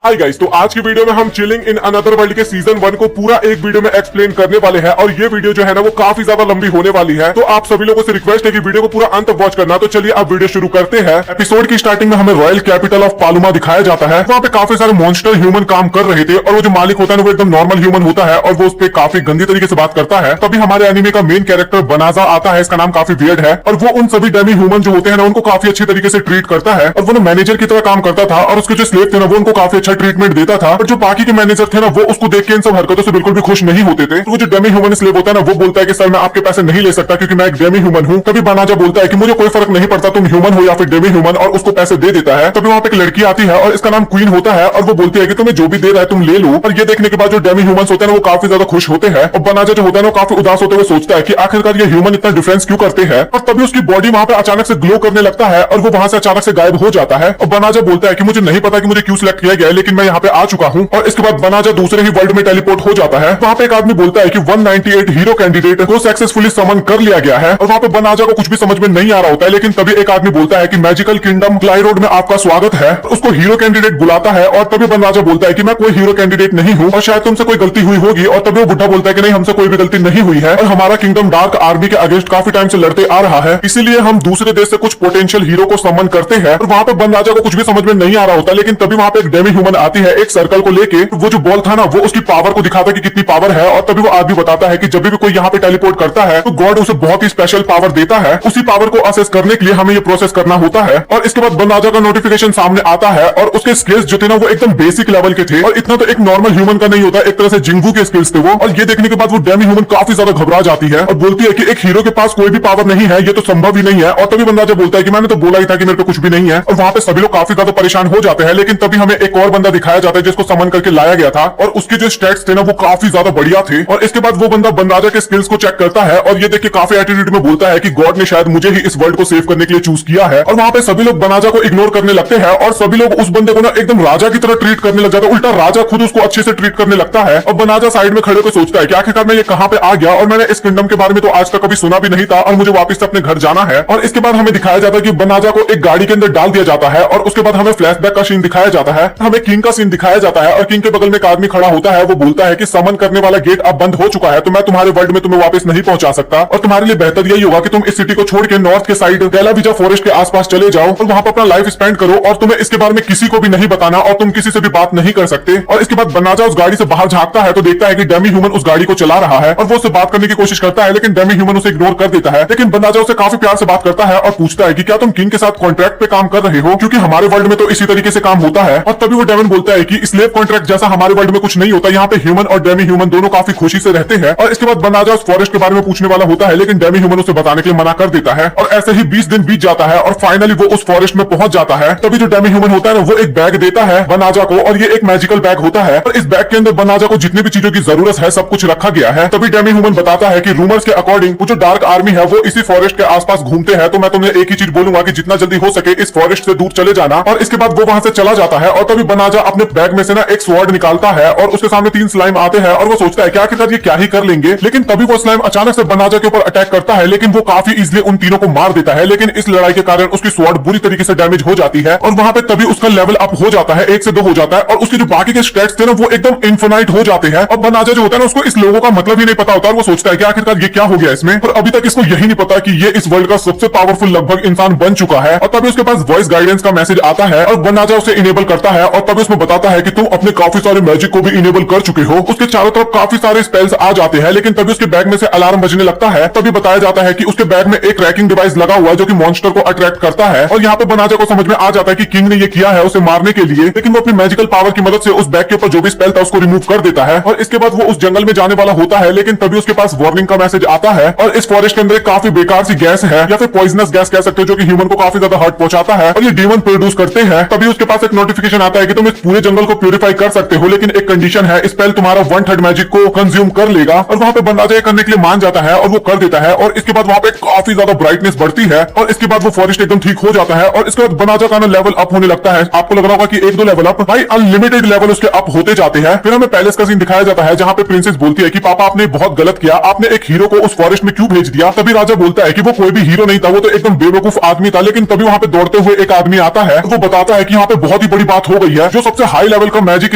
Hi guys, तो आज की वीडियो में हम चिलिंग इन अनदर वर्ल्ड के सीजन 1 को पूरा एक वीडियो में एक्सप्लेन करने वाले हैं और ये वीडियो जो है ना वो काफी ज्यादा लंबी होने वाली है। तो आप सभी लोगों से रिक्वेस्ट है कि वीडियो को पूरा अंत तक वॉच करना। तो चलिए अब वीडियो शुरू करते हैं। एपिसोड की स्टार्टिंग में हमें रॉयल कैपिटल ऑफ पालुमा दिखाया जाता है। वहाँ पे काफी सारे मॉन्स्टर ह्यूमन काम कर रहे थे और वो जो मालिक होता है वो एकदम नॉर्मल ह्यूमन होता है और वो उस पर काफी गंदी तरीके से बात करता है। तभी हमारे एनिमे का मेन कैरेक्टर बनाजा आता है। इसका नाम काफी वियर्ड है और वो उन सभी डेमी ह्यूमन जो होते हैं ना उनको काफी अच्छी तरीके से ट्रीट करता है और वो ना मैनेजर की तरह काम करता था और उसके जो स्लेव थे ना वो उनको काफी अच्छा ट्रीटमेंट देता था। और जो बाकी के मैनेजर थे ना वो उसको देख के इन सब हरकतों से बिल्कुल भी खुश नहीं होते थे। तो वो जो डेमी ह्यूमन स्लेव होता है ना वो बोलता है कि सर मैं आपके पैसे नहीं ले सकता क्योंकि मैं एक डेमी ह्यूमन हूँ। तभी बनाजा बोलता है कि मुझे कोई फर्क नहीं पड़ता तुम ह्यूमन हो या फिर डेमी ह्यूमन, और उसको पैसे दे देता है। तभी वहाँ पे एक लड़की आती है और इसका नाम क्वीन होता है और वो बोलती है कि तुम्हें जो भी दे रहा है तुम ले लो। और ये देखने के बाद जो डेमी ह्यूमंस होते हैं वो काफी ज्यादा खुश होते हैं और बनाजा जो होता है वो काफी उदास होते हुए सोचता है कि आखिरकार ये ह्यूमन इतना डिफरेंस क्यों करते हैं। और तभी उसकी बॉडी वहाँ पे अचानक से ग्लो करने लगता है और वो वहाँ से अचानक से गायब हो जाता है। और बनाजा बोलता है कि मुझे नहीं पता कि मुझे क्यों सिलेक्ट किया गया है, लेकिन मैं यहाँ पे आ चुका हूँ। और इसके बाद बनाजा दूसरे ही वर्ल्ड में टेलीपोर्ट हो जाता है। वहाँ पे एक आदमी बोलता है कि 198 हीरो कैंडिडेट को सक्सेसफुली समन कर लिया गया है। और वहाँ पे बनाजा को कुछ भी समझ में नहीं आ रहा होता है, लेकिन तभी एक आदमी बोलता है कि मैजिकल किंगडम क्लाई रोड में आपका स्वागत है। उसको हीरो कैंडिडेट बुलाता है और तभी बनाजा बोलता है कि मैं कोई हीरो कैंडिडेट नहीं हूँ और शायद तुमसे कोई गलती हुई होगी। और तभी वो बुढ़ा बोलता है कि नहीं, हमसे कोई भी गलती नहीं हुई है और हमारा किंगडम डार्क आर्मी के अगेंस्ट काफी टाइम से लड़ते आ रहा है, इसीलिए हम दूसरे देश से कुछ पोटेंशियल हीरो को समन करते हैं। और वहाँ पे बनाजा को कुछ भी समझ में नहीं आ रहा होता, लेकिन तभी वहाँ पे एक डेमी ह्यूमन आती है एक सर्कल को लेके। वो जो बॉल था ना वो उसकी पावर को दिखाता है कि कितनी पावर है। और तभी वो आदमी बताता है कि जब भी कोई यहाँ पे टेलीपोर्ट करता है तो गॉड उसे बहुत ही स्पेशल पावर देता है। उसी पावर को असेस करने के लिए हमें ये प्रोसेस करना होता है। और इसके बाद बनाजा का नोटिफिकेशन सामने आता है और उसके स्किल्स जो थे ना वो एकदम बेसिक लेवल के थे और इतना तो एक नॉर्मल ह्यूमन का नहीं होता, एक तरह से जिंगू के स्किल्स थे वो। और ये देखने के बाद वो डेमी ह्यूमन काफी ज्यादा घबरा जाती है और बोलती है कि एक हीरो के पास कोई भी पावर नहीं है, ये तो संभव ही नहीं है। और तभी बनाजा बोलता है कि मैंने तो बोला ही था कि मेरे पे कुछ भी नहीं है। और वहाँ पे सभी लोग काफी ज्यादा परेशान हो जाते हैं, लेकिन तभी हमें एक और बंदा दिखाया जाता है जिसको समन करके लाया गया था और उसके जो स्टैट्स थे ना वो काफी ज्यादा बढ़िया थे। और इसके बाद वो बंदा बनाजा के स्किल्स को चेक करता है और ये देख के काफी एटीट्यूड में बोलता है कि गॉड ने शायद मुझे ही इस वर्ल्ड को सेव करने के लिए चूज किया है। और वहाँ पे सभी लोग बनाजा को इग्नोर करने लगते हैं और सभी लोग उस बंदे को ना एकदम राजा की तरह ट्रीट करने लग जाते हैं। उल्टा राजा खुद उसको अच्छे से ट्रीट करने लगता है और बनाजा साइड में खड़े होकर सोचता है कि आखिरकार मैं ये कहाँ पे आ गया और मैंने इस किंगडम के बारे में तो आज तक कभी सुना भी नहीं था और मुझे वापस से अपने घर जाना है। और इसके बाद हमें दिखाया जाता है कि बनाजा को एक गाड़ी के अंदर डाल दिया जाता है और उसके बाद हमें फ्लैशबैक का सीन दिखाया जाता है। हमें किंग का सीन दिखाया जाता है और किंग के बगल में एक आदमी खड़ा होता है। वो बोलता है कि समन करने वाला गेट अब बंद हो चुका है, तो मैं तुम्हारे वर्ल्ड में तुम्हें वापस नहीं पहुंचा सकता और तुम्हारे लिए बेहतर यही होगा कि तुम इस सिटी को छोड़ के नॉर्थ के साइड गैलाविजा फॉरेस्ट के आसपास चले जाओ और वहां पर अपना लाइफ स्पेंड करो और तुम्हें इसके बारे में किसी को भी नहीं बताना और तुम किसी से भी बात नहीं कर सकते। और इसके बाद बनाजा उस गाड़ी से बाहर झांकता है तो देखता है कि डेमी ह्यूमन उस गाड़ी को चला रहा है और वो उससे बात करने की कोशिश करता है, लेकिन डेमी ह्यूमन उसे इग्नोर कर देता है। लेकिन बनाजा उसे काफी प्यार से बात करता है और पूछता है कि क्या तुम किंग के साथ कॉन्ट्रैक्ट पे काम कर रहे हो, क्योंकि हमारे वर्ल्ड में तो इसी तरीके से काम होता है। और तभी वो डेमन बोलता है कि स्लेव कॉन्ट्रैक्ट जैसा हमारे वर्ल्ड में कुछ नहीं होता, यहाँ पे ह्यूमन और डेमी ह्यूमन दोनों काफी खुशी से रहते हैं। और इसके बाद बनाजा उस फॉरेस्ट के बारे में पूछने वाला होता है, लेकिन डेमी ह्यूमन उसे बताने के लिए मना कर देता है। और ऐसे ही 20 दिन बीत जाता है और फाइनली वो उस फॉरेस्ट में पहुंच जाता है। तभी जो डेमी ह्यूमन होता है ना वो एक बैग देता है बनाजा को और ये एक मैजिकल बैग होता है और इस बैग के अंदर बनाजा को जितनी भी चीजों की जरूरत है सब कुछ रखा गया है। तभी डेमी ह्यूमन बताता है कि रूमर्स के अकॉर्डिंग वो जो डार्क आर्मी है वो इसी फॉरेस्ट के आसपास घूमते हैं, तो मैं तुम्हें एक ही चीज बोलूंगा कि जितना जल्दी हो सके इस फॉरेस्ट से दूर चले जाना। और इसके बाद वो वहां से चला जाता है और तभी बनाजा अपने बैग में से ना एक स्वॉर्ड निकालता है और उसके सामने 3 स्लाइम आते हैं और वो सोचता है कि आखिरकार ये क्या ही कर लेंगे। लेकिन तभी वो स्लाइम अचानक से बनाजा के ऊपर अटैक करता है, लेकिन वो काफी इजीली उन तीनों को मार देता है। लेकिन इस लड़ाई के कारण उसकी स्वॉर्ड बुरी तरीके से डैमेज हो जाती है और वहां पे तभी उसका लेवल अप हो जाता है, 1 से 2 हो जाता है और उसके जो बाकी के स्टैट्स थे ना वो एकदम इन्फिनाइट हो जाते हैं। और बनाजा जो होता है ना उसको इस लोगों का मतलब ही नहीं पता होता और वो सोचता है कि आखिरकार ये क्या हो गया इसमें, और अभी तक इसको यही नहीं पता कि ये इस वर्ल्ड का सबसे पावरफुल लगभग इंसान बन चुका है। और तभी उसके पास वॉइस गाइडेंस का मैसेज आता है और बनाजा उसे इनेबल करता है और तभी उसमें बताता है कि तुम अपने काफी सारे मैजिक को भी इनेबल कर चुके हो। उसके चारों तरफ काफी सारे स्पेल्स आ जाते हैं, लेकिन तभी उसके बैग में से अलार्म बजने लगता है। तभी बताया जाता है कि उसके बैग में एक ट्रैकिंग डिवाइस लगा हुआ है जो कि मॉन्स्टर को अट्रैक्ट करता है। और यहाँ पे बनाजा को समझ में आ जाता है कि किंग ने ये किया है उसे मारने के लिए, लेकिन वो अपनी मैजिकल पावर की मदद से उस बैग के ऊपर जो भी स्पेल था उसको रिमूव कर देता है। और इसके बाद वो उस जंगल में जाने वाला होता है, लेकिन तभी उसके पास वार्निंग का मैसेज आता है और इस फॉरेस्ट के अंदर एक काफी बेकार सी गैस है या फिर पॉइजनस गैस कह सकते हो, जो कि ह्यूमन को काफी ज्यादा हर्ट पहुंचाता है और ये डीमन प्रोड्यूस करते हैं। तभी उसके पास एक नोटिफिकेशन आता है कि तुम इस पूरे जंगल को प्यूरिफाई कर सकते हो, लेकिन एक कंडीशन है, स्पेल तुम्हारा 1/3 मैजिक को कंज्यूम कर लेगा। और वहां पे बनाजा ये करने के लिए मान जाता है और वो कर देता है और इसके बाद वहां पे काफी ज्यादा ब्राइटनेस बढ़ती है और इसके बाद वो फॉरेस्ट एकदम ठीक हो जाता है। और इसके बाद बनाजा का लेवल अप होने लगता है। आपको लग रहा होगा कि 1-2 लेवल अप, भाई अनलिमिटेड लेवल उसके अप होते जाते हैं। फिर हमें पैलेस का सीन दिखाया जाता है जहां पे प्रिंसेस बोलती है कि पापा आपने बहुत गलत किया, आपने एक हीरो को उस फॉरेस्ट में क्यों भेज दिया। तभी राजा बोलता है कि वो कोई भी हीरो नहीं था, वो तो एकदम बेवकूफ आदमी था। लेकिन तभी वहां पे दौड़ते हुए एक आदमी आता है, वो बताता है कि यहाँ पे बहुत ही बड़ी बात हो गई है जो सबसे हाई लेवल का मैजिक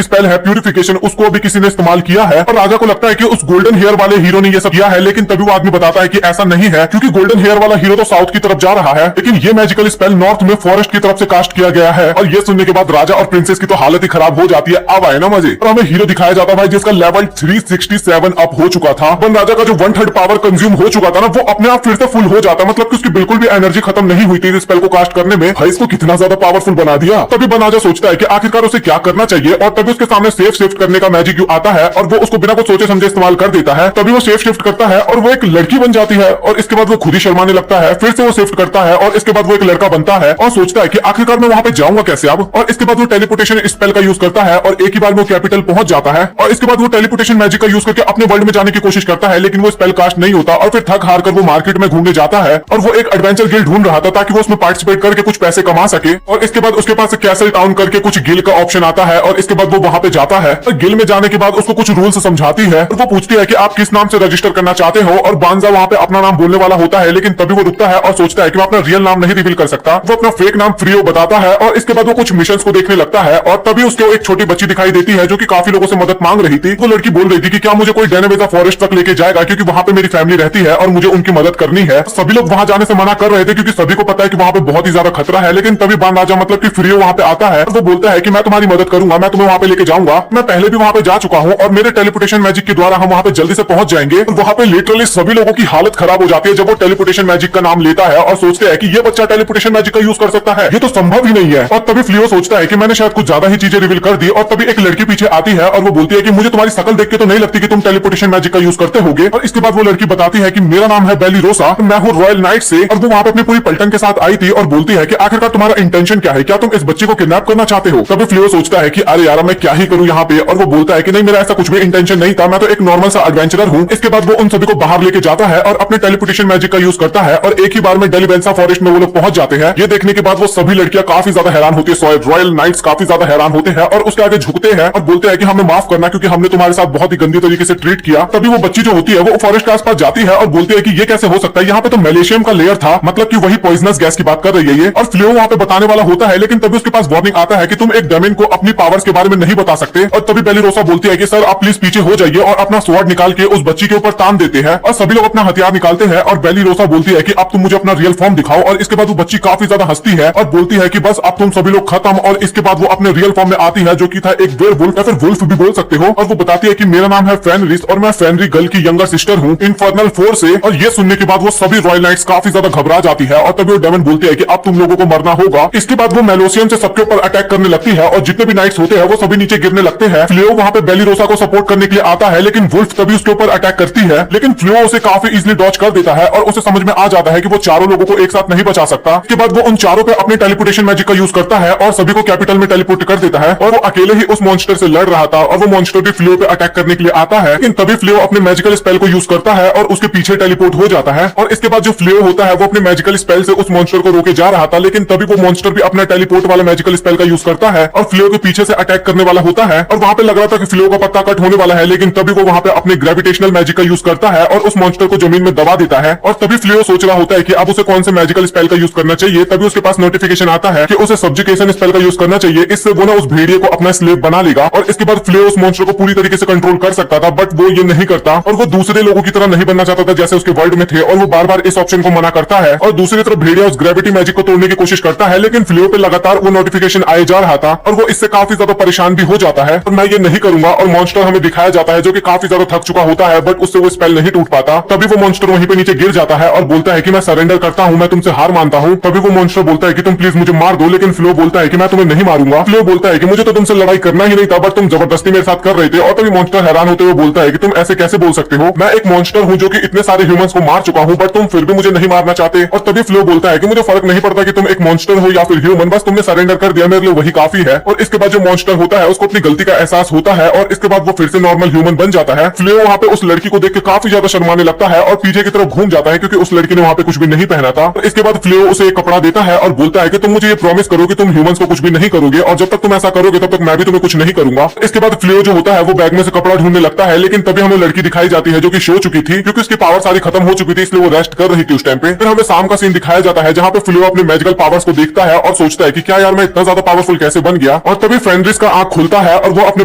स्पेल है प्यूरिफिकेशन, उसको भी किसी ने इस्तेमाल किया है। और राजा को लगता है कि उस गोल्डन हेयर वाले हीरो ने ये सब किया है, लेकिन तभी वो आदमी बताता है कि ऐसा नहीं है, क्योंकि गोल्डन हेयर वाला हीरो तो साउथ की तरफ जा रहा है, लेकिन ये मैजिकल स्पेल नॉर्थ में फॉरेस्ट की तरफ से कास्ट किया गया है। और ये सुनने के बाद राजा और प्रिंसेस की तो हालत ही खराब हो जाती है। अब आए ना मजे। और हमें हीरो दिखाया जाता है भाई जिसका लेवल 367 अप हो चुका था। वन राजा का जो 1/3 पावर कंज्यूम हो चुका था ना, वो अपने आप फिर से फुल हो जाता, मतलब कि उसकी बिल्कुल भी एनर्जी खत्म नहीं हुई थी इस स्पेल को कास्ट करने में। भाई इसको कितना ज्यादा पावरफुल बना दिया। तभी वन राजा सोचता है कि आखिरकार उसे क्या करना चाहिए, और तभी उसके सामने सेफ शिफ्ट करने का मैजिक आता है और वो उसको बिना कुछ सोचे समझे इस्तेमाल कर देता है। तभी वो सेफ शिफ्ट करता है और वो एक लड़की बन जाती है, और इसके बाद वो खुद ही शर्माने लगता है। फिर से वो शिफ्ट करता है और इसके बाद वो एक लड़का बनता है और सोचता है कि आखिरकार मैं वहां पे जाऊंगा कैसे अब। और इसके बाद वो टेलीपोर्टेशन स्पेल का यूज करता है और एक ही बार में वो कैपिटल पहुंच जाता है। और इसके बाद वो टेलीपोर्टेशन मैजिक का यूज करके अपने वर्ल्ड में जाने की कोशिश करता है, लेकिन वो स्पेल कास्ट नहीं होता। और फिर थक हार कर वो मार्केट में घूमने जाता है और वो एक एडवेंचर गिल्ड ढूंढ रहा था ताकि वो उसमें पार्टिसिपेट करके कुछ पैसे कमा सके। और इसके बाद उसके पास कैसल टाउन करके कुछ गिल का ऑप्शन आता है और इसके बाद वो वहां पे जाता है। और गिल में जाने के बाद उसको कुछ रूल्स समझाती है और वो पूछती है कि आप किस नाम से रजिस्टर करना चाहते हो। और बांजा वहां पे अपना नाम बोलने वाला होता है, लेकिन तभी वो रुकता है और सोचता है कि मैं अपना रियल नाम नहीं रिवील कर सकता। वो अपना फेक नाम फ्रियो बताता है और इसके बाद वो कुछ मिशंस को देखने लगता है। और तभी उसको एक छोटी बच्ची दिखाई देती है जो कि काफी लोगों से मदद मांग रही थी। वो लड़की बोल रही थी कि क्या मुझे कोई डेनेवेजा फॉरेस्ट तक लेके जाएगा, क्योंकि वहां पे मेरी फैमिली रहती है और मुझे उनकी मदद करनी है। सभी लोग वहां जाने से मना कर रहे थे क्योंकि सभी को पता है कि वहां पे बहुत ही ज्यादा खतरा है। लेकिन तभी बान राजा मतलब कि फ्रियो वहां पे आता है और वो बोलता है कि मैं तुम्हारी मदद करूंगा, मैं तुम्हें वहां पे लेके जाऊंगा। मैं पहले भी वहां पे जा चुका हूं और मेरे टेलीपोर्टेशन मैजिक के द्वारा हम वहां पे जल्दी से पहुंच जाएंगे। और वहां पे लिटरली सभी लोगों की हालत खराब हो जाती है जब वो टेलीपोर्टेशन मैजिक का नाम लेता है और सोचते हैं कि ये बच्चा टेलीपोर्टेशन मैजिक का यूज कर सकता है, ये तो संभव ही नहीं है। और तभी फ्लियो सोचता है कि मैंने शायद कुछ ज्यादा ही चीजें रिवील कर दी। और तभी एक लड़की पीछे आती है और वो बोलती है कि मुझे तुम्हारी शकल देख के तो नहीं लगती कि तुम टेलीपोर्टेशन मैजिक का यूज करते होगे। और इसके बाद वो लड़की बताती है कि मेरा नाम है बेली रोसा, मैं हूँ रॉयल नाइट से। और वो वहां पे अपनी पूरी पलटन के साथ आई थी और बोलती है कि आखिरकार तुम्हारा इंटेंशन क्या है, क्या तुम इस बच्चे को किडनैप करना चाहते हो। तभी फ्लियो सोचता है कि अरे यार मैं क्या ही करूं यहाँ पे। और वो बोलता है कि नहीं मेरा ऐसा कुछ भी इंटेंशन नहीं था, मैं तो एक नॉर्मल सा एडवेंचरर हूँ। इसके बाद वो उन सभी को बाहर लेके जाता है और अपने टेलीपोर्टेशन मैजिक का यूज करता है और एक ही बार में डेलीबेंसा फॉरेस्ट में वो लोग पहुंच जाते हैं। ये देखने के बाद वो सभी लड़कियां काफी ज्यादा हैरान होती है, रॉयल नाइट्स काफी ज्यादा हैरान होते हैं और उसके आगे झुकते हैं और बोलते हैं कि हमें माफ करना क्योंकि हमने तुम्हारे साथ बहुत ही गंदी तरीके से ट्रीट किया। तभी वो बच्ची जो होती है वो फॉरेस्ट के आसपास जाती है और बोलती है कि ये कैसे हो सकता है, यहाँ पे तो मैलेशियम का लेयर था, मतलब कि वही पॉइजनस गैस की बात कर रही है ये। और फ्लियो वहां पे बताने वाला होता है, लेकिन तभी उसके पास वार्निंग आता है कि तुम एक डेमन को अपनी पावर्स के बारे में नहीं बता सकते। और तभी बेली रोसा बोलती है कि सर आप प्लीज पीछे हो जाइए और अपना स्वॉर्ड निकाल के उस बच्ची के ऊपर तान देते हैं। और सभी लोग अपना हथियार निकालते हैं और बेली रोसा बोलती है कि अब तुम मुझे अपना रियल फॉर्म दिखाओ। और इसके बाद वो बच्ची काफी ज्यादा हंसती है और बोलती है कि बस अब तुम सभी लोग खत्म। और इसके बाद वो अपने रियल फॉर्म में आती है जो कि था एक वेयरवुल्फ या फिर वुल्फ भी बोल सकते हो। और वो बताती है कि मेरा नाम है फेनरिस और मैं फेनरी गर्ल की यंगर सिस्टर हूँ इनफर्नल 4 से। और ये सुनने के बाद वो सभी रॉयल नाइट्स काफी ज्यादा घबरा जाती है और तभी वो डेमन बोलती है कि अब तुम लोगों को मरना होगा। इसके बाद वो मेलोसियम से सबके ऊपर अटैक करने लगती है और जितने भी नाइट्स होते हैं वो सभी नीचे गिरने लगते हैं। फ्लियो वहां पे बेली रोसा को सपोर्ट करने के लिए आता है, लेकिन वुल्फ तभी उसके ऊपर अटैक करती है, लेकिन फ्लियो उसे काफी इजीली डॉज कर देता है और उसे समझ में आ जाता है कि वो चारों लोगों को एक साथ नहीं बचा सकता। इसके बाद वो उन चारों पे अपने टेलीपोर्टेशन मैजिक का यूज करता है और सभी को कैपिटल में टेलीपोर्ट कर देता है। और वो अकेले ही उस मॉन्स्टर से लड़ रहा था और वो मॉन्स्टर भी फ्लियो पे अटैक करने के लिए आता है, लेकिन तभी फ्लियो अपने मैजिकल स्पेल को यूज करता है और उसके पीछे टेलीपोर्ट हो जाता है। और इसके बाद जो फ्लियो होता है वो अपने मैजिकल स्पेल से उस मॉन्स्टर को रोके जा रहा था, लेकिन तभी वो मॉन्स्टर भी अपना टेलीपोर्ट वाला मैजिकल स्पेल का यूज करता है और फ्लियो के पीछे से अटैक करने वाला होता है। और वहां पे लग रहा था कि फ्लियो का पत्ता कट होने वाला है, लेकिन तभी वो वहां पे अपने ग्रेविटेशनल मैजिक का यूज करता है और उस मॉन्स्टर को जमीन में दबा देता है। और तभी फ्लियो सोच रहा होता है कि अब उसे कौन से मैजिकल स्पेल का यूज करना चाहिए। तभी उसके पास नोटिफिकेशन आता है कि उसे सब्जुकेशन स्पेल का यूज करना चाहिए, इससे वो ना उस भेड़िए को अपना स्लेव बना लेगा। और इसके बाद फ्लियो उस मॉन्स्टर को पूरी तरीके से कंट्रोल कर सकता था, बट वो ये नहीं करता और वो दूसरे लोगों की तरह नहीं बनना चाहता था जैसे उसके वर्ल्ड में थे, और वो बार बार इस ऑप्शन को मना करता है। और दूसरी तरफ भेड़िया उस ग्रेविटी मैजिक को तोड़ने की कोशिश करता है, लेकिन फ्लियो पे लगातार वो नोटिफिकेशन आए जा रहा था और वो इससे काफी ज्यादा परेशान भी हो जाता है। और मैं ये नहीं करूंगा और मॉन्स्टर हमें दिखाया जाता है जो कि काफी ज्यादा थक चुका होता है, बट उससे वो स्पेल नहीं टूट पाता। तभी वो मॉन्स्टर वहीं पे नीचे गिर जाता है और बोलता है कि मैं सरेंडर करता हूं, मैं तुमसे हार मानता हूं। तभी वो मॉन्स्टर बोलता है कि तुम प्लीज मुझे मार दो, लेकिन फ्लियो बोलता है कि मैं तुम्हें नहीं मारूंगा। फ्लियो बोलता है कि मुझे तो तुमसे लड़ाई करना ही नहीं था, बट तुम जबरदस्ती मेरे साथ कर रहे थे। और तभी मॉन्स्टर हैरान होते हुए बोलता है कि तुम ऐसे कैसे बोल सकते हो, मैं एक मॉन्स्टर हूं जो कि इतने सारे ह्यूमंस को मार चुका हूं, बट तुम फिर भी मुझे नहीं मारना चाहते। और तभी फ्लियो बोलता है कि मुझे फर्क नहीं पड़ता कि तुम एक मॉन्स्टर हो या फिर ह्यूमन, बस तुमने सरेंडर कर दिया, मेरे लिए वही काफी है। और इसके बाद जो मॉन्स्टर होता है उसको अपनी गलती का एहसास होता है और इसके बाद वो फिर से नॉर्मल ह्यूमन बन जाता है। फ्लियो वहां पे उस लड़की को देख के काफी ज्यादा शर्माने लगता है और पीछे की तरफ घूम जाता है क्योंकि उस लड़की ने वहां पे कुछ भी नहीं पहना था। इसके बाद फ्लियो उसे एक कपड़ा देता है और बोलता है कि तुम मुझे ये प्रॉमिस करो कि तुम ह्यूमंस को कुछ भी नहीं करोगे, और जब तक तुम ऐसा करोगे तब तक मैं भी तुम्हें कुछ नहीं करूंगा। इसके बाद फ्लियो जो होता है वो बैग में से कपड़ा ढूंढने लगता है, लेकिन तभी हमें लड़की दिखाई जाती है जो कि सो चुकी थी क्योंकि उसकी पावर सारी खत्म हो चुकी थी, इसलिए वो रेस्ट कर रही थी उस टाइम पे। फिर हमें शाम का सीन दिखाया जाता है जहां पे फ्लियो अपने मैजिकल पावर्स को देखता है और सोचता है कि क्या यार मैं इतना ज्यादा पावरफुल कैसे बन गया और तभी फेनरिस का आंख खुलता है और वो अपने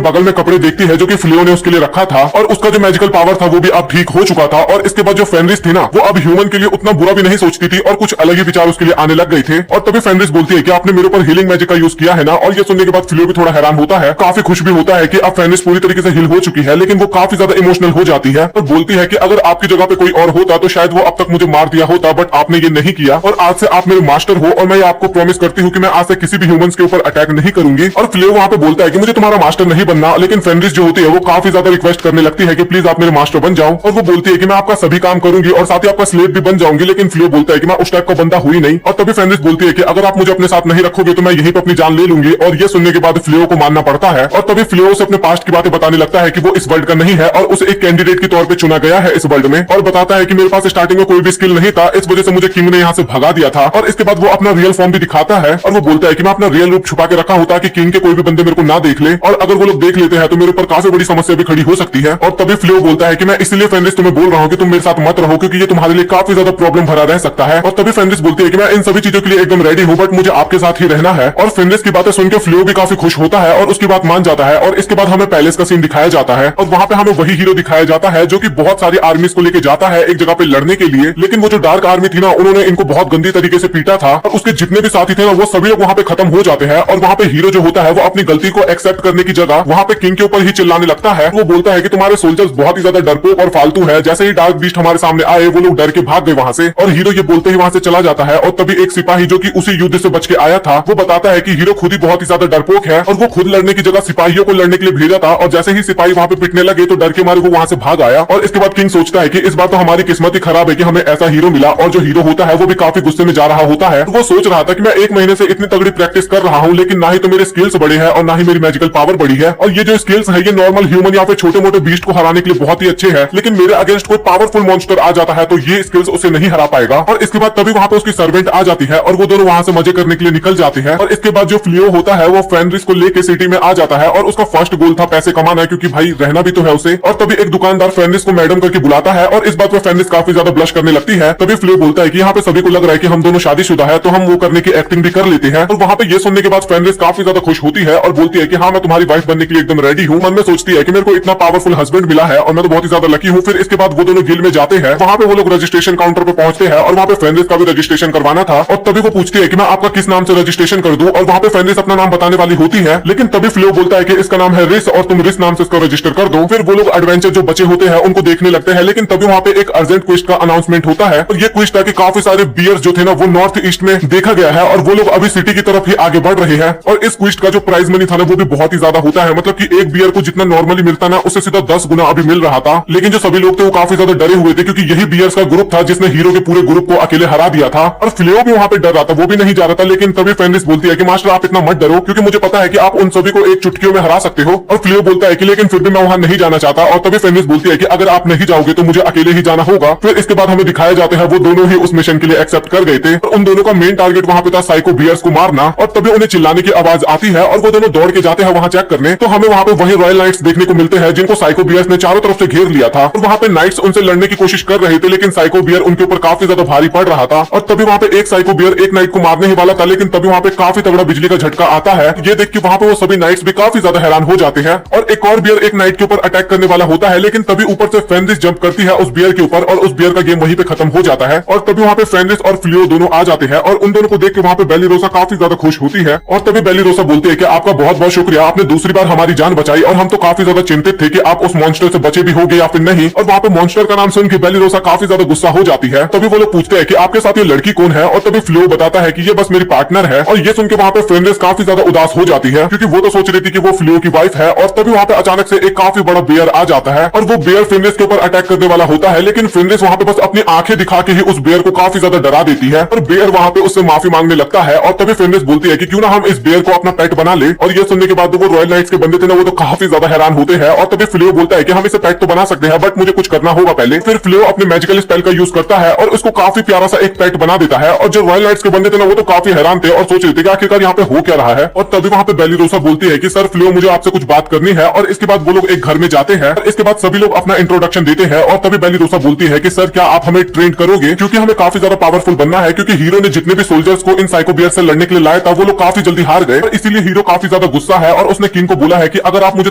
बगल में कपड़े देखती है जो कि फ्लियो ने उसके लिए रखा था और उसका जो मैजिकल पावर था वो भी अब ठीक हो चुका था। और इसके बाद जो फेनरिस थी ना वो अब ह्यूमन के लिए उतना बुरा भी नहीं सोचती थी और कुछ अलग ही विचार उसके लिए आने लग गए थे। और तभी फेनरिस बोलती है कि आपने मेरे ऊपर हीलिंग मैजिक का यूज किया है ना। और ये सुनने के बाद फ्लियो भी थोड़ा हैरान होता है, काफी खुश भी होता है कि अब फेनरिस पूरी तरीके से हील हो चुकी है, लेकिन वो काफी ज्यादा इमोशनल हो जाती है और बोलती है कि अगर आपकी जगह पे कोई और होता तो शायद वो अब तक मुझे मार दिया होता, बट आपने ये नहीं किया और आज से आप मेरे मास्टर हो और मैं आपको प्रॉमिस करती हूँ कि मैं आज से किसी भी ह्यूमंस के ऊपर अटैक नहीं करूंगी। और फ्लियो वहां पे बोलता है कि मुझे तुम्हारा मास्टर नहीं बनना, लेकिन फेनरिस जो होती है वो काफी ज्यादा रिक्वेस्ट करने लगती है कि प्लीज आप मेरे मास्टर बन जाओ। और वो बोलती है कि मैं आपका सभी काम करूंगी और साथ ही आपका स्लेव भी बन जाऊंगी, लेकिन फ्लियो बोलता है कि मैं उस टाइप का बंदा हुई नहीं। और तभी फेनरिस बोलती है कि अगर आप मुझे अपने साथ नहीं रखोगे तो मैं यहीं पर अपनी जान ले लूंगी। और ये सुनने के बाद फ्लियो को मानना पड़ता है और तभी फ्लियो से अपने पास्ट की बातें बताने लगता है कि वो इस वर्ल्ड का नहीं है और उसे एक कैंडिडेट के तौर पर चुना गया है इस वर्ल्ड में। और बताता है कि मेरे पास स्टार्टिंग में कोई भी स्किल नहीं था, इस वजह से मुझे किंग ने यहाँ से भगा दिया था। और इसके बाद वो अपना रियल फॉर्म भी दिखाता है और वो बोलता है कि मैं अपना रियल रूप छुपा के रखा होता कि किंग के कोई भी बंदे मेरे को ना देख ले, और अगर वो लोग देख लेते हैं तो मेरे ऊपर काफी बड़ी समस्या भी खड़ी हो सकती है। और तभी फ्लियो बोलता है कि मैं इसलिए फेनरिस तुम्हें बोल रहा हूँ कि तुम मेरे साथ मत रहो क्योंकि ये तुम्हारे लिए काफी ज्यादा प्रॉब्लम भरा रह सकता है। और तभी फेनरिस बोलती है कि मैं इन सभी चीजों के लिए एकदम रेडी हूँ, बट मुझे आपके साथ ही रहना है। और फेनरिस की बातें सुनकर फ्लियो भी काफी खुश होता है और उसकी बात मान जाता है। और इसके बाद हमें पैलेस का सीन दिखाया जाता है और वहां पे हमें वही हीरो दिखाया जाता है जो कि बहुत सारी आर्मीज को लेकर जाता है एक जगह पे लड़ने के लिए, लेकिन वो जो डार्क आर्मी थी ना उन्होंने इनको बहुत गंदी तरीके से पीटा था और उसके जितने भी साथी थे ना वो सभी लोग वहां पे खत्म हो जाते हैं। और वहां पे हीरो जो होता है वो अपनी गलती को एक्सेप्ट करने की जगह वहां पे किंग के ऊपर ही चिल्लाने लगता है। वो बोलता है कि तुम्हारे सोल्जर्स बहुत ही ज्यादा डरपोक और फालतू है, जैसे ही डार्क बीस्ट हमारे सामने आए वो लोग डर के भाग गए वहां से। और हीरो ये बोलते ही वहां से चला जाता है और तभी एक सिपाही जो कि उसी युद्ध से बच के आया था वो बताता है कि हीरो खुद ही बहुत ही ज्यादा डरपोक है और वो खुद लड़ने की जगह सिपाहियों को लड़ने के लिए भेजा था। और जैसे ही सिपाही वहां पे पिटने लगे तो डर के मारे वो वहां से भाग आया। और इसके बाद किंग सोचता है कि इस बार तो हमारी किस्मत ही खराब है कि हमें ऐसा हीरो मिला। और जो हीरो होता है वो भी काफी गुस्से में जा रहा होता है। तो वो सोच रहा था कि मैं एक महीने से इतनी तगड़ी प्रैक्टिस कर रहा हूँ, लेकिन ना ही तो मेरे स्किल्स बड़े हैं और ना ही मेरी मैजिकल पावर बड़ी है। और ये जो स्किल्स है ये नॉर्मल ह्यूमन या फिर छोटे मोटे बीस्ट को हराने के लिए बहुत ही अच्छे हैं, लेकिन मेरे अगेंस्ट कोई पावरफुल मॉन्स्टर आ जाता है तो ये स्किल्स उसे नहीं हरा पाएगा। और इसके बाद तभी वहां पे उसकी सर्वेंट आ जाती है और वो दोनों वहां से मजे करने के लिए निकल जाते हैं। और इसके बाद जो फ्लियो होता है वो फेनरिस को लेके सिटी में आ जाता है और उसका फर्स्ट गोल था पैसे कमाना, क्योंकि भाई रहना भी तो है उसे। और तभी एक दुकानदार फेनरिस को मैडम करके बुलाता है और इस बात पर फेनरिस काफी ज्यादा ब्लश करने लगती है। तभी फ्लियो बोलता है कि यहाँ पे सभी को लग रहा है कि हम दोनों शादीशुदा है तो हम वो करने की एक्टिंग भी कर लेते हैं। और वहां पे ये सुनने के बाद फेनरिस काफी ज्यादा खुश होती है और बोलती है कि हाँ मैं तुम्हारी वाइफ बनने के लिए एकदम रेडी हूँ। मन में सोचती है कि मेरे को इतना पावरफुल हस्बैंड मिला है और मैं तो बहुत ही ज्यादा लकी हूँ। फिर इसके बाद वो दोनों गिल्ड में जाते हैं, वहां पे वो लोग रजिस्ट्रेशन काउंटर पे पहुंचते हैं और वहां पे फेनरिस का भी रजिस्ट्रेशन करवाना था। और तभी वो पूछती है कि मैं आपका किस नाम से रजिस्ट्रेशन कर दूं, और वहां पे फेनरिस अपना नाम बताने वाली होती है, लेकिन तभी फ्लियो बोलता है कि इसका नाम है रिस और तुम रिस नाम से इसको रजिस्टर कर दो। फिर वो लोग एडवेंचर जो बचे होते हैं उनको देखने लगते हैं, लेकिन तभी वहां पे एक अर्जेंट क्विस्ट का अनाउंसमेंट होता है और ये क्विस्ट है कि काफी सारे बियर्स जो थे ना वो नॉर्थ ईस्ट में देखा गया है और वो लोग अभी सिटी की तरफ ही आगे बढ़ रहे हैं। और इस क्विस्ट का जो प्राइज मनी था ना वो भी बहुत ही ज्यादा होता है, मतलब कि एक बियर को जितना नॉर्मली मिलता ना उससे सीधा 10 गुना अभी मिल रहा था। लेकिन जो सभी लोग थे वो काफी ज्यादा डरे हुए थे क्योंकि यही बियर्स का ग्रुप था जिसने हीरो के पूरे ग्रुप को अकेले हरा दिया था। और फ्लियो भी वहां पे डर रहा था, वो भी नहीं जा रहा था। लेकिन तभी फेनरिस बोलती है कि मास्टर आप इतना मत डरो क्योंकि मुझे पता है कि आप उन सभी को एक चुटकियों में हरा सकते हो। और फ्लियो बोलता है कि लेकिन फिर भी मैं वहां नहीं जाना चाहता। और तभी फेनरिस बोलती है कि अगर आप नहीं जाओगे तो मुझे अकेले ही जाना होगा। फिर इसके बाद हमें दिखाया जाते हैं वो दोनों ही उस मिशन के लिए एक्सेप्ट कर गए थे और उन दोनों का मेन टारगेट वहां पे था साइको बियर्स को मारना। और तभी उन्हें चिल्लाने की आवाज आती है और वो दोनों दौड़ के जाते हैं वहां चेक करने। तो हमें वहां पे वही रॉयल नाइट्स देखने को मिलते हैं जिनको साइको बियर्स ने चारों तरफ से घेर लिया था। और वहां पे नाइट्स उनसे लड़ने की कोशिश कर रहे थे, लेकिन साइको बियर उनके ऊपर काफी ज्यादा भारी पड़ रहा था। और तभी वहां पे एक साइको बियर एक नाइट को मारने ही वाला था, लेकिन तभी वहां पे काफी तगड़ा बिजली का झटका आता है। ये देख के वहां पे वो सभी नाइट्स भी काफी ज्यादा हैरान हो जाते हैं। और एक और बियर एक नाइट के ऊपर अटैक करने वाला होता है, लेकिन तभी ऊपर से फेनरिस जंप करती है उस बियर के ऊपर और उस बियर का गेम वहीं पे खत्म हो जाता है। और तभी वहां पे फेनरिस और फ्लियो दोनों आ जाते हैं और उन दोनों को देख के वहां पे बेलिरोसा काफी ज्यादा खुश होती है। और तभी बेलिरोसा बोलती है कि आपका बहुत बहुत शुक्रिया, आपने दूसरी बार हमारी जान बचाई और हम तो काफी ज्यादा चिंतित थे कि आप उस मॉन्स्टर से बचे भी होगे या फिर नहीं। और वहां पे मॉन्स्टर का नाम सुन के बेलिरोसा काफी ज्यादा गुस्सा हो जाती है। तभी वो लोग पूछते हैं कि आपके साथ ये लड़की कौन है, और तभी फ्लियो बताता है कि ये बस मेरी पार्टनर है। और ये सुन के वहां पे फेनरिस काफी ज्यादा उदास हो जाती है क्योंकि वो तो सोच रही थी कि वो फ्लियो की वाइफ है। और तभी वहां पे अचानक से एक काफी बड़ा बियर आ जाता है और वो बियर फेनरिस के ऊपर अटैक करने वाला होता है, लेकिन फेनरिस वहां पे बस अपनी आंखें दिखा के ही उस बियर को काफी ज्यादा डरा देती है और बियर वहां पे उससे माफी मांगने लगता है। और तभी फेनरिस बोलती है कि क्यों ना हम इस बियर को अपना पेट बना ले। और ये सुनने के बाद वो रॉयल नाइट्स के बंदे थे ना वो तो काफी ज्यादा हैरान होते हैं। और तभी फ्लियो बोलता है कि हम इसे पेट तो बना सकते हैं बट मुझे कुछ करना होगा पहले। फिर फ्लियो अपने मैजिकल स्पेल का यूज करता है और उसको काफी प्यारा सा एक पेट बना देता है। और जो रॉयल नाइट्स के बंदे थे ना वो तो काफी हैरान थे और सोच रहे थे कि आखिरकार यहाँ पे हो क्या रहा है। और तभी वहां पे बेलिरोसा बोलती है कि सर फ्लियो मुझे आपसे कुछ बात करनी है। और इसके बाद वो लोग एक घर में जाते हैं और इसके बाद सभी लोग अपना इंट्रोडक्शन देते हैं। और तभी बेलिरोसा बोलती है कि सर क्या आप हमें ट्रेन करोगे, क्योंकि हमें काफी ज्यादा पावरफुल बनना है, क्योंकि हीरो ने जितने भी सोल्जर्स को इन साइको बियर से लड़ने के लिए लाया था वो लोग काफी जल्दी हार गए। और इसीलिए हीरो काफी ज्यादा गुस्सा है और उसने किंग को बोला है कि अगर आप मुझे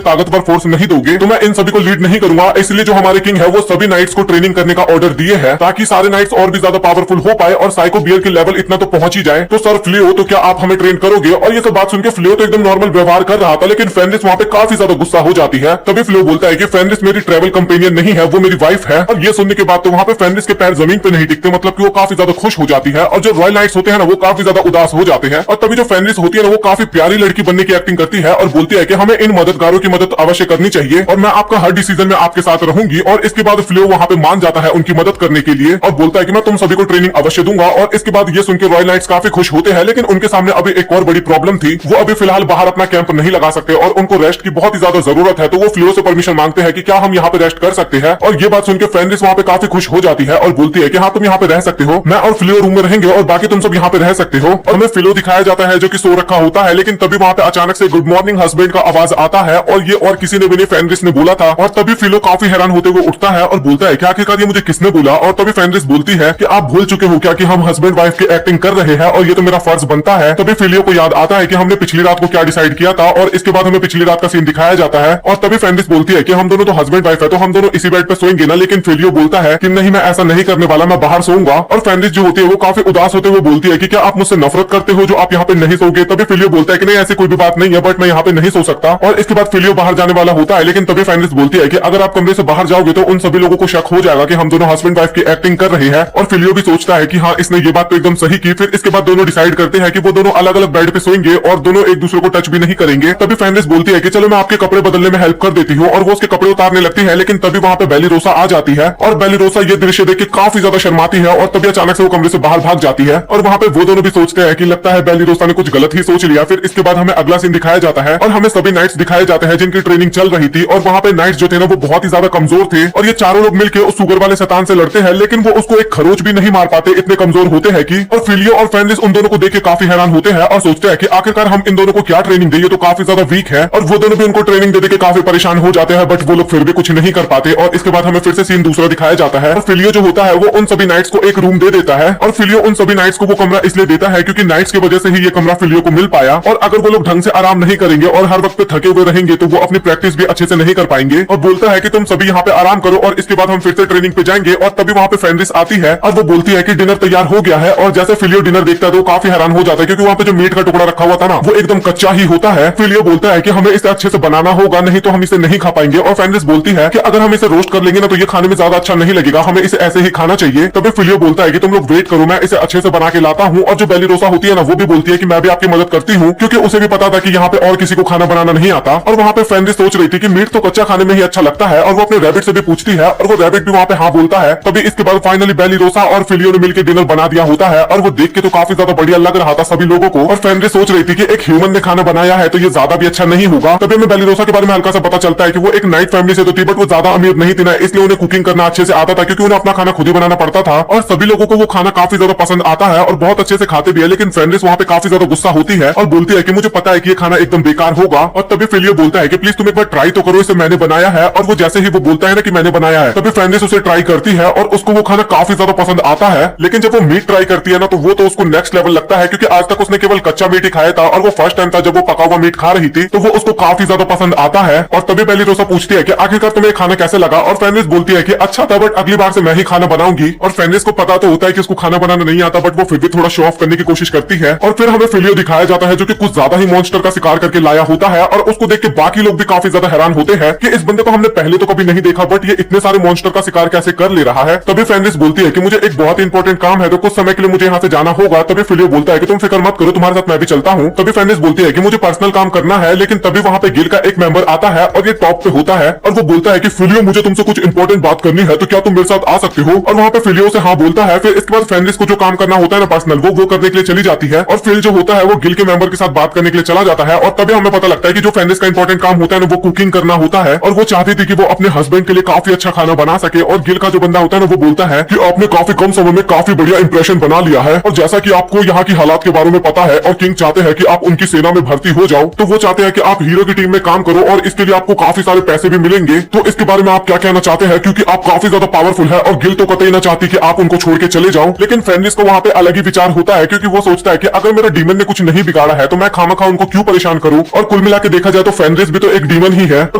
ताकतवर फोर्स नहीं दोगे तो मैं इन सभी को लीड नहीं करूंगा। इसलिए जो हमारे किंग है वो सभी नाइट्स को ट्रेनिंग करने का ऑर्डर दिए है ताकि सारे नाइट्स और भी ज्यादा पावरफुल हो पाए और साइको बियर के लेवल इतना तो पहुंच ही जाए। तो सर फ्लियो, तो क्या आप हमें ट्रेन करोगे? और ये सब बात सुनकर फ्लियो तो एकदम नॉर्मल व्यवहार कर रहा था, लेकिन फेनरिस वहां पे काफी ज्यादा गुस्सा हो जाती है। तभी फ्लियो बोलता है कि फेनरिस मेरी ट्रेवल कंपेनियन नहीं है, वो मेरी वाइफ है। और ये सुनने के बाद तो वहां पे फेनरिस के पैर जमीन पे नहीं टिकते, मतलब कि वो काफी ज्यादा खुश हो जाती है। और जो रॉयल नाइट्स होते हैं ना वो काफी ज्यादा उदास हो जाते हैं। और तभी जो फेनरिस होती है ना वो काफी प्यारी लड़की बनने की एक्टिंग करती है और बोलती है कि हमें इन मददगारों की मदद अवश्य करनी चाहिए और मैं आपका हर डिसीजन में आपके साथ रहूंगी। और इसके बाद फ्लियो वहां पे मान जाता है उनकी मदद करने के लिए और बोलता है कि मैं तुम सभी को ट्रेनिंग अवश्य दूंगा। और इसके बाद ये सुनकर रॉयल नाइट्स काफी खुश होते हैं, लेकिन उनके सामने अभी एक और बड़ी प्रॉब्लम थी। वो अभी फिलहाल बाहर अपना कैंप नहीं लगा सकते और उनको रेस्ट की बहुत ही ज्यादा जरूरत है। तो वो फ्लियो से परमिशन मांगते हैं कि क्या हम यहाँ पे रेस्ट कर सकते हैं। और ये बात सुनकर फेनरिस वहां पे काफी खुश हो जाती है और बोलती है कि हाँ तुम यहाँ पे रह सकते हो, मैं और फ्लियो रूम में रहेंगे और बाकी तुम सब यहाँ पे रह सकते हो। और हमें फ्लियो दिखाया जाता है जो कि सो रखा होता है, लेकिन तभी वहां पे अचानक से गुड मॉर्निंग हस्बैंड का आवाज आता है और ये और किसी ने भी नहीं फेनरिस ने बोला था। और तभी फ्लियो काफी हैरान होते हुए उठता है और बोलता है कि आखिरकार ये मुझे किसने बोला। और तभी फेनरिस बोलती है कि आप भूल चुके हो क्या कि हम हस्बैंड वाइफ की एक्टिंग कर रहे हैं और ये तो मेरा फर्ज बनता है। तभी फ्लियो को याद आता है कि हमने पिछली रात को क्या डिसाइड किया था और इसके बाद हमें पिछली रात का सीन दिखाया जाता है। और तभी फेनरिस बोलती है कि हम दोनों तो हस्बैंड वाइफ है तो हम दोनों इसी बेड पे सोएंगे ना, लेकिन फ्लियो बोलता है कि नहीं मैं ऐसा नहीं करने वाला, मैं बाहर सोऊंगा। और फेनरिस जो होती है वो काफी उदास होते हुए बोलती है कि क्या आप मुझसे नफरत करते हो जो आप यहाँ पे नहीं सोओगे। तभी फ्लियो बोलता है कि नहीं ऐसी कोई भी बात नहीं है, बट मैं यहाँ पे नहीं सो सकता। और इसके बाद फ्लियो बाहर जाने वाला होता है, लेकिन तभी फेनरिस बोलती है कि अगर आप कमरे से बाहर जाओगे तो उन सभी लोगों को शक हो जाएगा कि हम दोनों हस्बैंड वाइफ की एक्टिंग कर रहे हैं। और फ्लियो भी सोचता है कि हाँ इसने ये बात तो एकदम सही की। फिर इसके बाद दोनों डिसाइड करते हैं कि वो दोनों अलग अलग बेड पे सोएंगे और दोनों एक दूसरे को टच भी नहीं करेंगे। तभी फेनरिस बोलती है कि चलो मैं आपके कपड़े बदलने में हेल्प कर देती हूँ और वो उसके कपड़े उतारने लगती है, लेकिन तभी वहां पे बेलिरोसा आ जाती है। और बेलिरोसा ये दृश्य देख के काफी ज्यादा शर्माती है और तभी अचानक से वो कमरे से बाहर भाग जाती है। और वहां पे वो दोनों भी सोचते हैं कि लगता है बेलिरोसा ने कुछ गलत ही सोच लिया। फिर इसके बाद हमें अगला सीन दिखाया जाता है और हमें सभी नाइट्स दिखाए जाते हैं जिनकी ट्रेनिंग चल रही थी। और वहां पे नाइट्स जो थे ना वो बहुत ही ज्यादा कमजोर थे और ये चारों लोग मिलकर उस सुगर वाले शैतान से लड़ते हैं, लेकिन वो उसको एक खरोच भी नहीं मार पाते, इतने कमजोर होते हैं कि। और फ्लियो और फेनरिस उन दोनों को देख के काफी हैरान होते हैं और सोचते हैं कि आखिरकार हम इन दोनों को क्या ट्रेनिंग दे, ये तो काफी ज्यादा वीक है। और वो दोनों भी उनको ट्रेनिंग दे के काफी परेशान हो जाते हैं, बट वो लोग फिर भी कुछ नहीं कर पाते। और इसके बाद हमें फिर से सीन दूसरा दिखाया जाता है और फ्लियो जो होता है वो उन सभी नाइट्स को एक रूम दे देता है। और फ्लियो उन सभी नाइट्स को वो कमरा इसलिए देता है क्योंकि नाइट्स की वजह से ही ये कमरा फ्लियो को मिल पाया। और अगर वो लोग ढंग से आराम नहीं करेंगे और हर वक्त थके हुए रहेंगे तो वो अपनी प्रैक्टिस भी अच्छे से नहीं कर पाएंगे। और बोलता है कि तुम सभी यहाँ पे आराम करो और इसके बाद हम फिर से ट्रेनिंग पे जाएंगे। और तभी वहां पे फेनरिस आती है और वो बोलती है कि डिनर तैयार हो गया है। और जैसे फ्लियो डिनर देखता है तो काफी हैरान हो जाता है क्योंकि वहां पे जो मीट का टुकड़ा रखा हुआ था ना वो एकदम कच्चा ही होता है। फ्लियो बोलता है कि हमें इसे अच्छे से बनाना होगा, नहीं तो हम इसे नहीं खा पाएंगे। और फेनरिस बोलती है कि अगर हम इसे रोस्ट कर लेंगे ना तो ये खाने में ज्यादा अच्छा नहीं लगेगा, हमें इसे ऐसे ही खाना चाहिए। तभी फ्लियो बोलता है कि तुम लोग वेट करो, मैं इसे अच्छे से बना के लाता हूँ। और जो बेलिरोसा होती है ना वो भी बोलती है कि मैं भी आपकी मदद करती हूँ, क्योंकि उसे भी पता था कि यहाँ पे और किसी को खाना बनाना नहीं आता। और वहां पे फेनरिस सोच रही थी कि मीट तो कच्चा खाने में ही अच्छा लगता है और वो अपने रैबिट से भी पूछती है और वो रैबिट भी वहां पे हाँ बोलता है। तभी इसके बाद फाइनली बेलिरोसा और फ्लियो ने मिलकर डिनर बना दिया होता है और वो देख के तो काफी ज्यादा बढ़िया लग रहा था सभी लोगों को। और फेनरिस सोच रही थी कि एक ह्यूमन ने खाना बनाया है तो ये ज्यादा भी अच्छा नहीं होगा। तभी हमें बेलिरोसा के बारे में हल्का सा पता चलता है कि वो एक नाइट फैमिली से तो थी, बट वो ज्यादा अमीर नहीं थी ना, इसलिए उन्हें कुकिंग करना अच्छे से आता था क्योंकि उन्हें अपना खाना खुद ही बनाना पड़ता था। और सभी लोगों को वो खाना काफी ज्यादा पसंद आता है और बहुत अच्छे से खाते भी है। लेकिन फेनरिस वहां पे काफी ज्यादा गुस्सा होती है और बोलती है कि मुझे पता है कि ये खाना एकदम बेकार होगा। और तभी फ्लियो बोलता है कि प्लीज तुम एक बार ट्राई तो करो, इसे मैंने बनाया है। और वो जैसे ही वो बोलता है ना कि मैंने बनाया है तभी फेनरिस उसे ट्राई करती है और उसको वो खाना काफी ज्यादा पसंद आता है। लेकिन जब वो मीट ट्राई करती है ना तो वो तो उसको नेक्स्ट लेवल लगता है क्योंकि आज तक उसने केवल कच्चा मीट ही खाया था और वो फर्स्ट टाइम था जब वो पका हुआ मीट खा रही थी, तो वो उसको काफी ज्यादा पसंद आता है। और तभी बेलिरोसा पूछती है कि आखिरकार तुम्हें खाना कैसे लगा। और फेनरिस बोलती है कि अच्छा था, बट अगली बार से मैं ही खाना बनाऊंगी। और फेनरिस को पता तो होता है कि उसको खाना बनाना नहीं आता, बट वो फिर भी थोड़ा शो ऑफ करने की कोशिश करती है। और फिर हमें फ्लियो दिखाया जाता है जो कि कुछ ज्यादा ही मॉन्स्टर का शिकार करके लाया होता है और उसको देख के बाकी लोग भी काफी ज्यादा हैरान होते हैं कि इस बंदे को हमने पहले तो कभी नहीं देखा, बट ये इतने सारे मॉन्स्टर का शिकार कैसे कर ले रहा है। तभी फेनरिस बोलती है कि मुझे एक बहुत ही इंपॉर्टेंट काम है तो कुछ समय के लिए मुझे यहाँ से जाना होगा। तभी फ्लियो बोलता है कि तुम फिक्र मत करो, तुम्हारे साथ मैं भी चलता हूँ। तभी फेनरिस बोलती है कि मुझे पर्सनल काम करना है। लेकिन तभी वहां पे गिल का एक मेंबर आता है और ये टॉप पे होता है और वो बोलता है कि फ्लियो मुझे तुमसे कुछ इंपॉर्टेंट बात करनी है, तो क्या तुम मेरे साथ आ सकते हो। और वहां पे फ्लियो से हाँ बोलता है। फिर इसके बाद फेनरिस को जो काम करना होता है ना पर्सनल, वो करने के लिए चली जाती है। और फिल जो होता है वो गिल के मेंबर के साथ बात करने के लिए चला जाता है। और तभी हमें पता लगता है कि जो फेनरिस का इंपॉर्टेंट काम होता है ना वो कुकिंग करना होता है और वो चाहती थी कि वो अपने हस्बैंड के लिए काफी अच्छा खाना बना सके। और गिल का जो बंदा होता है ना वो बोलता है कि आपने काफी कम समय में काफी बढ़िया इंप्रेशन बना लिया है और जैसा कि आपको यहाँ की हालात के बारे में पता है और किंग चाहते हैं कि आप उनकी सेना में भर्ती हो जाओ, तो वो चाहते हैं कि आप हीरो की टीम में काम करो और इसके लिए आपको काफी सारे पैसे भी मिलेंगे। तो इसके बारे में आप क्या कहना चाहते हैं, क्योंकि आप काफी ज्यादा पावरफुल है। और गिल तो कतई ना चाहती कि आप उनको छोड़ के चले जाओ, लेकिन फेनरिस को वहां पे अलग ही विचार होता है क्योंकि वो सोचता है कि अगर मेरा डीमन ने कुछ नहीं बिगाड़ा है तो मैं खामखा उनको क्यों परेशान करूं। और कुल मिला के देखा जाए तो फेनरिस भी तो एक डीमन ही है, तो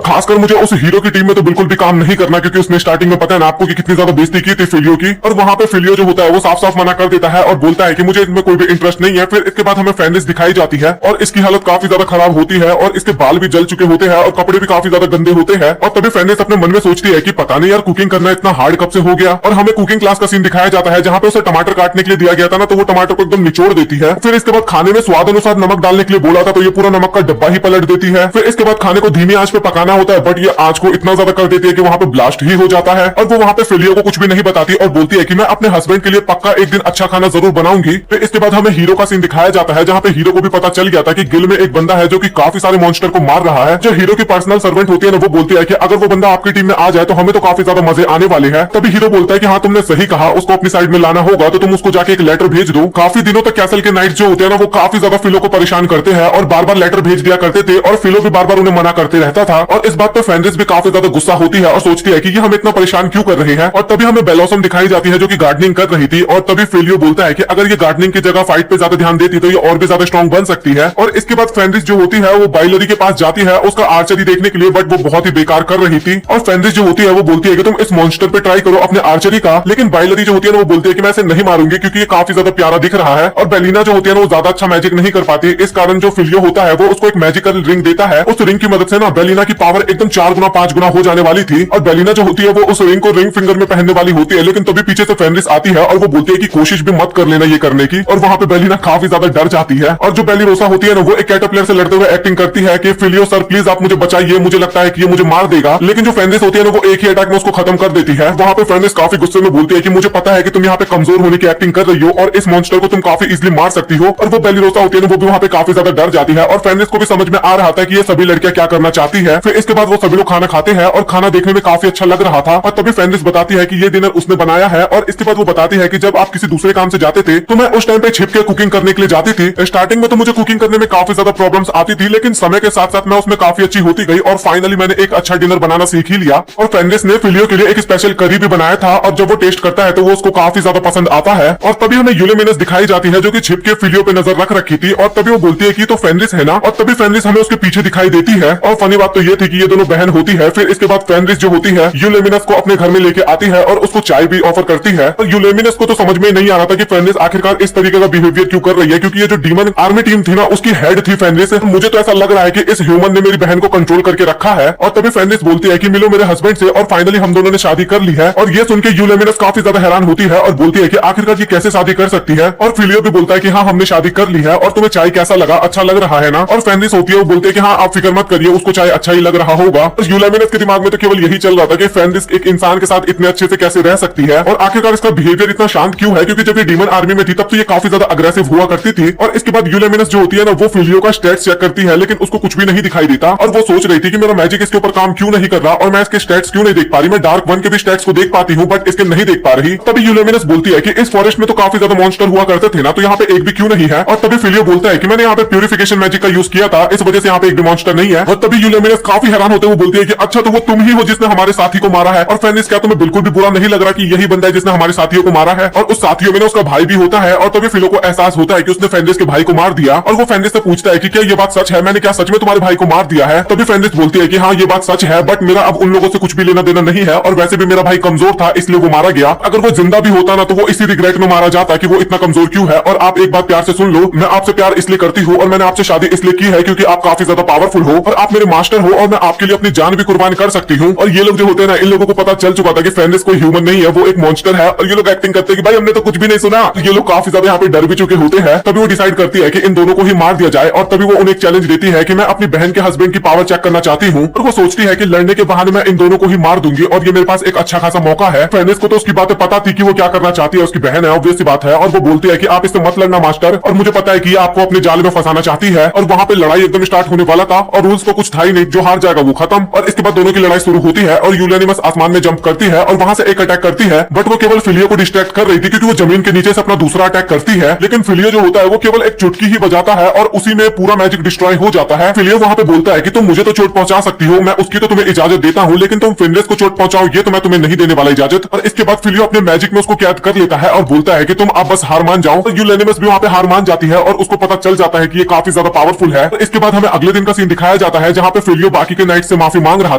खासकर मुझे उस हीरो की टीम में तो बिल्कुल भी काम नहीं करना, क्योंकि उसने स्टार्टिंग में पता है ना आपको कि कितनी ज्यादा बेइज्जती की थी फिलियो की। और वहां पे फिलियो जो होता है वो साफ साफ मना कर देता है और बोलता है कि मुझे इसमें कोई भी इंटरेस्ट नहीं है। फिर इसके बाद हमें फेनरिस दिखाई जाती है और इसकी हालत काफी ज्यादा खराब होती है और इसके बाल भी जल चुके होते हैं और कपड़े भी काफी ज्यादा गंदे होते हैं। और तभी फेनरिस अपने मन में सोचती है कि पता नहीं यार कुकिंग करना इतना हार्ड कब से हो गया। और हमें कुकिंग क्लास का सीन दिखाया जाता है जहां पे उसे टमाटर काटने के लिए दिया गया था ना, तो वो टमाटर को एकदम निचोड़ देती है। फिर इसके बाद खाने में स्वाद अनुसार नमक डालने के लिए बोला था तो ये पूरा नमक का डब्बा ही पलट देती है। फिर इसके बाद खाने को धीमी आंच पे पकाना होता है, बट ये आंच को इतना ज्यादा कर देती है कि वहां पे ब्लास्ट ही हो जाता है। और वो वहां पे फिलियो को कुछ भी नहीं बताती और बोलती है कि मैं अपने हस्बैंड के लिए पक्का एक दिन अच्छा खाना जरूर बनाऊंगी। फिर इसके बाद हमें हीरो का सीन दिखाया जाता है जहां पे हीरो को भी पता चल गया था कि गिल में एक बंदा है जो कि काफी सारे मॉन्स्टर को मार रहा है। जो हीरो की पर्सनल सर्वेंट होती है ना, वो बोलती है कि अगर वो बंदा आपकी टीम में आ जाए तो हमें तो काफी ज्यादा मजे आने वाले हैं। तभी हीरो बोलता है कि हाँ तुमने सही कहा, उसको अपनी साइड में लाना होगा तो तुम उसको जाके एक लेटर भेज दो। काफी दिनों तक कैसल के नाइट जो होते हैं ना वो काफी ज्यादा फिलो को परेशान करते हैं और बार बार लेटर भेज दिया करते थे और फिलो भी बार बार उन्हें मना करते रहता था। और इस बात पर फेनरिस भी काफी ज्यादा गुस्सा होती है और सोचती है कि ये हमें इतना परेशान क्यों कर रहे हैं। और तभी हमें बेलोसम दिखाई जाती है जो कि गार्डनिंग कर रही थी और तभी फिलियो बोलता है कि अगर ये गार्डनिंग की जगह फाइट पे ज्यादा ध्यान देती तो ये और भी ज्यादा स्ट्रॉन्ग बन सकती है। और इसके बाद फेनरिस जो होती है वो बाइलरी के पास जाती है उसका आर्चरी देखने के लिए, बट वो बहुत ही बेकार कर रही थी। और फेनरिस जो होती है वो बोलती है कि तुम इस मॉन्स्टर पे ट्राई करो अपने आर्चरी का, लेकिन बाइलरी जो होती है ना वो बोलती है कि मैं इसे नहीं मारूंगी क्योंकि ये काफी ज्यादा प्यारा दिख रहा है। और बेलिना जो होती है ना वो ज्यादा अच्छा मैजिक नहीं कर पाती, इस कारण जो फिलियो होता है वो उसको एक मैजिकल रिंग देता है। उस रिंग की मदद से ना बेलिना की पावर एकदम 4 गुना 5 गुना हो जाने वाली थी। और बेलिना जो होती है वो उस रिंग को रिंग फिंगर में पहनने वाली होती है, लेकिन तभी पीछे से फेनरिस आती है और वो बोलती है कि कोशिश भी मत कर लेना ये करने की। और वहां पे बेलिना काफी ज्यादा डर जाती है। और जो बेलिरोसा होती है ना वो एक कैटरपिलर से लड़ते हुए एक्टिंग करती है कि फिलियो सर प्लीज आप मुझे बचाइए, मुझे लगता है कि ये मुझे मार देगा। लेकिन जो फेनरिस होती है ना वो एक ही अटैक में उसको खत्म कर देती है। वहां पे फेनरिस काफी गुस्से में बोलती है कि मुझे पता है कि तुम यहाँ पे कमजोर होने की एक्टिंग कर रही हो और इस मॉन्स्टर को तुम काफी इजीली मार सकती हो। और वो बेलिरोसा होती है ना वो भी वहां पे काफी ज्यादा डर जाती है और फेनरिस को भी समझ में आ रहा था कि ये सभी लड़कियां क्या करना चाहती है। फिर इसके बाद वो सभी लोग खाना खाते हैं और खाना देखने में काफी अच्छा लग रहा था। और तभी फेनरिस बताती है कि ये डिनर उसने बनाया है। और इसके बाद वो बताती है कि जब आप किसी दूसरे काम से जाते थे तो मैं उस टाइम पे छिप के कुकिंग करने के लिए जाती थी। स्टार्टिंग में तो मुझे कुकिंग करने में काफी ज्यादा प्रॉब्लम्स आती थी, लेकिन समय के साथ साथ मैं उसमें काफी अच्छी होती गई और फाइनली मैंने एक अच्छा डिनर बनाना सीख ही लिया। और फेनरिस ने फिलियो के लिए एक स्पेशल करी भी बनाया था और जब वो टेस्ट करता है तो वो उसको काफी ज्यादा पसंद आता है। और तभी हमें यूलेमिनस दिखाई जाती है जो कि छिप के फिलियो पे नजर रख रखी थी। और तभी वो बोलती है कि तो फेनरिस है ना। और तभी फेनरिस हमें उसके पीछे दिखाई देती है। और फनी बात तो ये थी कि ये दोनों बहन होती है। फिर इसके बाद फेनरिस जो होती है यूलेमिनस को अपने घर में लेके आती है और उसको चाय भी ऑफर करती है। और यूलेमिनस को तो समझ में नहीं आ रहा था कि फेनरिस आखिरकार इस तरीके का बिहेवियर क्यों कर रही है, क्योंकि ये जो डीमन आर्मी टीम थी ना उसकी हेड थी फेनरिस। मुझे तो ऐसा लग रहा है कि इस ह्यूमन ने मेरी बहन को कंट्रोल करके रखा है। और तभी फेनरिस बोलती है कि मिलो मेरे हस्बैंड से और फाइनली हम दोनों ने शादी कर ली है। और ये सुन के यूलेमिनस काफी ज्यादा हैरान होती है और बोलती है कि आखिरकार ये कैसे शादी कर सकती है। और फिलियो भी बोलता है कि हाँ हमने शादी कर ली है और तुम्हें चाय कैसा लगा, अच्छा लग रहा है ना। और फेनरिस होती है वो बोलते हैं कि हाँ आप फिक्र मत करिए, उसको चाय अच्छा ही लग रहा होगा। और यूलेमिनस के दिमाग में तो केवल यही चल रहा था कि फेनरिस एक इंसान के साथ इतने अच्छे से कैसे रह सकती है और आखिरकार इसका बिहेवियर इतना शांत क्यों है, क्योंकि जब ये डीमन आर्मी में थी तब तो ये काफी ज्यादा अग्रेसिव हुआ करती थी। और इसके बाद यूलेमिनस जो होती है ना वो फिलियो का स्टेट्स चेक करती है, लेकिन उसको कुछ भी नहीं दिखाई देता। और वो सोच रही थी कि मेरा मैजिक इसके ऊपर काम क्यों नहीं कर रहा और मैं इसके स्टेट्स क्यों नहीं देख पा रही। मैं डार्क वन के भी स्टेट्स को देख पाती हूँ बट इसके नहीं देख पा रही। तभी यूलेमिनस बोलती है कि इस फॉरेस्ट में तो काफी ज्यादा मॉन्स्टर हुआ करते थे ना, तो यहाँ पे एक भी क्यों नहीं है। और तभी फिलियो बोलता है कि मैंने यहाँ पे प्यूरिफिकेशन मैजिक का यूज किया था, इस वजह से यहाँ पे एक भी मॉन्स्टर नहीं है। और तभी यूलेमिनस काफी हैरान होते हुए बोलती है कि अच्छा तो वो तुम ही हो जिसने हमारे साथी को मारा है। और फेनरिस क्या तुम्हें बिल्कुल भी बुरा नहीं लग रहा कि यही बंदा है जिसने हमारे साथियों को मारा है। और उस साथियों में उसका भाई भी होता है। और तभी फिलो को एहसास होता है कि उसने फेनरिस के भाई को मार दिया। और वो फेनरिस से पूछता है कि क्या ये बात सच है, मैंने क्या सच में तुम्हारे भाई को मार दिया है। तभी फेनरिस बोलती है कि हाँ ये बात सच है, बट मेरा अब उन लोगों से कुछ भी लेना देना नहीं है और वैसे भी मेरा भाई कमजोर था इसलिए वो मारा गया। अगर वो जिंदा भी होता ना तो वो इसी रिग्रेट में मारा जाता कि वो इतना कमजोर क्यों है। और आप एक बात प्यार से सुन लो, मैं आपसे प्यार इसलिए करती हूँ और मैंने आपसे शादी इसलिए की है क्योंकि आप काफी ज्यादा पावरफुल हो और आप मेरे मास्टर हो और मैं आपके लिए अपनी जान भी कुर्बान कर सकती हूँ। और ये लोग जो होते हैं ना, इन लोगों को पता चल चुका था कि फेनरिस कोई ह्यूमन नहीं है, वो एक मॉन्स्टर है। और ये लोग एक्टिंग करते हैं कि भाई हमने तो कुछ भी नहीं सुना। तो ये लोग काफी ज्यादा यहाँ पे डर भी चुके होते हैं। तभी वो डिसाइड करती है कि इन दोनों को ही मार दिया जाए। और तभी वो उन्हें एक चैलेंज देती है कि मैं अपनी बहन के हस्बैंड की पावर चेक करना चाहती हूँ। और वो सोचती है कि लड़ने के बहाने मैं इन दोनों को ही मार दूंगी और ये मेरे पास एक अच्छा खासा मौका है। फेनरिस को तो उसकी बातें पता थी कि वो क्या करना चाहती है, उसकी बहन है, ऑब्वियस सी बात है। और वो बोलती है कि आप इससे मत लड़ना मास्टर, और मुझे पता है कि आपको अपने जाल में फंसाना चाहती है। और वहां पे लड़ाई एकदम स्टार्ट होने वाला था और रूल्स तो कुछ था ही नहीं, जो हार जाएगा वो खत्म। और इसके बाद दोनों की लड़ाई शुरू होती है और यूलेनिमस आसमान में जंप करती है और वहां से एक अटैक करती है, बट वो केवल फिलियो को डिस्ट्रैक्ट कर रही थी क्योंकि वो जमीन के नीचे से अपना दूसरा अटैक करती है। लेकिन फिलियो जो होता है वो केवल एक चुटकी ही बजाता है और उसी में पूरा मैजिक डिस्ट्रॉय हो जाता है। फिलियो वहां पे बोलता है कि तुम मुझे तो चोट पहुंचा सकती हो, मैं उसकी तो तुम्हें इजाजत देता हूँ, लेकिन तुम फेनरिस को चोट पहुंचाओ ये तो मैं तुम्हें नहीं देने वाला इजाजत। और इसके बाद फिलियो अपने मैजिक में उसको कैद कर लेता है और बोलता है कि तुम अब बस हार मान जाओ। तो यूलेनिमस भी वहां पे हार मान जाती है और उसको पता चल चल जाता है कि ये काफी ज्यादा पावरफुल है। तो इसके बाद हमें अगले दिन का सीन दिखाया जाता है जहाँ पे फिलियो बाकी के नाइट से माफी मांग रहा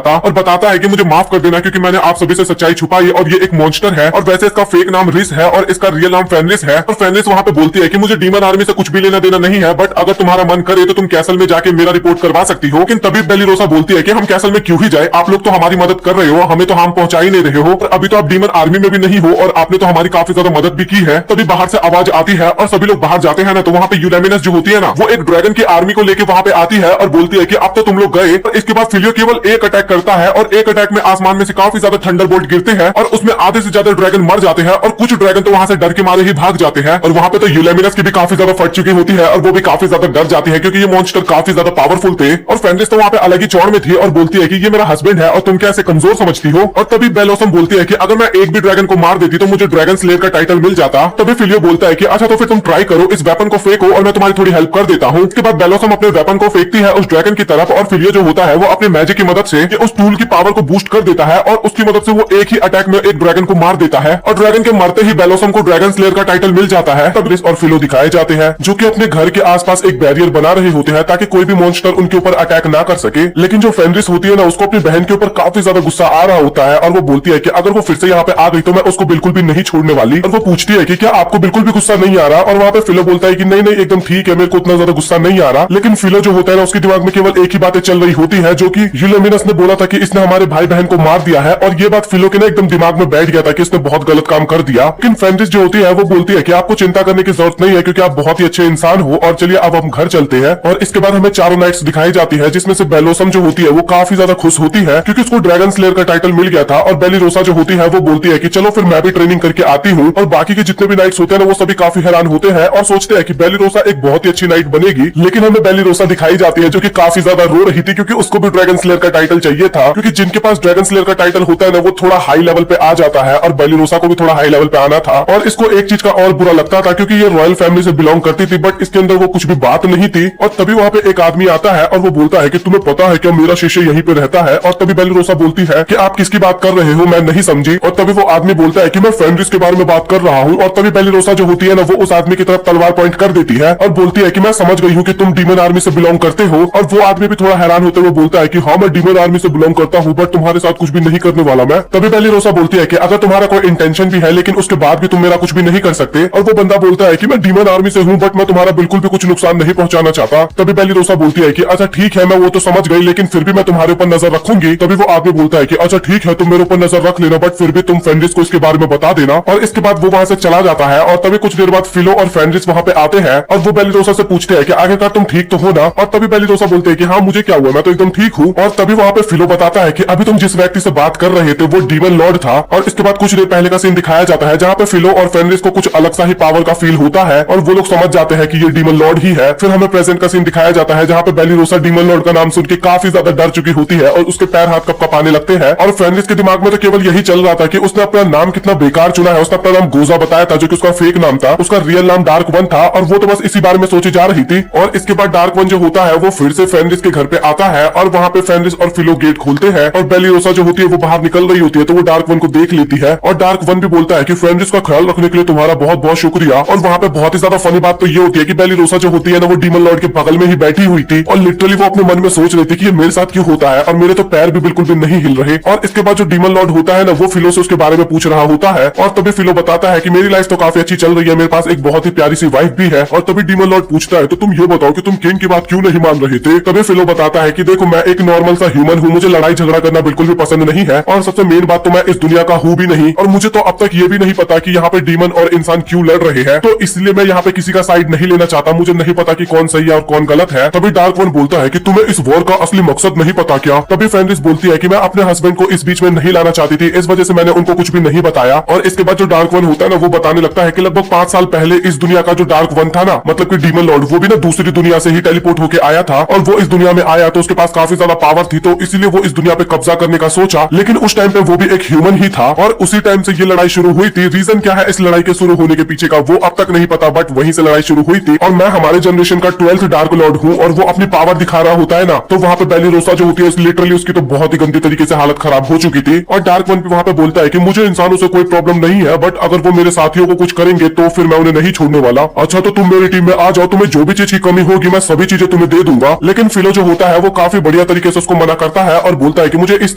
था और बताता है कि मुझे माफ कर देना क्योंकि मैंने आप सभी से सच्चाई छुपाई और ये एक मॉन्स्टर है और वैसे इसका फेक नाम रिस है और इसका रियल नाम फेनरिस है। और फेनरिस वहाँ पे बोलती है कि मुझे डीमन आर्मी से कुछ भी लेना देना नहीं है, बट अगर तुम्हारा मन करे तो तुम कैसल में जाके मेरा रिपोर्ट करवा सकती हो। लेकिन तभी बेलिरोसा बोलती है कि हम कैसल में क्यों ही जाए, आप लोग तो हमारी मदद कर रहे हो, हमें तो हम पहुंचा ही नहीं रहे हो और अभी तो आप डीमन आर्मी में भी नहीं हो और आपने तो हमारी काफी ज्यादा मदद भी की है। तभी बाहर से आवाज आती है और सभी लोग बाहर जाते हैं ना, तो वहाँ पे यूलेमिनस जो होती है ना, वो एक ड्रैगन की आर्मी को लेके वहाँ पे आती है और बोलती है कि अब तो तुम लोग गए। और इसके बाद फिलियो केवल एक अटैक करता है और एक अटैक में आसमान में से काफी ज्यादा थंडरबोल्ट गिरते हैं और उसमें आधे से ज्यादा ड्रैगन मर जाते हैं और कुछ ड्रैगन तो वहां से डर के मारे ही भाग जाते हैं। और वहां पे तो यूलेमिनस की भी काफी ज्यादा फट चुकी होती है और वो भी काफी ज्यादा डर जाती है क्योंकि ये मॉन्स्टर काफी ज्यादा पावरफुल थे। और फेनरिस तो वहां पे अलग ही चौड़ में थी और बोलती है कि ये मेरा हस्बैंड है और तुम क्या ऐसे कमजोर समझती हो। और तभी बेलोसम बोलती है कि अगर मैं एक भी ड्रैगन को मार देती तो मुझे ड्रैगन स्लेयर का टाइटल मिल जाता। तभी फिलियो बोलता है कि अच्छा तो फिर तुम ट्राई करो, इस वेपन को फेंको और मैं तुम्हारी थोड़ी हेल्प कर देता हूँ। इसके बाद बेलोसम अपने वेपन को फेंकती है उस ड्रैगन की तरफ और फिलियो जो होता है वो अपने मैजिक की मदद से उस टूल की पावर को बूस्ट कर देता है और उसकी मदद से वो एक ही अटैक में एक ड्रैगन को मार देता है और ड्रैगन के मरते ही बेलोसम को ड्रैगन स्लेयर का टाइटल मिल जाता है। तब रिस और फिलो दिखाए जाते हैं जो कि अपने घर के आसपास एक बैरियर बना रहे होते हैं ताकि कोई भी मॉन्स्टर उनके ऊपर अटैक ना कर सके। लेकिन जो फेनरिस होती है ना, उसको अपनी बहन के ऊपर काफी ज्यादा गुस्सा आ रहा होता है और वो बोलती है कि अगर वो फिर से यहाँ पे आ गई तो मैं उसको बिल्कुल भी नहीं छोड़ने वाली। और वो पूछती है कि क्या आपको बिल्कुल भी गुस्सा नहीं आ रहा, और वहाँ पे फिलो बोलता है कि नहीं नहीं एकदम ठीक है, मेरे को उतना ज्यादा गुस्सा नहीं आ रहा। लेकिन फिलो जो होता है ना, उसके दिमाग में केवल एक ही बातें चल रही होती है जो कि यूलेमिनस ने बोला था कि इसने हमारे भाई बहन को मार दिया है और ये बात फिलो के ना एकदम दिमाग में बैठ गया था कि इसने बहुत गलत काम कर दिया। लेकिन फेनरिस जो होती है वो बोलती है कि आपको चिंता करने की जरूरत नहीं है क्योंकि आप बहुत ही अच्छे इंसान हो और चलिए अब हम घर चलते हैं। और इसके बाद हमें चारों नाइट्स दिखाई जाती है जिसमें से बेलोसम जो होती है वो काफी ज्यादा खुश होती है क्योंकि उसको ड्रैगन स्लेयर का टाइटल मिल गया था और बेलिरोसा जो होती है वो बोलती है कि चलो फिर मैं भी ट्रेनिंग करके आती हूँ। और बाकी के जितने भी नाइट्स होते हैं ना वो सभी काफी हैरान होते हैं और सोचते हैं कि बेलिरोसा एक बहुत ही अच्छी नाइट बनेगी। लेकिन हमें बेलिरोसा दिखाई जाती है जो कि काफी ज्यादा रो रही थी क्योंकि उसको भी ड्रैगन स्लेयर का टाइटल चाहिए था, क्योंकि जिनके पास ड्रैगन स्लेयर का टाइटल होता है ना वो थोड़ा हाई लेवल पे आ जाता है और बेलिरोसा को भी थोड़ा हाई लेवल पे आना था। और इसको एक चीज का और बुरा लगता था क्योंकि ये रॉयल फैमिली से बिलोंग करती थी बट इसके अंदर वो कुछ भी बात नहीं थी। और तभी वहाँ पे एक आदमी आता है और वो बोलता है कि तुम्हें पता है क्या मेरा शिष्य यहीं पे रहता है। और तभी बेलिरोसा बोलती है कि आप किसकी बात कर रहे हो, मैं नहीं समझी। और तभी वो आदमी बोलता है कि मैं फेनरिस के बारे में बात कर रहा हूँ। और तभी बेलिरोसा जो होती है ना वो उस आदमी की तरफ तलवार पॉइंट कर देती है और बोलती है कि मैं समझ गई हूँ कि तुम डीमन आर्मी से बिलोंग करते हो। और वो आदमी भी थोड़ा हैरान होते हुए बोलता है कि हाँ मैं डीमन आर्मी से बिलोंग करता हूँ बट तुम्हारे साथ कुछ भी नहीं करने वाला मैं। तभी बेलिरोसा बोलती है कि अगर तुम्हारा कोई इंटेंशन भी है लेकिन उसके बाद भी तुम मेरा कुछ भी नहीं कर सकते। और वो बंदा बोलता है कि मैं डीमन आर्मी से हूँ बट मैं तुम्हारा बिल्कुल भी कुछ नुकसान नहीं पहुंचाना चाहता। तभी बेलिरोसा बोलती है कि अच्छा ठीक है मैं वो तो समझ गई लेकिन फिर भी मैं तुम्हारे ऊपर नजर रखूंगी। तभी वो आदमी बोलता है कि अच्छा ठीक है तुम मेरे ऊपर नजर रख लेना बट फिर भी तुम फेनरिस को इसके बारे में बता देना। और इसके बाद वो वहां से चला जाता है और तभी कुछ देर बाद फिलो और फेनरिस वहां पे आते हैं और वो बेलिरोसा से पूछते हैं कि आखिरकार तुम ठीक तो हो ना। और तभी बेलिरोसा बोलते हैं कि हाँ मुझे क्या हुआ, मैं तो एकदम ठीक हूँ। और तभी वहां पे फिलो बताता है कि अभी तुम जिस व्यक्ति से बात कर रहे थे वो डीमन लॉर्ड था। और इसके बाद कुछ देर पहले का सीन दिखाया जाता है जहाँ पे फिलो और फेनरिस को कुछ अलग सा ही पावर का फील होता है और वो लोग समझ जाते हैं कि ये डीमन लॉर्ड ही है। फिर हमें प्रेजेंट का सीन दिखाया जाता है जहाँ पे बेलिरोसा डीमन लॉर्ड का नाम सुन के काफी ज्यादा डर चुकी होती है और उसके पैर हाथ कपकपाने लगते हैं। और फेनरिस के दिमाग में तो केवल यही चल रहा था कि उसने अपना नाम कितना बेकार चुना है। उसने अपना नाम गोजा बताया था जो कि उसका फेक नाम था, उसका रियल नाम डार्क वन था और वो तो बस इसी बारे में सोची जा रही थी। और इसके बाद डार्क वन जो होता है वो फिर से फेनरिस के घर पे आता है और वहाँ पे फेनरिस और फिलो गेट खोलते हैं और बेलिरोसा जो होती है वो बाहर निकल रही होती है तो वो डार्क वन को देख लेती है और डार्क वन भी बोलता है कि फेनरिस का ख्याल रखने के लिए तुम्हारा बहुत बहुत शुक्रिया। और वहाँ पे बहुत ही ज्यादा फनी बात तो ये होती है कि बेलिरोसा जो होती है ना वो डीमन लॉर्ड के बगल में ही बैठी हुई थी और लिटरली वो अपने मन में सोच रही थी कि ये मेरे साथ क्यों होता है और मेरे तो पैर भी बिल्कुल भी नहीं हिल रहे। और इसके बाद जो डीमन लॉर्ड होता है ना वो फिलो से उसके बारे में पूछ रहा होता है और तभी फिलो बताता है कि मेरी लाइफ तो काफी अच्छी चल रही है, मेरे पास एक बहुत ही प्यारी सी वाइफ भी है। और तभी डीमन लॉर्ड पूछता है तो तुम ये बताओ कि तुम किंग की बात क्यों नहीं मान रहे थे। तभी फिलो बताता है कि देखो मैं एक नॉर्मल सा ह्यूमन हूँ, मुझे लड़ाई झगड़ा करना बिल्कुल भी पसंद नहीं है और सबसे मेन बात तो मैं इस दुनिया का हूँ भी नहीं और मुझे तो अब तक ये भी नहीं पता कि यहाँ पे डीमन और इंसान क्यों लड़ रहे हैं, तो इसलिए मैं यहाँ पे किसी का साइड नहीं लेना चाहता, मुझे नहीं पता कि कौन सही है और कौन गलत है। तभी डार्क वन बोलता है कि तुम्हें इस वॉर का असली मकसद नहीं पता क्या। तभी फेनरिस बोलती है कि मैं अपने हस्बैंड को इस बीच में नहीं लाना चाहती थी, इस वजह से मैंने उनको कुछ भी नहीं बताया। और इसके बाद जो डार्क वन होता है ना वो बताने लगता है कि लगभग 5 साल पहले इस दुनिया का जो डार्क वन था ना, मतलब कि डीमन लॉर्ड, वो भी ना दूसरी दुनिया से ही टेलीपोर्ट होके आया था और वो इस दुनिया में आया तो उसके पास काफी ज्यादा पावर थी तो इसीलिए वो इस दुनिया पे कब्जा करने का सोचा। लेकिन उस टाइम पे वो भी एक ह्यूमन ही था और उसी टाइम से ये लड़ाई शुरू हुई थी। रीजन क्या है इस लड़ाई के शुरू होने के पीछे का वो अब तक नहीं पता, बट वहीं से लड़ाई शुरू हुई थी। और मैं हमारे जनरेशन का 12th डार्क लॉर्ड हूँ और वो अपनी पावर दिखा रहा होता है ना, तो वहाँ पे बेलिरोसा जो होती है लिटरली उसकी तो बहुत ही गंदी तरीके से हालत खराब हो चुकी थी। और डार्क वन भी वहाँ पे बोलता है कि मुझे इंसानों से कोई प्रॉब्लम नहीं है, बट अगर वो मेरे साथियों को कुछ करेंगे तो फिर मैं उन्हें नहीं छोड़ने वाला। अच्छा तो तुम मेरी टीम में आ जाओ जाओ, तुम्हें जो भी चीज की कमी होगी मैं सभी चीजें तुम्हें दे दूंगा। लेकिन फिलो जो होता है वो काफी बढ़िया तरीके से उसको मना करता है और बोलता है कि मुझे इस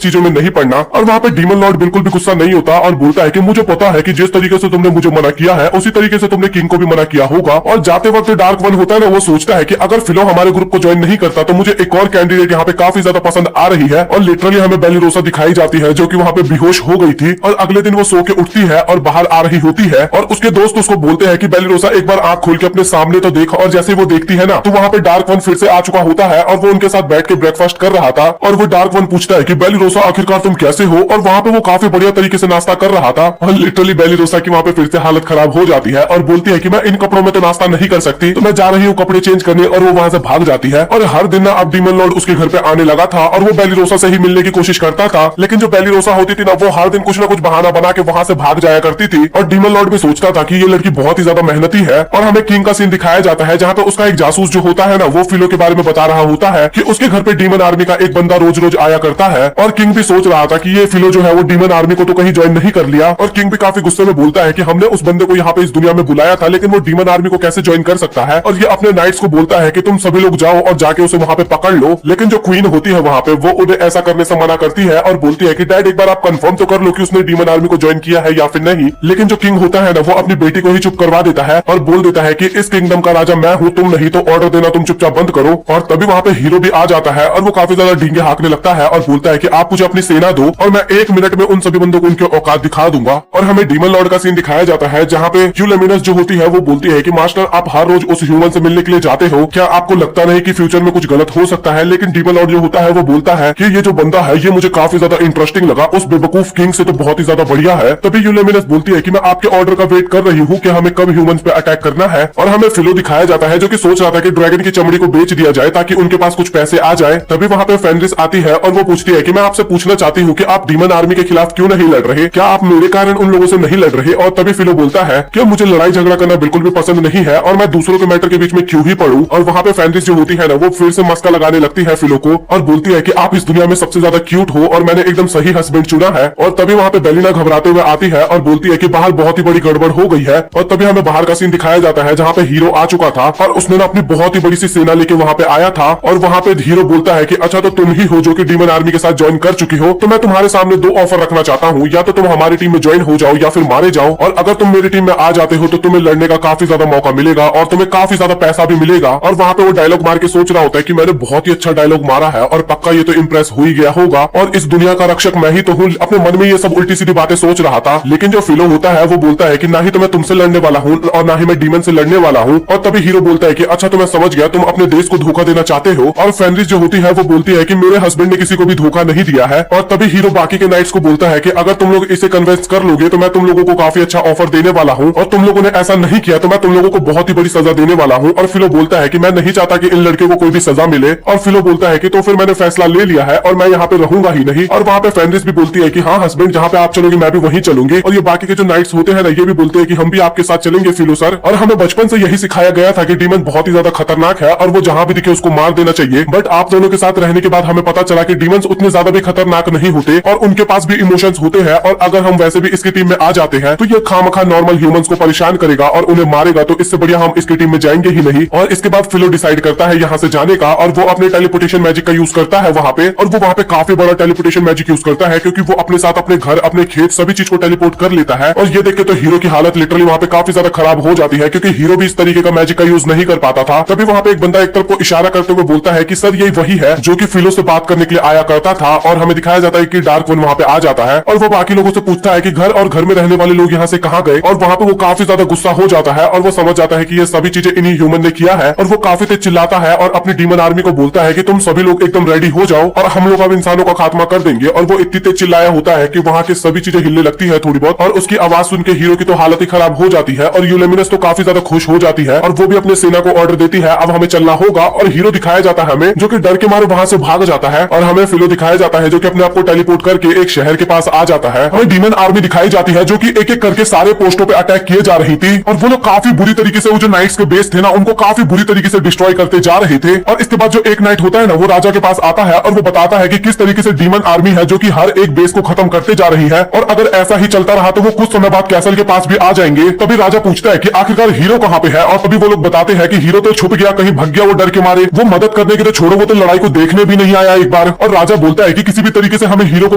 चीजों में नहीं पड़ना। और वहाँ पे डीमन लॉर्ड बिल्कुल भी गुस्सा नहीं होता और बोलता है कि मुझे पता है कि जिस तरीके से तुमने मुझे मना किया है उसी तरीके से तुमने किंग को भी मना किया होगा। और जाते वक्त डार्क वन होता है ना, वो सोचता है कि अगर फिलो हमारे ग्रुप को ज्वाइन नहीं करता तो मुझे एक और कैंडिडेट यहाँ पे काफी ज्यादा पसंद आ रही है। और लिटरली हमें बेलिरोसा दिखाई जाती है जो कि वहाँ पे बेहोश हो गई थी और अगले दिन वो सो के उठती है और बाहर आ रही होती है और उसके दोस्त उसको बोलते हैं कि बेलिरोसा एक बार आंख खोल के अपने सामने तो देख। और जैसे वो देखती है ना तो वहाँ पे डार्क वन फिर से आ चुका होता है और वो उनके साथ बैठ के ब्रेकफास्ट कर रहा था। और वो डार्क वन पूछता है कि बेलिरोसा आखिरकार तुम कैसे हो। और वहाँ पे वो काफी बढ़िया तरीके से नाश्ता कर रहा था और लिटरली बेलिरोसा की वहाँ पे फिर से हालत खराब हो जाती है और बोलती है कि मैं इन कपड़ों में तो नाश्ता नहीं कर सकती, तो मैं जा रही हूँ कपड़े चेंज करने। और वो वहाँ से भाग जाती है। और हर दिन ना अब डीमन लॉर्ड उसके घर पे आने लगा था और वो बेलिरोसा से ही मिलने की कोशिश करता था। लेकिन जो बेलिरोसा होती थी ना वो हर दिन कुछ ना कुछ बहाना बना के वहाँ से भाग जाया करती थी। और डीमन लॉर्ड भी सोचता था कि ये लड़की बहुत ही ज्यादा मेहनती है। और हमें किंग का सीन दिखाया जाता है जहाँ पे उसका एक जासूस जो होता है ना वो फिलो के बारे में बता रहा होता है कि उसके घर पे डीमन आर्मी का एक बंदा रोज रोज आया करता है। और किंग भी सोच रहा था कि ये फिलो जो है वो डीमन आर्मी को तो कहीं ज्वाइन नहीं कर लिया। और किंग भी काफी गुस्से में बोलता है कि हमने उस बंदे को यहाँ पे इस दुनिया में बुलाया था लेकिन वो डीमन आर्मी को कैसे ज्वाइन कर सकता है। और ये अपने नाइट्स को बोलता है कि तुम सभी लोग जाओ और जाके उसे वहाँ पे पकड़ लो। लेकिन जो क्वीन होती है वहाँ पे वो उन्हें ऐसा करने से मना करती है और बोलती है कि डैड एक बार आप कंफर्म तो कर लो कि उसने डीमन आर्मी को ज्वाइन किया है या फिर नहीं। लेकिन जो किंग होता है ना वो अपनी बेटी को ही चुप करवा देता है और बोल देता है कि इस किंगडम का राजा मैं हूँ, तुम नहीं, तो ऑर्डर देना तुम चुपचाप बंद करो। और तभी वहाँ पे हीरो भी आ जाता है और वो काफी ज्यादा डींगे हाँकने लगता है और बोलता है कि आप मुझे अपनी सेना दो और मैं 1 मिनट में उन सभी बंदों को उनके औकात दिखा दूंगा। और हमें डीमन लॉर्ड का सीन दिखाया जाता है जहाँ पे यूलेमिनस जो होती है वो बोलती है कि मास्टर आप हर रोज उस ह्यूमन से मिलने के लिए जाते हो, क्या आपको लगता नहीं कि फ्यूचर में कुछ गलत हो सकता है। लेकिन डीमन लॉर्ड जो होता है वो बोलता है कि ये जो बंदा है ये मुझे काफी ज्यादा इंटरेस्टिंग लगा, उस बेवकूफ किंग से तो बहुत ही ज्यादा बढ़िया है। तभी यूलेमिनस बोलती है कि मैं आपके ऑर्डर का वेट कर रही हूँ कि हमें कब ह्यूमंस पे अटैक करना है। और हमें फिलो दिखाया जाता है जो कि सोच रहा था कि ड्रैगन की चमड़ी को बेच दिया जाए ताकि उनके पास कुछ पैसे आ जाए। तभी वहाँ पे फेनरिस आती है और वो पूछती है कि मैं आपसे पूछना चाहती हूँ कि आप डीमन आर्मी के खिलाफ क्यों नहीं लड़ रहे, क्या आप मेरे कारण उन लोगों से नहीं लड़ रहे। और तभी फिलो बोलता है कि मुझे लड़ाई झगड़ा करना बिल्कुल भी पसंद नहीं है और मैं दूसरों के मैटर के बीच में क्यों ही पड़ूं। और वहाँ पे फेनरिस जो होती है ना वो फिर से मस्का लगाने लगती है फिलो को और बोलती है कि आप इस दुनिया में सबसे ज्यादा क्यूट हो और मैंने एकदम सही हस्बैंड चुना है। और तभी वहाँ पे बेलिना घबराते हुए आती है और बोलती है कि बाहर बहुत ही बड़ी गड़बड़ हो गई है। और तभी हमें बाहर का सीन दिखाया जाता है जहाँ पे हीरो आ चुका था और उसने ना अपनी बहुत ही बड़ी सी सेना लेके वहाँ पे आया था। और वहाँ पे हीरो बोलता है कि अच्छा तो तुम ही हो जो कि डीमन आर्मी के साथ ज्वाइन कर चुकी हो, तो मैं तुम्हारे सामने 2 ऑफर रखना चाहता हूँ, या तो तुम हमारी टीम में ज्वाइन हो जाओ या फिर मारे जाओ। और अगर तुम मेरी टीम में आ जाते हो तो तुम्हें लड़ने का काफी ज्यादा मौका मिलेगा और तुम्हें काफी ज्यादा पैसा भी मिलेगा। और वहाँ पे वो डायलॉग मार के सोच रहा होता है कि मैंने बहुत ही अच्छा डायलॉग मारा है और पक्का ये तो इम्प्रेस हो ही गया होगा और इस दुनिया का रक्षक मैं ही तो हूँ। अपने मन में ये सब उल्टी सीधी बातें सोच रहा था। लेकिन जो फिलो होता है वो बोलता है कि ना ही तो मैं तुमसे लड़ने वाला हूँ और ना ही मैं डीमन से लड़ने वाला हूँ। और तभी हीरो बोलता है कि अच्छा तो मैं समझ गया, तुम अपने देश को धोखा देना चाहते हो। और फेनरिस जो होती है वो बोलती है कि मेरे हस्बैंड ने किसी को भी धोखा नहीं दिया है। और तभी हीरो बाकी के नाइट्स को बोलता है कि अगर तुम लोग इसे कन्विंस कर लोगे तो मैं तुम लोगों को काफी अच्छा ऑफर देने वाला हूँ और तुम लोगों ने ऐसा नहीं किया तो मैं तुम लोगों को बहुत ही बड़ी सजा देने वाला हूँ। और फिलो बोलता है कि मैं नहीं चाहता कि इन लड़के को कोई भी सजा मिले। और फिलो बोलता है कि तो फिर मैंने फैसला ले लिया है और मैं यहाँ पे रहूंगा ही नहीं। और वहाँ पे फेनरिस भी बोलती है कि हाँ हस्बैंड जहाँ पे आप चलोगे मैं भी वहीं चलूंगी। और ये बाकी के जो नाइट्स होते हैं ना ये भी बोलते हैं कि हम भी आपके साथ चलेंगे फिलो सर। और हमें बचपन से यही सिखाया गया था कि डीमन बहुत ही ज्यादा खतरनाक है और वो जहाँ भी दिखे उसको मार देना चाहिए। बट आप दोनों के साथ रहने के बाद हमें पता चला कि डीमंस उतने ज्यादा भी खतरनाक नहीं होते और उनके पास भी इमोशंस होते हैं। और अगर हम वैसे भी इसकी टीम में आ जाते हैं तो ये खामखा नॉर्मल ह्यूमंस को परेशान करेगा और उन्हें मारेगा, तो इससे बढ़िया हम इसकी टीम में जाएंगे ही नहीं। और इसके बाद फिलो डिसाइड करता है यहाँ से जाने का और वो अपने टेलीपोर्टेशन मैजिक का यूज करता है वहाँ पे। और वो वहाँ पे काफी बड़ा टेलीपोर्टेशन मैजिक यूज करता है क्योंकि वो अपने साथ अपने घर, अपने खेत, सभी चीज को टेलीपोर्ट कर लेता है। और ये देख के तो हीरो की हालत लिटरली वहाँ पे काफी ज्यादा खराब हो जाती है क्योंकि हीरो भी इस तरीके का मैजिक का यूज नहीं कर पाता था। तभी वहाँ पे एक बंदा एक तरफ को इशारा करते हुए बोलता है कि सर यही वही है जो कि फिलो से बात करने के लिए आया करता था। और हमें दिखाया जाता है कि डार्क वन वहाँ पे आ जाता है और वो बाकी लोगों से पूछता है कि घर और घर में रहने वाले लोग यहाँ से कहाँ गए। और वहाँ पे वो काफी ज्यादा गुस्सा हो जाता है और वो समझ जाता है कि ये सभी चीजें इन्हीं ह्यूमन ने किया है। और वो काफी तेज चिल्लाता है और अपनी डीमन आर्मी को बोलता है कि तुम सभी लोग एकदम रेडी हो जाओ और हम लोग अब इंसानों का खात्मा कर देंगे। और वो इतनी तेज चिल्लाया होता है कि वहाँ की सभी चीजें हिलने लगती है थोड़ी बहुत। और उसकी आवाज सुन के हीरो की तो हालत ही खराब हो जाती है और यूलेमिनस तो काफी ज्यादा खुश हो जाती है और वो भी अपने सेना को ऑर्डर देती है अब हमें चलना होगा। और हीरो दिखाया जाता है हमें जो कि डर के मारे वहां से भाग जाता है। और हमें फिलो दिखाया जाता है जो कि अपने आप को टेलीपोर्ट करके एक शहर के पास आ जाता है। हमें डीमन आर्मी दिखाई जाती है जो कि एक एक करके सारे पोस्टों पे अटैक किए जा रही थी और वो लोग काफी बुरी तरीके से वो जो नाइट्स के बेस थे ना उनको काफी बुरी तरीके से डिस्ट्रॉय करते जा रहे थे। और इसके बाद जो एक नाइट होता है ना वो राजा के पास आता है और वो बताता है कि किस तरीके से डीमन आर्मी है जो कि हर एक बेस को खत्म करते जा रही है और अगर ऐसा ही चलता रहा तो वो कुछ समय बाद कैसल के पास भी आ जाएंगे। तभी राजा पूछता है कि आखिरकार हीरो कहाँ पे है और तभी वो लोग लोग बताते हैं कि हीरो तो छुप गया, कहीं भाग गया वो डर के मारे, वो मदद करने के तो छोड़ो, वो तो लड़ाई को देखने भी नहीं आया एक बार। और राजा बोलता है कि किसी भी तरीके से हमें हीरो को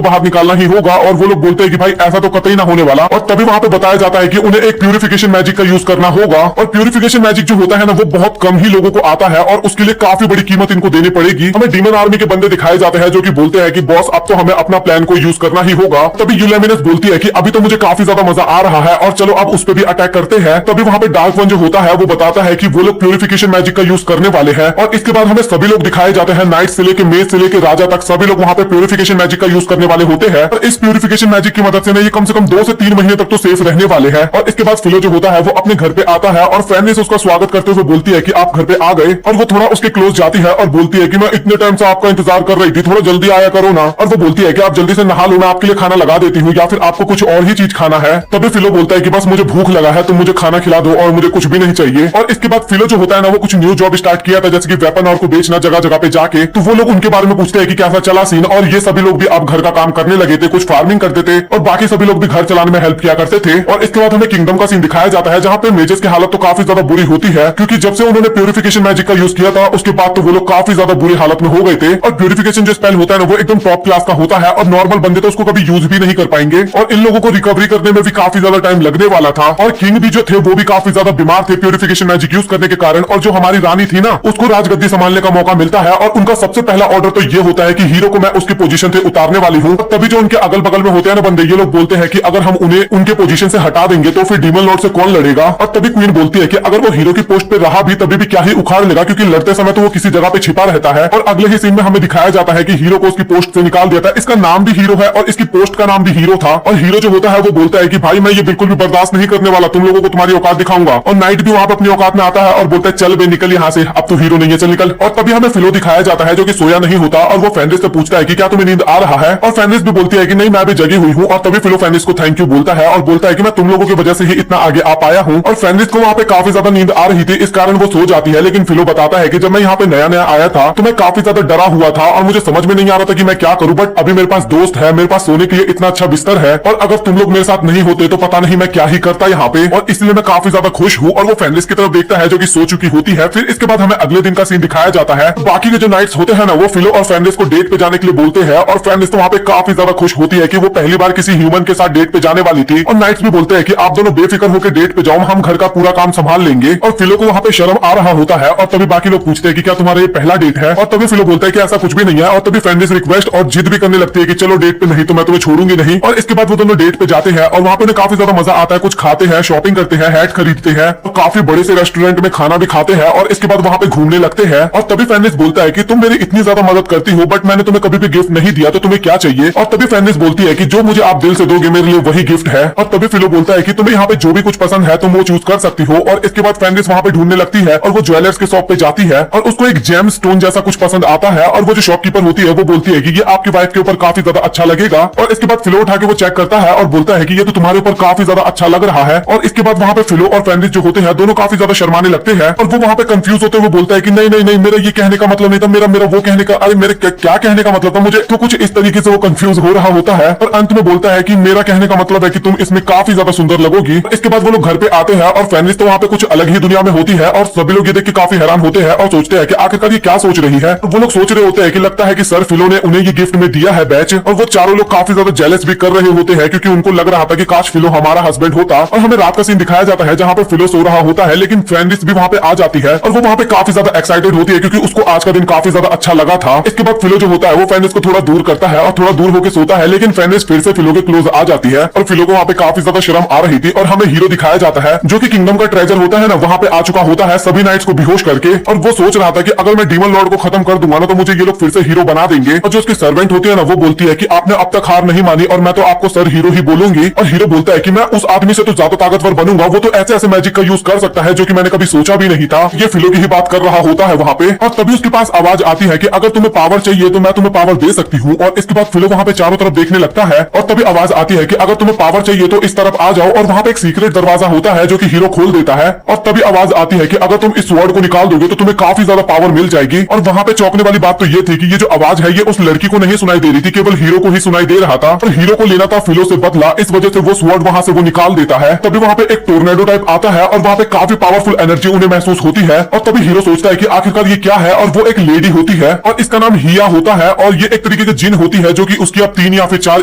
बाहर निकालना ही होगा, और वो लोग बोलते हैं कि भाई ऐसा तो कतई ना होने वाला। और तभी वहां पे बताया जाता है कि उन्हें एक प्यूरिफिकेशन मैजिक का यूज करना होगा, और प्यूरिफिकेशन मैजिक जो होता है ना वो बहुत कम ही लोगों को आता है, और उसके लिए काफी बड़ी कीमत इनको देनी पड़ेगी। हमें डीमन आर्मी के बंदे दिखाए जाते हैं जो कि बोलते हैं कि बॉस अब तो हमें अपना प्लान को यूज करना ही होगा। तभी यूलेमिनस बोलती है कि अभी तो मुझे काफी ज्यादा मजा आ रहा है और चलो अब उस पर भी अटैक करते हैं। तभी वहां पे डार्क वन जो होता है वो बताता है कि वो लोग प्यूरिफिकेशन मैजिक का यूज करने वाले हैं, और इसके बाद हमें सभी लोग दिखाए जाते हैं, नाइट से लेके मेज से लेके राजा तक सभी लोग वहां पे प्यूरिफिकेशन मैजिक का यूज करने वाले होते हैं। और इस प्यूरिफिकेशन मैजिक की मदद से ये कम से कम 2 से 3 महीने तक तो सेफ रहने वाले हैं। और इसके बाद फिलो जो होता है वो अपने घर पे आता है और फैमिली से उसका स्वागत करते हुए बोलती है कि आप घर पे आ गए, और वो थोड़ा उसके क्लोज जाती है और बोलती है कि मैं इतने टाइम से आपका इंतजार कर रही थी, थोड़ा जल्दी आया करो ना। और वो बोलती है कि आप जल्दी से नहा लो, मैं आपके लिए खाना लगा देती हूँ, या फिर आपको कुछ और ही चीज खाना है। तभी फिलो बोलता है कि बस मुझे भूख लगा है, तुम मुझे खाना खिला दो और मुझे कुछ भी नहीं चाहिए। और इसके बाद फिलो जो होता है ना वो कुछ न्यू जॉब स्टार्ट किया था, जैसे कि वेपन और को बेचना जगह जगह पे जाके। तो वो लोग उनके बारे में पूछते हैं कि कैसा चला सीन, और ये सभी लोग भी अब घर का काम करने लगे थे, कुछ फार्मिंग करते थे और बाकी सभी लोग भी घर चलाने में हेल्प किया करते थे। और इसके बाद हमें किंगडम का सीन दिखाया जाता है जहाँ पे मेजेस की हालत तो काफी ज्यादा बुरी होती है, क्योंकि जब से उन्होंने प्यूरिफिकेशन मैजिक का यूज किया था उसके बाद तो वो लोग काफी ज्यादा बुरी हालत में हो गए थे। और प्यूरिफिकेशन जो स्पेल होता है ना वो एकदम टॉप क्लास का होता है, और नॉर्मल बंदे तो उसको कभी यूज भी नहीं कर पाएंगे, और इन लोगों को रिकवरी करने में भी काफी ज्यादा टाइम लगने वाला था। और किंग भी जो थे वो भी काफी ज्यादा बीमार थे प्यूरिफिकेशन मैजिक यूज करने के कारण, और जो हमारी रानी थी ना उसको राजगद्दी संभालने का मौका मिलता है, और उनका सबसे पहला ऑर्डर तो ये होता है कि हीरो को मैं उसकी पोजीशन से उतारने वाली हूँ। तभी जो उनके अगल बगल में होते हैं ना बंदे, ये लोग बोलते हैं कि अगर हम उन्हें उनके पोजीशन से हटा देंगे तो फिर डीमन लॉर्ड से कौन लड़ेगा। और तभी क्वीन बोलती है कि अगर वो हीरो की पोस्ट पे रहा भी तभी भी क्या ही उखाड़ लेगा, क्योंकि लड़ते समय तो वो किसी जगह पे छिपा रहता है। और अगले ही सीन में हमें दिखाया जाता है कि हीरो को उसकी पोस्ट से निकाल दिया था। इसका नाम भी हीरो है और इसकी पोस्ट का नाम भी हीरो था। और हीरो जो होता है वो बोलता है कि भाई मैं ये बिल्कुल भी बर्दाश्त नहीं करने वाला, तुम लोगों को तुम्हारी औकात दिखाऊंगा। और नाइट भी वहां पर अपनी औकात में आता है और बोलता है चल बे निकल यहाँ से, अब तो हीरो नहीं है, चल निकल। और तभी हमें फिलो दिखाया जाता है जो कि सोया नहीं होता, और वो फेनिस से पूछता है कि क्या तुम्हें नींद आ रहा है, और फेनिस भी बोलती है कि नहीं मैं भी जगी हुई हूँ। और तभी फिलो फेनिस को थैंक यू बोलता है और बोलता है कि मैं तुम लोगों की वजह से ही इतना आगे आ पाया हूँ। और फेनिस को वहाँ पे काफी ज्यादा नींद आ रही थी, इस कारण वो सो जाती है। लेकिन फिलो बताता है कि जब मैं यहाँ पे नया नया आया था तो मैं काफी ज्यादा डरा हुआ था और मुझे समझ में नहीं आ रहा था कि मैं क्या करूँ, बट अभी मेरे पास दोस्त है, मेरे पास सोने के लिए इतना अच्छा बिस्तर है, और अगर तुम लोग मेरे साथ नहीं होते तो पता नहीं मैं क्या ही करता यहाँ पे, और इसलिए मैं काफी ज्यादा खुश हूँ। और वो फेनिस की तरफ देखता है जो कि सो चुकी होती है। फिर इसके बाद हमें अगले दिन का सीन दिखाया जाता है। बाकी के जो नाइट्स होते हैं ना वो फिलो और फेनिस को डेट पे जाने के लिए बोलते हैं, और फेनिस तो वहाँ पे काफी ज्यादा खुश होती है कि वो पहली बार किसी ह्यूमन के साथ डेट पे जाने वाली थी। और नाइट्स भी बोलते हैं कि आप दोनों बेफिक्र होकर डेट पे जाओ, हम घर का पूरा काम संभाल लेंगे। और फिलो को वहाँ पे शर्म आ रहा होता है, और तभी बाकी लोग पूछते हैं कि क्या तुम्हारा ये पहला डेट है, और तभी फिलो बोलता है कि ऐसा कुछ भी नहीं है। और तभी फेनिस रिक्वेस्ट और जिद भी करने लगती है कि चलो डेट पे, नहीं तो मैं तुम्हें छोड़ूंगी नहीं। और इसके बाद वो दोनों डेट पे जाते हैं और वहाँ पे उन्हें काफी ज्यादा मजा आता है, कुछ खाते हैं, शॉपिंग करते हैं, हैट खरीदते हैं, और काफी बड़े से रेस्टोरेंट में खाना भी खाते हैं, और इसके बाद वहाँ पे घूमने लगते हैं। और तभी फेनिस बोलता है कि तुम मेरी इतनी ज्यादा मदद करती हो बट मैंने तुम्हें कभी भी गिफ्ट नहीं दिया, तो तुम्हें क्या चाहिए। और तभी फेनिस बोलती है कि जो मुझे आप दिल से दोगे मेरे लिए वही गिफ्ट है। और तभी फिलो बोलता है कि तुम्हें यहाँ पे जो भी कुछ पसंद है तुम वो चूज कर सकती हो। और इसके बाद फेनिस वहाँ पे ढूंढने लगती है और वो ज्वेलर्स के शॉप पे जाती है, और उसको एक जेम स्टोन जैसा कुछ पसंद आता है, और वो जो शॉपकीपर होती है वो बोलती है कि ये आपकी वाइफ के ऊपर काफी ज्यादा अच्छा लगेगा। और इसके बाद फिलो उठा के वो चेक करता है और बोलता है कि ये तो तुम्हारे ऊपर काफी ज्यादा अच्छा लग रहा है। और इसके बाद वहाँ पे फिलो और फेनिस जो होते हैं दोनों काफी ज्यादा शर्माने लगते हैं, और वो वहाँ पे कंफ्यूज होते हुए बोलता है कि नहीं नहीं नहीं मेरा ये कहने का मतलब नहीं था, मेरा वो कहने का, अरे मेरे क्या कहने का मतलब था, मुझे तो कुछ इस तरीके से वो कंफ्यूज हो रहा होता है। और अंत में बोलता है कि मेरा कहने का मतलब है कि तुम इसमें काफी ज्यादा सुंदर लगोगी। इसके बाद वो लोग घर पे आते हैं और फेनिस तो वहाँ पे कुछ अलग ही दुनिया में होती है, और सभी लोग ये देख के काफी हैरान होते हैं और सोचते हैं कि आखिरकार ये क्या सोच रही है। तो वो लोग सोच रहे होते हैं कि लगता है कि सर फिलो ने उन्हें ये गिफ्ट में दिया है बैच, और वो चारों लोग काफी ज्यादा जेलस भी कर रहे होते हैं क्योंकि उनको लग रहा था कि काश फिलो हमारा हस्बैंड होता। और हमें रात का सीन दिखाया जाता है जहाँ पे फिलो सो रहा होता है, लेकिन फेनिस भी वहाँ पे आ जाती है, और वो वहाँ पे काफी ज्यादा एक्साइटेड होती है क्योंकि उसको आज का दिन काफी ज्यादा अच्छा लगा था। इसके बाद फिलो जो होता है वो फेनिस को थोड़ा दूर करता है और थोड़ा दूर होकर सोता है, लेकिन फेनिस फिर से फिलो के क्लोज आ जाती है, और फिलो को वहाँ पे काफी ज्यादा शर्म आ रही थी। और हमें हीरो दिखाया जाता है जो कि किंगडम का ट्रेजर होता है ना वहाँ पे आ चुका होता है सभी नाइट्स को बेहोश करके, और वो सोच रहा था कि अगर मैं डीमन लॉर्ड को खत्म कर दूंगा ना तो मुझे ये लोग फिर से हीरो बना देंगे। और जो उसकी सर्वेंट होती है ना वो बोलती है कि आपने अब तक हार नहीं मानी और मैं तो आपको सर हीरो ही बोलूंगी। और हीरो बोलता है कि मैं उस आदमी से तो ज्यादा ताकतवर बनूंगा, वो तो ऐसे ऐसे मैजिक का यूज कर सकता है जो कि मैंने कभी सोचा भी नहीं था। ये फिलो की ही बात कर रहा होता है वहाँ पे, और तभी उसके पास आवाज आती है कि अगर तुम्हें पावर चाहिए तो मैं तुम्हें पावर दे सकती हूँ। और इसके बाद फिलो वहाँ पे चारों तरफ देखने लगता है, और तभी आवाज आती है कि अगर तुम्हें पावर चाहिए तो इस तरफ आ जाओ। और वहाँ पे एक सीक्रेट दरवाजा होता है जो कि हीरो खोल देता है, और तभी आवाज आती है कि अगर तुम इस वर्ड को निकाल दोगे तो तुम्हें काफी ज्यादा पावर मिल जाएगी। और वहाँ पे चौंकने वाली बात तो ये थी कि ये जो आवाज है ये उस लड़की को नहीं सुनाई दे रही थी, केवल हीरो को ही सुनाई दे रहा था। और हीरो को लेना था फिलो से बदला, इस वजह से वो स्वॉर्ड वहाँ से वो निकाल देता है। तभी वहाँ पे एक टोर्नेडो टाइप आता है और वहाँ पे काफी पावरफुल पावरफुल एनर्जी उन्हें महसूस होती है। और तभी हीरो सोचता है कि आखिरकार ये क्या है, और वो एक लेडी होती है और इसका नाम हिया होता है, और ये एक तरीके की जिन होती है जो कि उसकी अब 3 या फिर 4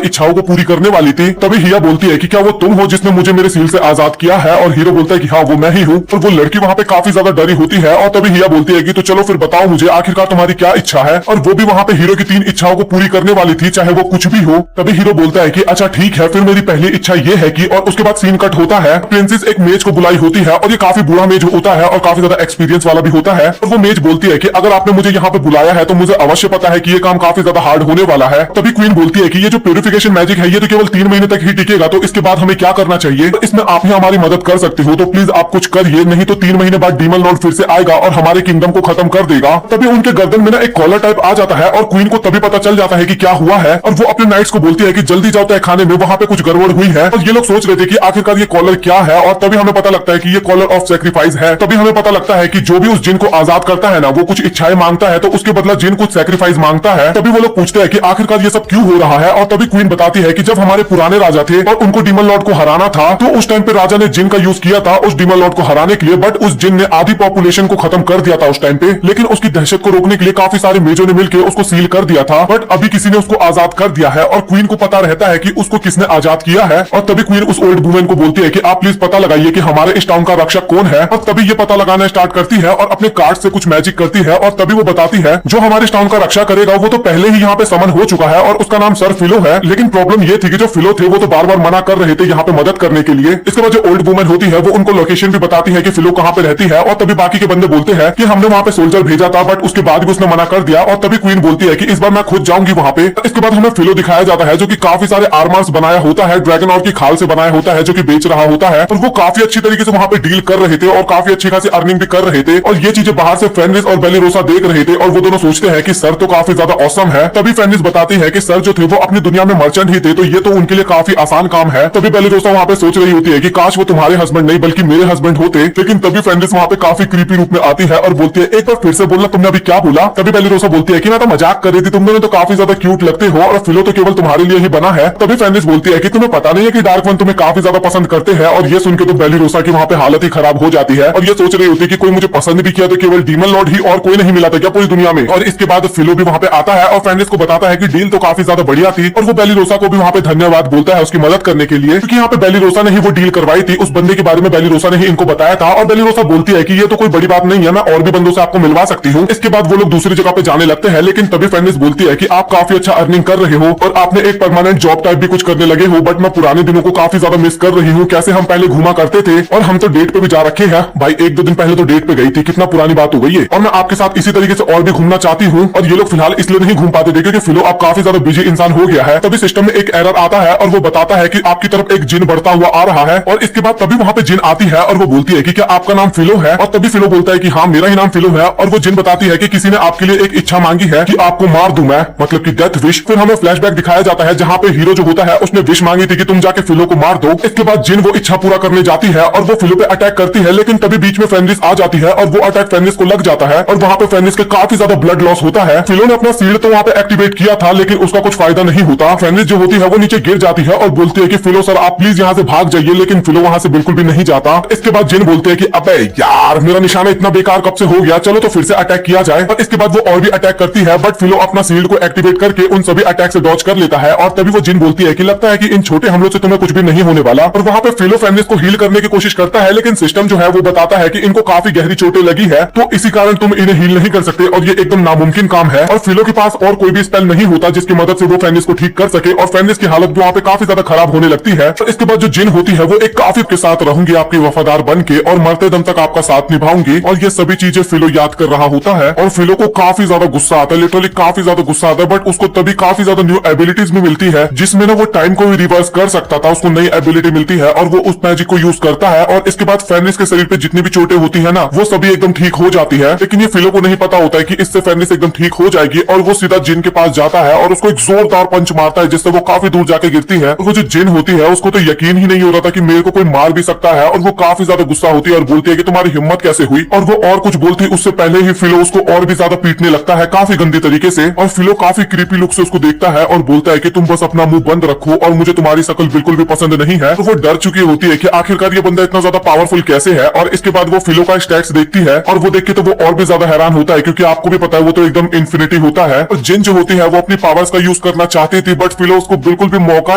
इच्छाओं को पूरी करने वाली थी। तभी हिया बोलती है कि क्या वो तुम हो जिसने मुझे मेरे सील से आजाद किया है, और हीरो बोलता है कि हाँ वो मैं ही हूँ। और वो लड़की वहाँ पे काफी ज्यादा डरी होती है, और तभी हिया बोलती है कि तो चलो फिर बताओ मुझे आखिरकार तुम्हारी क्या इच्छा है। और वो भी वहाँ पे हीरो की 3 इच्छाओं को पूरी करने वाली थी, चाहे वो कुछ भी हो। तभी हीरो बोलता है कि अच्छा ठीक है, फिर मेरी पहली इच्छा ये है कि, और उसके बाद सीन कट होता है। प्रिंसेस एक मेज को बुलाई होती है, और ये काफी बूढ़ा मेज होता है और काफी ज्यादा एक्सपीरियंस वाला भी होता है। और वो मेज बोलती है कि अगर आपने मुझे यहाँ पे बुलाया है तो मुझे अवश्य पता है कि ये काम काफी ज्यादा हार्ड होने वाला है। तभी क्वीन बोलती है कि ये जो प्यूरिफिकेशन मैजिक है ये तो केवल 3 महीने तक ही टिकेगा, तो इसके बाद हमें क्या करना चाहिए, तो इसमें आप ही हमारी मदद कर सकते हो, तो प्लीज आप कुछ करिए, नहीं तो 3 महीने बाद डीमन लॉर्ड फिर से आएगा और हमारे किंगडम को खत्म कर देगा। तभी उनके गर्दन में ना एक कॉलर टाइप आ जाता है, और क्वीन को तभी पता चल जाता है कि क्या हुआ है। और वो अपने नाइट्स को बोलती है कि जल्दी जाओ तय खाने में, वहां पे कुछ गड़बड़ हुई है। और ये लोग सोच रहे थे कि आखिरकार ये कॉलर क्या है, और तभी हमें पता लगता है कि ये कॉलर ऑफ सैक्रिफाइस है। तभी हमें पता लगता है कि जो भी उस जिन को आजाद करता है ना, वो कुछ इच्छाएं मांगता है, तो उसके बदला जिन कुछ सैक्रिफाइस मांगता है। तभी वो लोग पूछते हैं कि आखिरकार ये सब क्यों हो रहा है, और तभी क्वीन बताती है कि जब हमारे पुराने राजा थे और उनको डीमन लॉर्ड को हराना था, तो उस टाइम पे राजा ने जिन का यूज किया था उस डीमन लॉर्ड को हराने के लिए, बट उस जिन ने आधी पॉपुलेशन को खत्म कर दिया था उस टाइम पे। लेकिन उसकी दहशत को रोकने के लिए काफी सारे मेजों ने मिलकर उसको सील कर दिया था, बट अभी किसी ने उसको आजाद कर दिया है, और क्वीन को पता रहता है कि उसको किसने आजाद किया है। और तभी क्वीन उस ओल्ड वुमेन को बोलती है कि आप प्लीज पता लगाइए कि हमारे इस टाउन का रक्षक कौन है। और तभी ये पता लगाना स्टार्ट करती है और अपने कार्ड से कुछ मैजिक करती है, और तभी वो बताती है जो हमारे इस टाउन का रक्षा करेगा वो तो पहले ही यहाँ पे समन हो चुका है, और उसका नाम सर फिलो है। लेकिन प्रॉब्लम ये थी कि जो फिलो थे वो तो बार बार मना कर रहे थे यहाँ पे मदद करने के लिए। इसके बाद जो ओल्ड वुमेन होती है वो उनको लोकेशन भी बताती है कि फिलो कहाँ पे रहती है, और तभी बाकी के बंदे बोलते हैं कि हमने वहाँ पे सोल्जर भेजा था, बट उसके बाद भी उसने मना कर दिया। और तभी क्वीन बोलती है कि इस बार मैं खुद जाऊंगी वहाँ पे। इसके बाद हमें फिलो दिखाया जाता है जो कि काफी सारे आर्मर्स बनाया होता है, ड्रैगन और की खाल से बनाया होता है, जो कि बेच रहा होता है। और वो काफी अच्छी तरीके से वहाँ पे डील कर रहे थे और काफी अच्छी खासी अर्निंग भी कर रहे थे। और ये चीजें बाहर से फेनिस और बेलिरोसा देख रहे थे, और वो दोनों सोचते हैं कि सर तो काफी ज्यादा औसम है। तभी फेनिस बताती है कि सर जो थे वो अपनी दुनिया में मर्चेंट ही थे, तो ये तो उनके लिए काफी आसान काम है। तभी बेलिरोसा वहाँ पे सोच रही होती है कि काश वो तुम्हारे हस्बैंड नहीं बल्कि मेरे हस्बैंड होते। लेकिन तभी फेनिस वहाँ पे काफी क्रीपी रूप में आती है और बोलती है एक बार फिर से बोलना, तुमने अभी क्या बोला। तभी बेलिरोसा बोलती है कि मैं तो मजाक कर रही थी, तुम दोनों तो काफी ज्यादा क्यूट लगते हो, और फिलो तो केवल तुम्हारे लिए ही बना है। तभी फेनिस बोलती है कि तुम्हें पता नहीं है कि डार्क वन तुम्हें काफी ज्यादा पसंद करते हैं। और ये सुनकर तो बेलिरोसा की वहाँ पे हालत ही खराब हो जाती है, और ये सोच रही होती है कि कोई मुझे पसंद भी किया तो केवल डीमन लॉर्ड ही, और कोई नहीं मिला था क्या पूरी दुनिया में। और इसके बाद फिलो भी वहाँ पे आता है और फेनिस को बताता है कि डील तो काफी ज्यादा बढ़िया थी, और वो बेलिरोसा को भी वहाँ पे धन्यवाद बोलता है उसकी मदद करने के लिए, क्योंकि यहाँ पे बेलिरोसा ने ही वो डील करवाई थी। उस बंदे के बारे में बेलिरोसा ने ही इनको बताया था, और बेलिरोसा बोलती है कि ये तो कोई बड़ी बात नहीं है, मैं और भी बंदों से आपको मिलवा सकती हूँ। इसके बाद वो लोग दूसरी जगह पे जाने लगते हैं, लेकिन तभी फेनिस बोलती है कि आप काफी अच्छा अर्निंग कर रहे हो और आपने एक परमानेंट जॉब टाइप भी कुछ करने लगे हो, बट मैं पुराने दिनों को काफी ज्यादा मिस कर रही हूँ। कैसे हम पहले घूमा करते थे, और हम तो डेट पे भी जा रखे हैं भाई, 1-2 दिन पहले तो डेट पे गई थी, कितना पुरानी बात हो गई है। और मैं आपके साथ इसी तरीके से और भी घूमना चाहती हूँ। और ये लोग फिलहाल इसलिए नहीं घूम पाते थे क्योंकि फिलो आप काफी ज्यादा बिजी इंसान हो गया है। तभी सिस्टम में एक एरर आता है और वो बताता है कि आपकी तरफ एक जिन बढ़ता हुआ आ रहा है। और इसके बाद तभी वहाँ पे जिन आती है और वो बोलती है कि क्या आपका नाम फिलो है। और तभी फिलो बोलता है कि हाँ मेरा ही नाम फिलो है। और वो जिन बताती है कि किसी ने आपके लिए एक इच्छा मांगी है कि आपको मार दूं मैं, मतलब कि डेथ विश। फिर हमें फ्लैशबैक दिखाया जाता है जहाँ पे हीरो जो होता है उसने विश मांगी थी कि तुम जाके फिलो को मार दो। इसके बाद जिन वो इच्छा पूरा करने जाती है और वो फिलो पे अटैक करती है, लेकिन तभी बीच में फेनिस आ जाती है और वो अटैक फेनिस को लग जाता है, और वहाँ पे फेनिस के काफी ज्यादा ब्लड लॉस होता है। फिलो ने अपना शील्ड तो वहाँ पे एक्टिवेट किया था, लेकिन उसका कुछ फायदा नहीं होता। फेनिस जो होती है वो नीचे गिर जाती है और बोलती है कि फिलो सर आप प्लीज यहाँ से भाग जाइए, लेकिन फिलो वहाँ से बिल्कुल भी नहीं जाता। इसके बाद जिन बोलते हैं कि अबे यार मेरा निशाना इतना बेकार कब से हो गया, चलो तो फिर से अटैक किया जाए। और इसके बाद वो और भी अटैक करती है, बट फिलो अपना शील्ड को एक्टिवेट करके उन सभी अटैक से डॉज कर लेता है। और तभी वो जिन बोलती है कि लगता है कि इन छोटे हमलों से तुम्हें कुछ भी नहीं होने वाला। और वहाँ पे फिलो फेनिस को हील करने की कोशिश करता है, लेकिन सिस्टम जो है वो बताता है कि इनको काफी गहरी चोटें लगी है, तो इसी कारण तुम इन्हें हील नहीं कर सकते, और ये एकदम नामुमकिन काम है। और फिलो के पास और कोई भी स्पेल नहीं होता जिसकी मदद से वो फेनिस को ठीक कर सके, और फेनिस की हालत भी वहाँ पे काफी ज्यादा खराब होने लगती है। तो इसके बाद जो जिन होती है वो एक काफी के साथ रहूंगी आपकी वफादार बन के, और मरते दम तक आपका साथ निभाऊंगी। और ये सभी चीजें फिलो याद कर रहा होता है, और फिलो को काफी ज्यादा गुस्सा आता है, लिटरली काफी ज्यादा गुस्सा आता है। बट उसको तभी काफी ज्यादा न्यू एबिलिटीज भी मिलती है, जिसमें ना वो टाइम को भी रिवर्स कर सकता था, उसको नई एबिलिटी मिलती है और वो उस मैजिक को यूज करता है। और इसके बाद फेनिस के शरीर पे जितनी भी चोटें होती है ना वो सभी एकदम ठीक हो जाती है। लेकिन ये फिलो को नहीं पता होता है कि इससे फेनिस एकदम ठीक हो जाएगी, और वो सीधा जिन के पास जाता है और उसको एक जोरदार पंच मारता है, जिससे वो काफी दूर जाके गिरती है। और वो जो जिन होती है उसको तो यकीन ही नहीं हो रहा था कि मेरे को कोई मार भी सकता है, और वो काफी ज्यादा गुस्सा होती है और बोलती है कि तुम्हारी हिम्मत कैसे हुई। और वो और कुछ बोलती उससे पहले ही फिलो उसको और भी ज्यादा पीटने लगता है काफी गंदी तरीके से। और फिलो काफी क्रीपी लुक से उसको देखता है और बोलता है कि तुम बस अपना मुंह बंद रखो, और मुझे तुम्हारी शक्ल बिल्कुल भी पसंद नहीं है। तो वो डर चुकी होती है कि आखिरकार ये बंदा इतना ज्यादा पावरफुल कैसे है, और इसके बाद वो फिलो का स्टैट्स देखती है और वो देख के तो वो और भी ज्यादा हैरान होता है, क्योंकि आपको भी पता है वो तो एकदम इन्फिनिटी होता है। और जिन जो होती है वो अपनी पावर्स का यूज करना चाहती थी, बट फिलो उसको बिल्कुल भी मौका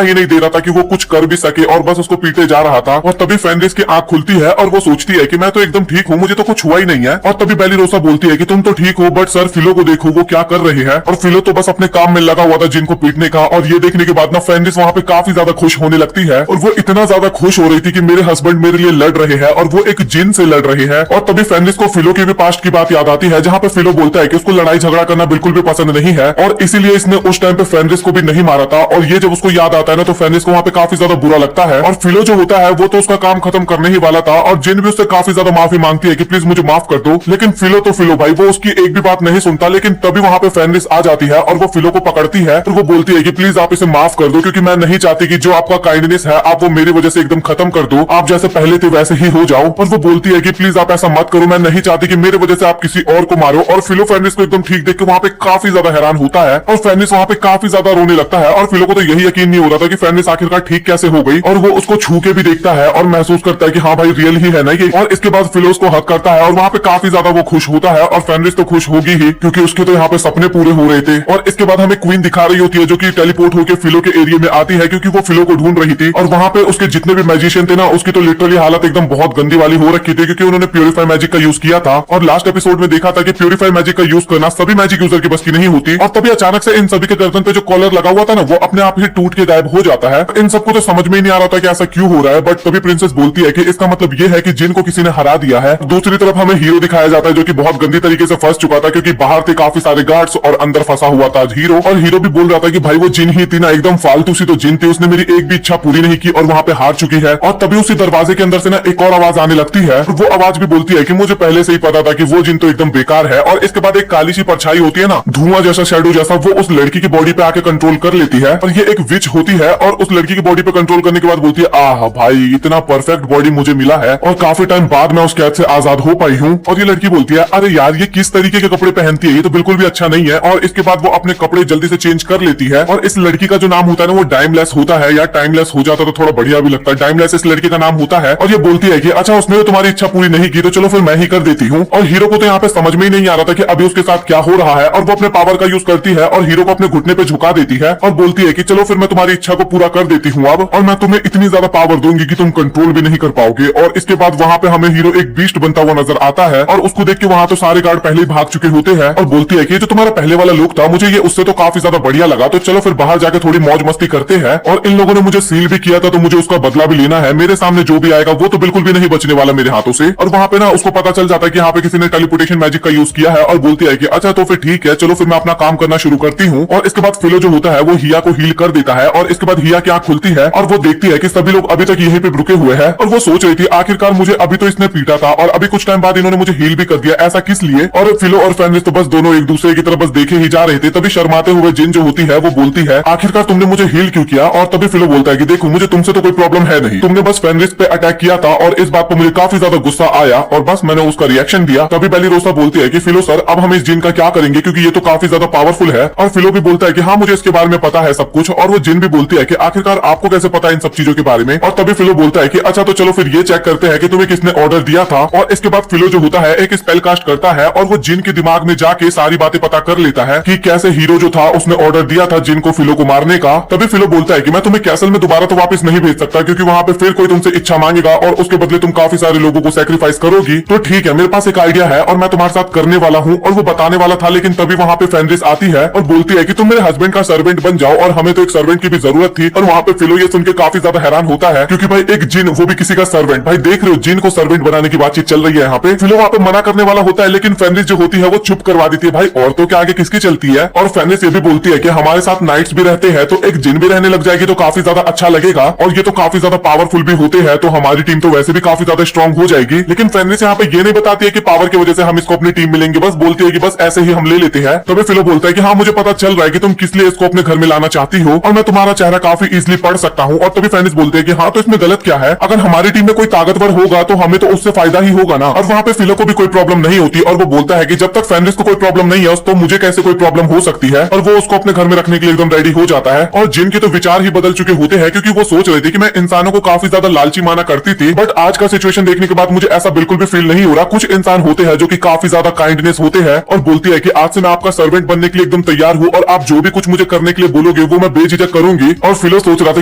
ही नहीं दे रहा था कि वो कुछ कर भी सके, और बस उसको पीटे जा रहा था। और तभी फेनरिस की आंख खुलती है और वो सोचती है कि मैं तो एकदम ठीक हूँ, मुझे तो कुछ हुआ ही नहीं है। और तभी बेलिरोसा बोलती है कि तुम तो ठीक हो, बट सर फिलो को देखो वो क्या कर रहे हैं। और फिलो तो बस अपने काम में लगा हुआ था जिनको पीटने का। और ये देखने के बाद ना फेनरिस वहां पे काफी ज्यादा खुश होने लगती है, और वो इतना ज्यादा खुश हो रही थी कि मेरे हस्बैंड मेरे लिए लड़ रहे हैं और वो एक जिन से लड़ रहे हैं। और तभी फेनरिस को फिलो के भी पास्ट की बात याद आती है, जहाँ पे फिलो बोलता है कि उसको लड़ाई झगड़ा करना बिल्कुल भी पसंद नहीं है, और इसीलिए इसने उस टाइम पे फेनरिस को भी नहीं मारा था। और ये जब उसको याद आता है ना, तो फेनरिस को वहाँ पे काफी ज्यादा बुरा लगता है। और फिलो जो होता है वो तो उसका काम खत्म करने ही वाला था, और जिन भी उससे काफी ज्यादा माफी मांगती है कि प्लीज मुझे माफ कर दो, लेकिन फिलो तो फिलो भाई वो उसकी एक भी बात नहीं सुनता। लेकिन तभी वहाँ पे फेनरिस आ जाती है और वो फिलो को पकड़ती है और वो बोलती है कि प्लीज आप इसे माफ कर दो, क्योंकि मैं नहीं चाहती कि जो आपका काइंडनेस है आप वो मेरी वजह से एकदम खत्म कर दो, आप जैसे पहले थे वैसे ही हो जाओ। और वो बोलती है कि प्लीज आप ऐसा मत करो, मैं नहीं चाहती कि मेरे वजह से आप किसी और को मारो। और फिलो फेनरिस को एकदम ठीक देख के वहाँ पे काफी ज्यादा हैरान होता है, और फेनरिस वहाँ पे काफी ज्यादा रोने लगता है। और फिलो को तो यही यकीन नहीं हो रहा था कि फेनरिस आखिरकार ठीक कैसे हो गई, और वो उसको छू के भी देखता है और महसूस करता है कि हाँ भाई रियल ही है ना ये। और इसके बाद फिलो उसको हक करता है और वहाँ पे काफी ज्यादा वो खुश होता है, और फेनरिस तो खुश होगी ही क्योंकि उसके तो यहाँ पे सपने पूरे हो रहे थे। और इसके बाद हमें क्वीन दिखा रही होती है जो कि टेलीपोर्ट होकर फिलो के एरिया में आती है, क्योंकि वो फिलो को ढूंढ रही थी। और वहाँ पे उसके जितने भी मैजिशियन थे ना, उसकी तो लिटरली हालत एकदम बहुत गंदी वाली हो रखी थी, क्योंकि उन्होंने प्योरीफाई मैजिक का यूज किया था। और लास्ट एपिसोड में देखा था कि प्योरीफाई मैजिक का यूज करना सभी मैजिक यूजर की बस की नहीं होती। और तभी अचानक से इन सभी के गर्दन पे जो कॉलर लगा हुआ था ना, वो अपने आप ही टूट के गायब हो जाता है। इन सबको तो समझ में ही नहीं आ रहा था कि ऐसा क्यों हो रहा है, बट तभी प्रिंसेस बोलती है कि इसका मतलब ये है कि जिन को किसी ने हरा दिया है। दूसरी तरफ हमें हीरो दिखाया जाता है जो कि बहुत गंदी तरीके से फंस चुका था, क्योंकि बाहर थे काफी सारे गार्ड्स और अंदर फंसा हुआ था हीरो। और हीरो भी बोल रहा था कि भाई वो जिन ही थी ना, एकदम फालतू सी तो जिन थी, उसने मेरी एक भी इच्छा पूरी नहीं की और वहां पे हार चुकी है। और तभी उसी दरवाजे के अंदर से ना एक और आवाज आने लगती है, और वो आवाज भी बोलती है कि मुझे पहले से ही पता था कि वो जिन तो एकदम बेकार है। और इसके बाद एक काली सी परछाई होती है ना, धुआं जैसा, शैडो जैसा, वो उस लड़की की बॉडी पे आके कंट्रोल कर लेती है। और ये एक विच होती है और उस लड़की की बॉडी पे कंट्रोल करने के बाद बोलती है आह भाई इतना परफेक्ट बॉडी मुझे मिला है, और काफी टाइम बाद मैं उस कैद से आजाद हो पाई हूँ। और ये लड़की बोलती है अरे यार ये किस तरीके के कपड़े पहनती है, ये तो बिल्कुल भी अच्छा नहीं है। और इसके बाद वो अपने कपड़े जल्दी से चेंज कर लेती है। और इस लड़की का जो नाम होता है ना, वो टाइमलेस होता है, या टाइमलेस हो जाता तो थोड़ा बढ़िया भी लगता है। टाइमलेस इस लड़की का नाम होता है। और ये बोलती है कि अच्छा उसने तो तुम्हारी इच्छा पूरी नहीं की, तो चलो फिर मैं ही कर देती हूँ। और हीरो को तो यहाँ पे समझ में ही नहीं आ रहा था कि अभी उसके साथ क्या हो रहा है, और वो अपने पावर का यूज करती है और हीरो को अपने घुटने पे झुका देती है और बोलती है कि चलो फिर मैं तुम्हारी इच्छा को पूरा कर देती हूँ अब, और मैं तुम्हें इतनी ज्यादा पावर दूंगी कि तुम कंट्रोल भी नहीं कर पाओगे। और इसके बाद वहाँ पे हमें हीरो एक बीस्ट बनता हुआ नजर आता है, और उसको देख के वहाँ तो सारे गार्ड पहले ही भाग चुके होते हैं। और बोलती है कि जो तुम्हारा पहले वाला लुक था मुझे ये उससे तो काफी ज्यादा बढ़िया लगा, तो चलो फिर बाहर जाके थोड़ी मौज मस्ती करते हैं। और इन लोगों ने मुझे सील भी किया था, तो मुझे उसका बदला भी लेना है। मेरे सामने जो भी आएगा वो तो बिल्कुल भी नहीं बचने वाला मेरे हाथों से। और वहाँ पे ना उसको पता चल जाता है कि यहाँ पे किसी ने टेलीपोर्टेशन मैजिक का यूज किया है, और बोलती है कि अच्छा तो फिर ठीक है, चलो फिर मैं अपना काम करना शुरू करती हूँ। और इसके बाद फिलो जो होता है वो हिया को हील कर देता है, और इसके बाद हिया की आंख खुलती है और वो देखती है कि सभी लोग अभी तक यहीं पे रुके हुए हैं। और वो सोच रही थी आखिरकार मुझे अभी तो इसने पीटा था और अभी कुछ टाइम बाद इन्होंने मुझे हील भी कर दिया, ऐसा किस लिए। और फिलो और फेनरिस तो बस दोनों एक दूसरे की तरफ बस देखे ही जा रहे थे। तभी शर्माते हुए जिन जो होती है वो बोलती है आखिरकार तुमने मुझे हील क्यों किया। और तभी फिलो बोलता है कि देखो मुझे तुमसे तो कोई प्रॉब्लम है नहीं, तुमने बस फेनरिस पे अटैक किया था और इस बात पर मुझे काफी ज्यादा गुस्सा आया और बस मैंने उसका रिएक्शन दिया। तभी बेलिरोसा बोलती है कि फिलो सर अब हम इस जिन का क्या करेंगे, क्योंकि ये तो काफी ज्यादा पावरफुल है। और फिलो भी बोलता है कि हाँ मुझे इसके बारे में पता है सब कुछ। और वो जिन भी बोलती है कि आखिरकार आपको कैसे पता है इन सब चीजों के बारे में। और तभी फिलो बोलता है कि अच्छा तो चलो फिर ये चेक करते हैं कि तुम्हें किसने ऑर्डर दिया था। और इसके बाद फिलो जो होता है एक स्पेल कास्ट करता है और वो जिन के दिमाग में जाके सारी बातें पता कर लेता है कि कैसे हीरो जो था उसने ऑर्डर दिया था जिन को फिलो को मारने का। तभी फिलो बोलता है कि मैं तुम्हें कैसल में दोबारा तो वापस नहीं भेज सकता, क्योंकि वहां पे फिर कोई तुमसे इच्छा मांगेगा और उसके बदले तुम काफी सारे लोगों को सैक्रिफाइस करोगी। तो ठीक है मेरे पास एक आइडिया है और मैं तुम्हारे साथ करने वाला हूँ। और वो बताने वाला था, लेकिन तभी वहां पे फेनरिस आती है और बोलती है कि तुम मेरे हस्बैंड का सर्वेंट बन जाओ, और हमें तो एक सर्वेंट की भी जरूरत थी। और वहां पे फिलो ये सुन के काफी ज्यादा हैरान होता है, क्योंकि भाई एक जिन वो भी किसी का सर्वेंट, भाई देख रहे हो जिन को सर्वेंट बनाने की बातचीत चल रही है यहाँ पे। फिलो वहां पे मना करने वाला होता है, लेकिन फेनरिस जो होती है वो चुप करवा देती है, भाई औरतों के आगे किसकी चलती है। और फेनरिस ये भी बोलती है कि हमारे साथ नाइट्स भी रहते हैं, तो एक जिन भी रहने लग जाएगी तो काफी ज्यादा अच्छा लगेगा, और ये तो काफी ज्यादा पावरफुल भी होते हैं, तो हमारी टीम तो वैसे भी काफी ज्यादा स्ट्रॉन्ग हो जाएगी। लेकिन फेनरिस यहाँ पे ये नहीं बताती है कि पावर की वजह से हम इसको अपनी टीम मिलेंगे, बस बोलती है कि बस ऐसे ही हम ले लेते हैं। तभी फिलो बोलता है कि हाँ मुझे पता चल रहा है कि तुम किस लिए इसको अपने घर में लाना चाहती हो, और मैं तुम्हारा चेहरा काफी इजीली पढ़ सकता हूँ। और तभी फेनरिस बोलते हैं कि हाँ तो इसमें गलत क्या है, अगर हमारी टीम में कोई ताकतवर होगा तो हमें तो उससे फायदा ही होगा ना। और वहाँ पे फिलो को भी कोई प्रॉब्लम नहीं होती, और वो बोलता है कि जब तक फेनरिस को कोई प्रॉब्लम नहीं है तो मुझे कैसे कोई प्रॉब्लम हो सकती है। और वो उसको अपने घर में रखने के लिए एकदम रेडी हो जाता है। और जिन के तो विचार ही बदल चुके होते हैं, क्योंकि वो सोच रहे थे कि मैं इंसानों को काफी ज्यादा लालची माना करती थी, बट आज का सिचुएशन रिएक्शन देखने के बाद मुझे ऐसा बिल्कुल भी फील नहीं हो रहा। कुछ इंसान होते हैं जो कि काफी ज्यादा काइंडनेस होते हैं और बोलती है कि आज से मैं आपका सर्वेंट बनने के लिए एकदम तैयार हूँ और आप जो भी कुछ मुझे करने के लिए बोलोगे वो मैं बेझिझक करूंगी। और फिलो सोच रहा था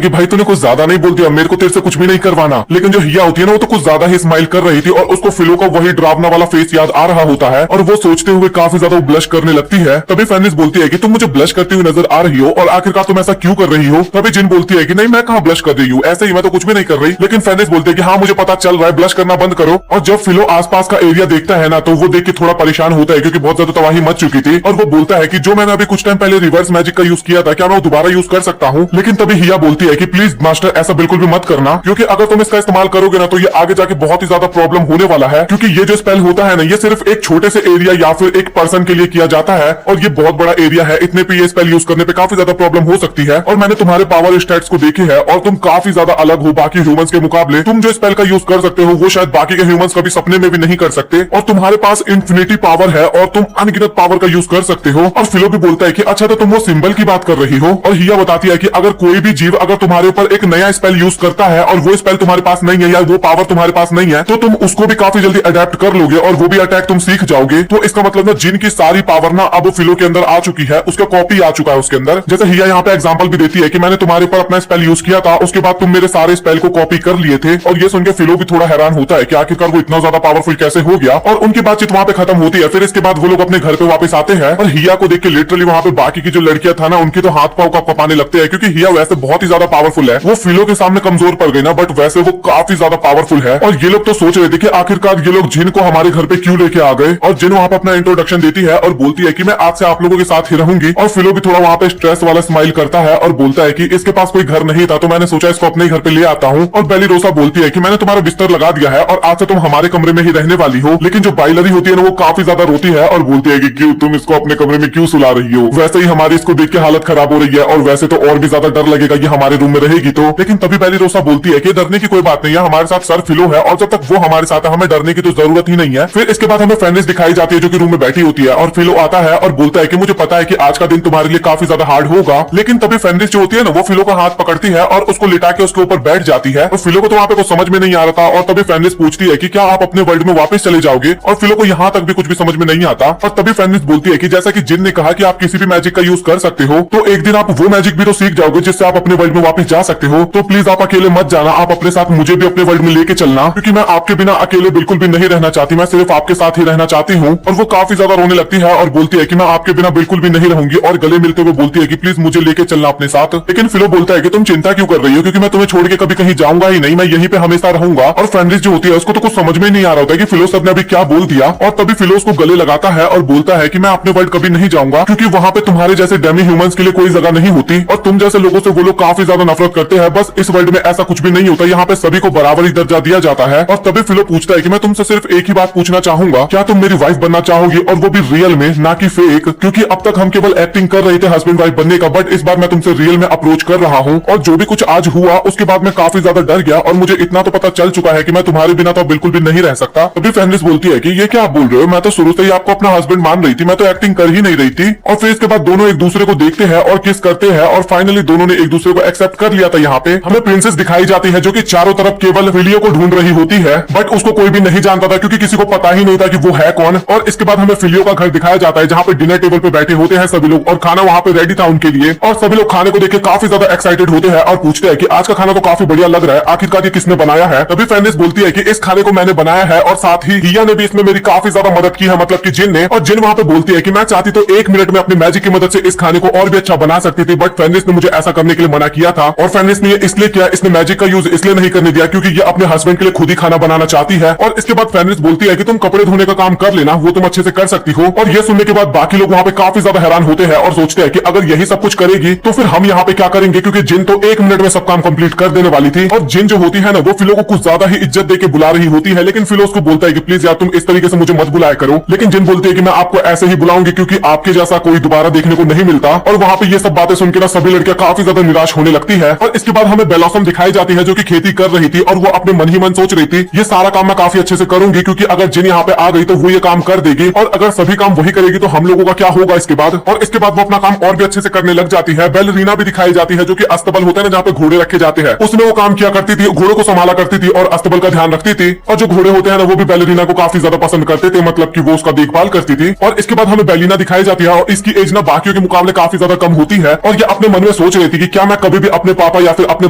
कि भाई तूने कुछ ज्यादा नहीं बोल दिया, मेरे को तेरे से कुछ भी नहीं करवाना। लेकिन जो हिया होती है ना वो तो कुछ ज्यादा ही स्माइल कर रही थी और उसको फिलो का वही डरावना वाला फेस याद आ रहा होता है और वो सोचते हुए काफी ज्यादा ब्लश करने लगती है। तभी फेनिस बोलती है कि तुम मुझे ब्लश करती हुई नजर आ रही हो और आखिरकार तुम ऐसा क्यों कर रही हो। तभी जिन बोलती है कि नहीं मैं कहाँ ब्लश कर रही हूँ, ऐसे ही मैं तो कुछ भी नहीं कर रही। लेकिन फेनिस बोलते है कि हाँ मुझे पता चल रहा है, ब्लश करना बंद करो। और जब फिलो आसपास का एरिया देखता है ना तो वो देख के थोड़ा परेशान होता है क्योंकि बहुत ज्यादा तबाही मच चुकी थी। और वो बोलता है कि जो मैंने अभी कुछ टाइम पहले रिवर्स मैजिक का यूज किया था क्या मैं वो दोबारा यूज कर सकता हूँ। लेकिन तभी हिया बोलती है कि प्लीज मास्टर ऐसा बिल्कुल भी मत करना, क्योंकि अगर तुम इसका इस्तेमाल करोगे ना तो ये आगे जाके बहुत ही ज्यादा प्रॉब्लम होने वाला है। क्योंकि ये जो स्पेल होता है ना ये सिर्फ एक छोटे से एरिया या फिर एक पर्सन के लिए किया जाता है और ये बहुत बड़ा एरिया है। इतने पे ये स्पेल यूज करने पे काफी ज्यादा प्रॉब्लम हो सकती है। और मैंने तुम्हारे पावर स्टैट्स को देखे है और तुम काफी ज्यादा अलग हो बाकी ह्यूमंस के मुकाबले। तुम जो स्पेल का यूज कर सकते हो वो शायद बाकी के ह्यूमंस कभी सपने में भी नहीं कर सकते और तुम्हारे पास इन्फिनिटी पावर है और तुम अनगिनत पावर का यूज कर सकते हो। और फिलो भी बोलता है कि अच्छा तो तुम वो सिंबल की बात कर रही हो। और हिया बताती है कि अगर कोई भी जीव अगर तुम्हारे ऊपर एक नया स्पेल यूज करता है और वो स्पेल तुम्हारे पास नहीं है या वो पावर तुम्हारे पास नहीं है तो तुम उसको भी काफी जल्दी अडेप्ट कर लोगे और वो भी अटैक तुम सीख जाओगे। तो इसका मतलब ना जिन की सारी पावर ना अब फिलो के अंदर आ चुकी है, उसका कॉपी आ चुका है उसके अंदर। जैसे हिया यहाँ पे एग्जांपल भी देती है कि मैंने तुम्हारे ऊपर अपना स्पेल यूज किया था, उसके बाद तुम मेरे सारे स्पेल को कॉपी कर लिए थे। और ये सुनकर फिलो भी थोड़ा हैरान होता है कि आखिरकार वो इतना ज्यादा पावरफुल कैसे हो गया। और उनकी बातचीत वहां पे खत्म होती है। फिर इसके बाद वो लोग अपने घर पे वापस आते हैं और हिया को देख के लिटरली वहां पे बाकी की जो लड़कियां था ना उनके तो हाथ पांव का कपाने लगते हैं, क्योंकि हिया वैसे बहुत ही ज्यादा पावरफुल है। वो फिलो के सामने कमजोर पड़ गई ना, बट वैसे वो काफी ज्यादा पावरफुल है। और ये लोग तो सोच रहे थे कि आखिरकार ये लोग जिन को हमारे घर पे क्यों लेके आ गए। और जिन वहां पे अपना इंट्रोडक्शन देती है और बोलती है कि मैं आज से आप लोगों के साथ ही रहूंगी। और फिलो भी थोड़ा वहां पे स्ट्रेस वाला स्माइल करता है और बोलता है कि इसके पास कोई घर नहीं था तो मैंने सोचा इसको अपने घर पे ले आता हूँ। और बेली रोसा बोलती है कि मैंने तुम्हारा बिस्तर लगा दिया है और आज से तुम हमारे कमरे में ही रहने वाली हो। लेकिन जो बाइलरी होती है ना वो काफी ज्यादा रोती है और बोलती है कि क्यों तुम इसको अपने कमरे में क्यों सुला रही हो, वैसे ही हमारी इसको देख के हालत खराब हो रही है और वैसे तो और भी ज्यादा डर लगेगा ये हमारे रूम में रहेगी तो। लेकिन तभी बेली रोसा बोलती है कि डरने की कोई बात नहीं है, हमारे साथ सर फिलो है और जब तक वो हमारे साथ है हमें डरने की तो जरूरत ही नहीं है। फिर इसके बाद हमें फेनिस दिखाई जाती है जो कि रूम में बैठी होती है और फिलो आता है और बोलता है कि मुझे पता है कि आज का दिन तुम्हारे लिए काफी ज्यादा हार्ड होगा। लेकिन तभी फेनिस जो होती है ना वो फिलो का हाथ पकड़ती है और उसको लिटा के उसके ऊपर बैठ जाती है। और फिलो को तो वहां पे कुछ समझ में नहीं आ रहा था। और तभी फेनिस पूछती है कि क्या आप अपने वर्ल्ड में वापस चले जाओगे। और फिलो को यहाँ तक भी कुछ भी समझ में नहीं आता। और तभी फेनिस बोलती है कि जैसा कि जिन ने कहा कि आप किसी भी मैजिक का यूज कर सकते हो तो एक दिन आप वो मैजिक भी तो सीख जाओगे जिससे आप अपने वर्ल्ड में वापस जा सकते हो। तो प्लीज आप अकेले मत जाना, आप अपने साथ मुझे भी अपने वर्ल्ड में लेके चलना, क्योंकि मैं आपके बिना अकेले बिल्कुल भी नहीं रहना चाहती, मैं सिर्फ आपके साथ ही रहना चाहती हूँ। और वो काफी ज्यादा रोने लगती है और बोलती है कि मैं आपके बिना बिल्कुल भी नहीं रहूंगी और गले मिलते हुए बोलती है कि प्लीज मुझे लेके चलना अपने साथ। लेकिन फिलो बोलता है कि तुम चिंता क्यों कर रही हो, क्योंकि मैं तुम्हें छोड़ के कभी कहीं जाऊंगा ही नहीं, मैं यहीं पे हमेशा रहूंगा। और फेनिस जो होती है उसको तो कुछ समझ में नहीं आ रहा होता है कि फिलो सर ने अभी क्या बोल दिया। और तभी फिलो उसको गले लगाता है और बोलता है कि मैं अपने वर्ल्ड कभी नहीं जाऊंगा, क्योंकि वहां पे तुम्हारे जैसे डेमी ह्यूमंस के लिए कोई जगह नहीं होती और तुम जैसे लोगों से वो लोग काफी ज्यादा नफरत करते हैं। बस इस वर्ल्ड में ऐसा कुछ भी नहीं होता, यहाँ पे सभी को बराबर ही दर्जा दिया जाता है। और तभी फिलो पूछता है कि मैं तुमसे सिर्फ एक ही बात पूछना चाहूंगा, क्या तुम मेरी वाइफ बनना चाहोगी, और वो भी रियल में, ना कि फेक, क्योंकि अब तक हम केवल एक्टिंग कर रहे थे हस्बैंड वाइफ बनने का, बट इस बार मैं तुमसे रियल में अप्रोच कर रहा हूँ। और जो भी कुछ आज हुआ उसके बाद मैं काफी ज्यादा डर गया और मुझे इतना तो पता चल चुका है कि मैं तुम्हारे बिना तो बिल्कुल भी नहीं रह सकता। तभी फेनिस बोलती है कि ये क्या आप बोल रहे हो, मैं तो शुरू से ही आपको अपना हस्बैंड मान रही थी, मैं तो एक्टिंग कर ही नहीं रही थी। और फिर इसके बाद दोनों एक दूसरे को देखते हैं और किस करते हैं और फाइनली दोनों ने एक दूसरे को एक्सेप्ट कर लिया था। यहाँ पे हमें प्रिंसेस दिखाई जाती है जो कि चारों तरफ केवल फिलियो को ढूंढ रही होती है, बट उसको कोई भी नहीं जानता था क्योंकि किसी को पता ही नहीं था कि वो है कौन। और इसके बाद हमें फिलियो का घर दिखाया जाता है जहाँ पे डिनर टेबल पे बैठे होते हैं सभी लोग और खाना वहाँ पे रेडी था उनके लिए। और सभी लोग खाने को देख के काफी ज्यादा एक्साइटेड होते हैं और पूछते हैं कि आज का खाना तो काफी बढ़िया लग रहा है, आखिरकार ये किसने बनाया है। तभी फेनिस बोलती है कि इस खाने को मैंने बनाया है और साथ ही हिया ने भी इसमें मेरी काफी ज्यादा मदद की है, मतलब कि जिन ने। और जिन वहाँ पे बोलती है कि मैं चाहती तो 1 मिनट में अपनी मैजिक की मदद से इस खाने को और भी अच्छा बना सकती थी, बट फेनिस ने मुझे ऐसा करने के लिए मना किया था। और फेनिस ने ये इसलिए किया, इसने मैजिक का यूज इसलिए नहीं करने दिया क्योंकि ये अपने हस्बैंड के लिए खुद ही खाना बनाना चाहती है। और इसके बाद फेनिस बोलती है कि तुम कपड़े धोने का काम कर लेना, वो तुम अच्छे से कर सकती हो। और ये सुनने के बाद बाकी लोग वहाँ पे काफी ज्यादा हैरान होते हैं और सोचते हैं कि अगर यही सब कुछ करेगी तो फिर हम यहाँ पे क्या करेंगे, क्योंकि जिन तो 1 मिनट में सब काम कंप्लीट कर देने वाली थी। और जिन जो होती है ना वो फिलो को कुछ ज्यादा ही इज्जत देके बुला रही होती है, लेकिन फिलो उसको बोलता है कि प्लीज यार तुम इस तरीके से मुझे मत बुलाया करो। लेकिन जिन बोलती है कि मैं आपको ऐसे ही बुलाऊंगी क्योंकि आपके जैसा कोई दोबारा देखने को नहीं मिलता। और वहाँ पे ये सब बातें सुनकर ना सभी लड़कियां काफी ज्यादा निराश होने लगती है। और इसके बाद हमें बेलॉसम दिखाई जाती है जो कि खेती कर रही थी और वो अपने मन ही मन सोच रही थी ये सारा काम मैं काफी अच्छे से करूंगी, क्योंकि अगर जिन यहाँ पे आ गई तो वो ये काम कर देगी और अगर सभी काम वही करेगी तो हम लोगों का क्या होगा इसके बाद। और इसके बाद वो अपना काम और भी अच्छे से करने लग जाती है। बैलरीना भी दिखाई जाती है जो कि अस्तबल होता है ना जहाँ पे घोड़े रखे जाते हैं, उसमें वो काम किया करती थी, घोड़ों को संभाला करती थी और अस्तबल का का ध्यान रखती थी और जो घोड़े होते हैं ना वो भी बैलेरिना को काफी ज्यादा पसंद करते थे, मतलब कि वो उसका देखभाल करती थी। और इसके बाद हमें बैलिना दिखाई जाती है और इसकी एज ना बाकियों के मुकाबले काफी ज्यादा कम होती है और ये अपने मन में सोच रही थी कि क्या मैं कभी भी अपने पापा या फिर अपने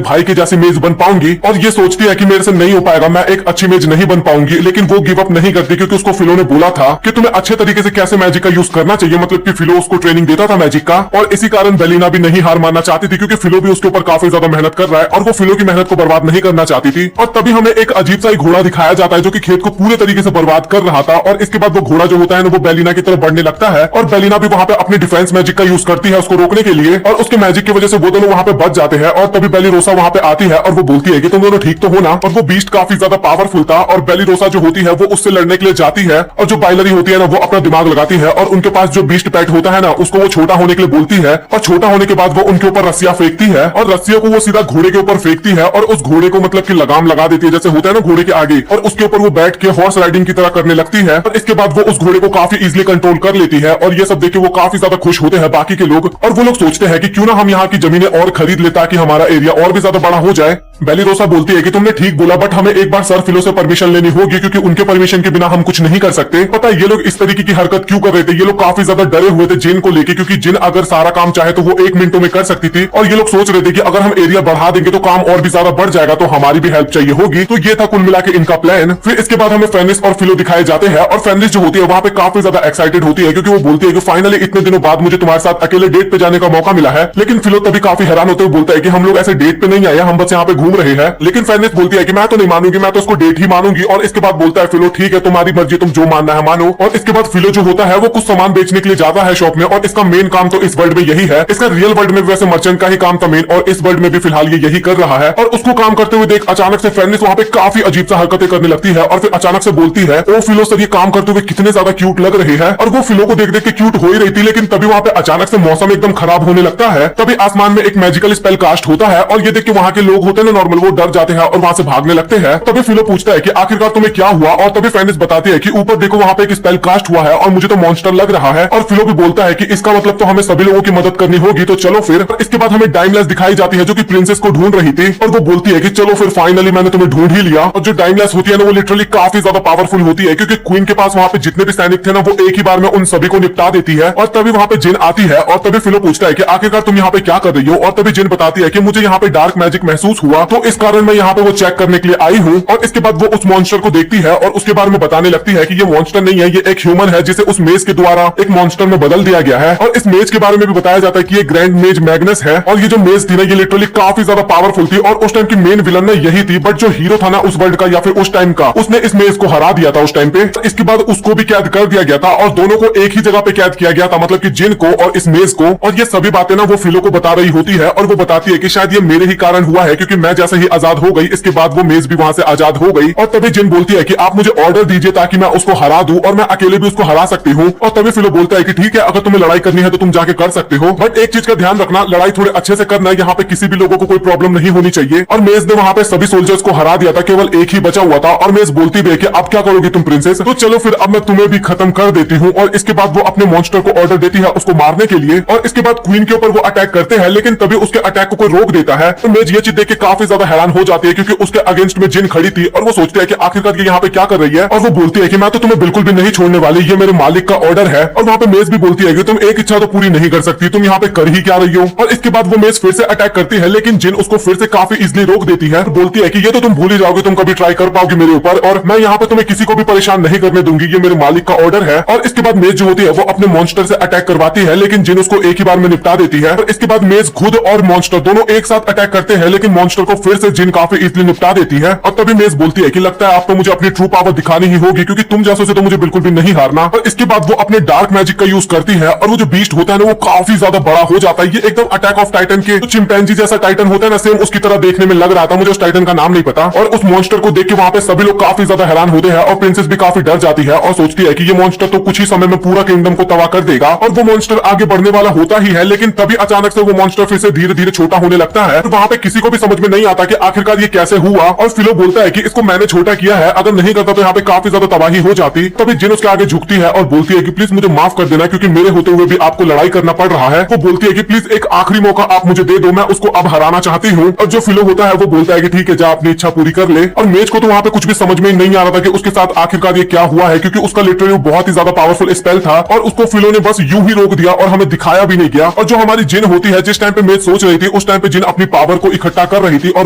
भाई के जैसी मेज बन पाऊंगी। और ये सोचती है कि मेरे से नहीं हो पाएगा, मैं एक अच्छी मेज नहीं बन पाऊंगी, लेकिन वो गिव अप नहीं करती क्योंकि उसको फिलो ने बोला था कि तुम्हें अच्छे तरीके से कैसे मैजिक का यूज करना चाहिए, मतलब कि फिलो उसको ट्रेनिंग देता था मैजिक का। और इसी कारण बैलिना भी नहीं हार मानना चाहती थी क्योंकि फिलो भी उसके ऊपर काफी ज्यादा मेहनत कर रहा है और वो फिलो की मेहनत को बर्बाद नहीं करना चाहती थी। और तभी हमें एक अजीब सा घोड़ा दिखाया जाता है जो कि खेत को पूरे तरीके से बर्बाद कर रहा था। और इसके बाद वो घोड़ा जो होता है ना वो बैलिना की तरफ बढ़ने लगता है और बैलिना भी वहां पे अपनी डिफेंस मैजिक का यूज करती है उसको रोकने के लिए और उसके मैजिक की वजह से वो दोनों वहां पे बच जाते हैं। और तभी बेलिरोसा वहां पे आती है और वो बोलती है कि तुम दोनों ठीक तो हो ना। और वो बीस्ट काफी ज्यादा पावरफुल था और बेलिरोसा जो होती है वो उससे लड़ने के लिए जाती है और जो बाइलरी होती है ना वो अपना दिमाग लगाती है और उनके पास जो बीस्ट पेट होता है ना उसको वो छोटा होने के लिए बोलती है और छोटा होने के बाद वो उनके ऊपर रस्सियां फेंकती है और रस्सियों को वो सीधा घोड़े के ऊपर फेंकती है और उस घोड़े को मतलब कि लगाम लगा देती है जैसे होता है ना घोड़े के आगे, और उसके ऊपर वो बैठ के हॉर्स राइडिंग की तरह करने लगती है। और इसके बाद वो उस घोड़े को काफी इजीली कंट्रोल कर लेती है और ये सब देख के वो काफी ज्यादा खुश होते हैं बाकी के लोग। और वो लोग सोचते हैं कि क्यों ना हम यहाँ की जमीनें और खरीद ले ताकि हमारा एरिया और भी ज्यादा बड़ा हो जाए। बेलिरोसा बोलती है कि तुमने ठीक बोला, बट हमें एक बार सर फिलो से परमिशन लेनी होगी क्योंकि उनके परमिशन के बिना हम कुछ नहीं कर सकते। पता है ये लोग इस तरीके की हरकत क्यों कर रहे थे? ये लोग काफी ज्यादा डरे हुए थे जिन को लेके, क्योंकि जिन अगर सारा काम चाहे तो वो 1 मिनटों में कर सकती थी और ये लोग सोच रहे थे कि अगर हम एरिया बढ़ा देंगे तो काम और भी ज्यादा बढ़ जाएगा, तो हमारी भी हेल्प चाहिए होगी। तो ये था कुल मिला के इनका प्लान। फिर इसके बाद हमें फेनिस और फिलो दिखाए जाते हैं और फेनिस जो होती है वहां पे काफी ज्यादा एक्साइटेड होती है क्योंकि वो बोलती है कि फाइनली इतने दिनों बाद मुझे तुम्हारे साथ अकेले डेट पे जाने का मौका मिला है। लेकिन फिलो तभी काफी हैरान होते हुए बोलता है कि हम लोग ऐसे डेट पे नहीं आए, हम बस यहाँ पे घूम रहे हैं। लेकिन फेनिस बोलती है कि मैं तो नहीं मानूंगी, मैं तो उसको डेट ही मानूंगी। और इसके बाद बोलता है फिलो ठीक है तुम्हारी मर्जी, तुम जो मानना है मानो। और इसके बाद फिलो जो होता है वो कुछ सामान बेचने के लिए जाता है शॉप में और इसका मेन काम तो इस वर्ल्ड में यही है। इसका रियल वर्ल्ड में वैसे मर्चेंट का ही काम था मेन और इस वर्ल्ड में भी फिलहाल ये यही कर रहा है। और उसको काम करते हुए देख अचानक से फेनिस वहां पे काफी अजीब सा हरकतें करने लगती है और फिर अचानक से बोलती है ओ फिलो सर ये काम करते हुए कितने ज्यादा क्यूट लग रहे हैं। और वो फिलो को देख देख के क्यूट हो ही रही थी, लेकिन तभी वहां पे अचानक से मौसम एकदम खराब होने लगता है। तभी आसमान में एक मैजिकल स्पेल कास्ट होता है और ये देख के वहां के लोग होते हैं ना नॉर्मल, वो डर जाते हैं और वहां से भागने लगते हैं। तभी फिलो पूछता है कि आखिरकार तुम्हें क्या हुआ, और तभी फेनिस बताती है कि ऊपर देखो वहां पे एक स्पेल कास्ट हुआ है और मुझे तो मॉन्स्टर लग रहा है। और फिलो भी बोलता है कि इसका मतलब तो हमें सभी लोगों की मदद करनी होगी, तो चलो फिर। इसके बाद हमें डाइमलेस दिखाई जाती है जो कि प्रिंसेस को ढूंढ रही थी और वो बोलती है कि चलो फिर फाइनली मैंने तुम्हें ढूंढ ही लिया। और जो डाइमलेस होती है ना वो लिटरली काफी ज्यादा पावरफुल होती है क्योंकि क्वीन के पास वहां पे जितने भी सैनिक थे ना वो एक ही बार में उन सभी को निपटा देती है। और तभी वहां पे जिन आती है और तभी फिलो पूछता है कि आखिरकार तुम यहाँ पे क्या कर रही हो। और तभी जिन बताती है कि मुझे यहाँ पे डार्क मैजिक महसूस हुआ तो इस कारण मैं यहाँ पे वो चेक करने के लिए आई हूँ। और इसके बाद वो उस मॉन्स्टर को देखती है और उसके बारे में बताने लगती है कि ये मॉन्स्टर नहीं है, ये एक ह्यूमन है जिसे उस मेज के द्वारा एक मॉन्स्टर में बदल दिया गया है। और इस मेज के बारे में भी बताया जाता है कि ये ग्रैंड मेज मैग्नस है और ये जो मेज थी ना ये लिटरली काफी ज्यादा पावरफुल थी और उस टाइम की मेन विलन ना यही थी, बट जो हीरो था ना उस वर्ल्ड का या फिर उस टाइम का उसने इस मेज को हरा दिया था उस टाइम पे। इसके बाद उसको भी कैद कर दिया गया था और दोनों को एक ही जगह पे कैद किया गया था, मतलब कि जिन को और इस मेज को। और ये सभी बातें ना वो फिलो को बता रही होती है और वो बताती है कि शायद ये मेरे ही कारण हुआ है क्योंकि मैं जैसे ही आजाद हो गई इसके बाद वो मेज भी वहां से आजाद हो गई। और तभी जिन बोलती है कि आप मुझे ऑर्डर दीजिए ताकि मैं उसको हरा दूं और मैं अकेले भी उसको हरा सकती हूँ। और तभी फिलो बोलता है कि ठीक है अगर तुम्हें लड़ाई करनी है तो तुम जाके कर सकते हो, बट एक चीज का ध्यान रखना लड़ाई थोड़े अच्छे से करना है, यहाँ पे किसी भी लोगों को कोई प्रॉब्लम नहीं होनी चाहिए। और मेज ने वहां पे सभी सोल्जर्स को हरा दिया था, केवल एक ही बचा हुआ था। और मेज बोलती भी है कि अब क्या करोगी तुम प्रिंसेस, तो चलो फिर अब मैं तुम्हें भी खत्म कर देती हूँ। और इसके बाद वो अपने मॉन्स्टर को ऑर्डर देती है उसको मारने के लिए और इसके बाद क्वीन के ऊपर वो अटैक करते हैं, लेकिन तभी उसके अटैक को कोई रोक देता है। तो मेज ये चीज देख के काफी ज्यादा हैरान हो जाती है क्योंकि उसके अगेंस्ट में जिन खड़ी थी और वो सोचते हैं कि आखिरकार ये यहाँ पे क्या कर रही है। और वो बोलती है कि मैं तो तुम्हें बिल्कुल भी नहीं छोड़ने वाली, ये मेरे मालिक का ऑर्डर है। और वहां पे मेज भी बोलती है कि तुम एक इच्छा तो पूरी नहीं कर सकती, तुम यहाँ पे कर ही क्या रही हो। और इसके बाद वो मेज फिर से अटैक करती है, लेकिन जिन उसको फिर से काफी इजीली रोक देती है, बोलती है कि ये तो तुम भूल ही जाओगे, तुम कभी ट्राई कर पाओगे मेरे ऊपर और मैं यहाँ पे तुम्हें किसी को भी परेशान नहीं करने दूंगी, ये मेरे मालिक का ऑर्डर है। और इसके बाद मेज जो होती है वो अपने मॉन्स्टर से अटैक करवाती है, लेकिन जिन उसको एक ही बार में निपटा देती है। और इसके बाद मेज खुद और मॉन्स्टर दोनों एक साथ अटैक करते हैं, लेकिन मॉन्स्टर को फिर से जिन काफी इजीली निपटा देती है। और तभी मेज बोलती है कि लगता है आप तो मुझे अपनी ट्रू पावर दिखानी ही होगी क्योंकि तुम जैसों से तो मुझे बिल्कुल भी नहीं हारना। और इसके बाद वो अपने डार्क मैजिक का यूज करती है और वो जो बीस्ट होता है ना वो काफी ज्यादा बड़ा हो जाता है। ये एकदम अटैक ऑफ टाइटन के जो चिंपैंजी जैसा टाइटन होता है ना सेम उसकी तरह देखने में लग रहा था, मुझे उस टाइटन का नाम नहीं पता। और उस मॉन्स्टर को देख के वहां पे सभी लोग काफी ज्यादा हैरान होते हैं और प्रिंसेस भी काफी डर जाती है और सोचती है कि ये मॉन्स्टर तो कुछ ही समय में पूरा किंगडम को तबाह कर देगा। और वो मॉन्स्टर आगे बढ़ने वाला होता ही है, लेकिन तभी अचानक से वो मॉन्स्टर फिर से धीरे धीरे छोटा होने लगता है। तो वहां पे किसी को भी समझ में नहीं नहीं आता कि आखिरकार ये कैसे हुआ। और फिलो बोलता है कि इसको मैंने छोटा किया है, अगर नहीं करता तो यहाँ पे काफी ज्यादा तबाही हो जाती। तभी जिन उसके आगे झुकती है और बोलती है कि प्लीज मुझे माफ कर देना, क्योंकि मेरे होते हुए भी आपको लड़ाई करना पड़ रहा है। वो बोलती है कि प्लीज एक आखिरी मौका आप मुझे दे दो, मैं उसको अब हराना चाहती हूँ। और जो फिलो होता है वो बोलता है कि ठीक है, जा अपनी इच्छा पूरी कर ले। और मेज को तो वहां पे कुछ भी समझ में नहीं आ रहा था कि उसके साथ आखिरकार ये क्या हुआ है, क्योंकि उसका लिटरली बहुत ही ज्यादा पावरफुल स्पेल था और उसको फिलो ने बस यूं ही रोक दिया और हमें दिखाया भी नहीं गया। और जो हमारी जिन होती है, जिस टाइम पे मेज सोच रही थी उस टाइम पे जिन अपनी पावर को इकट्ठा कर रही थी और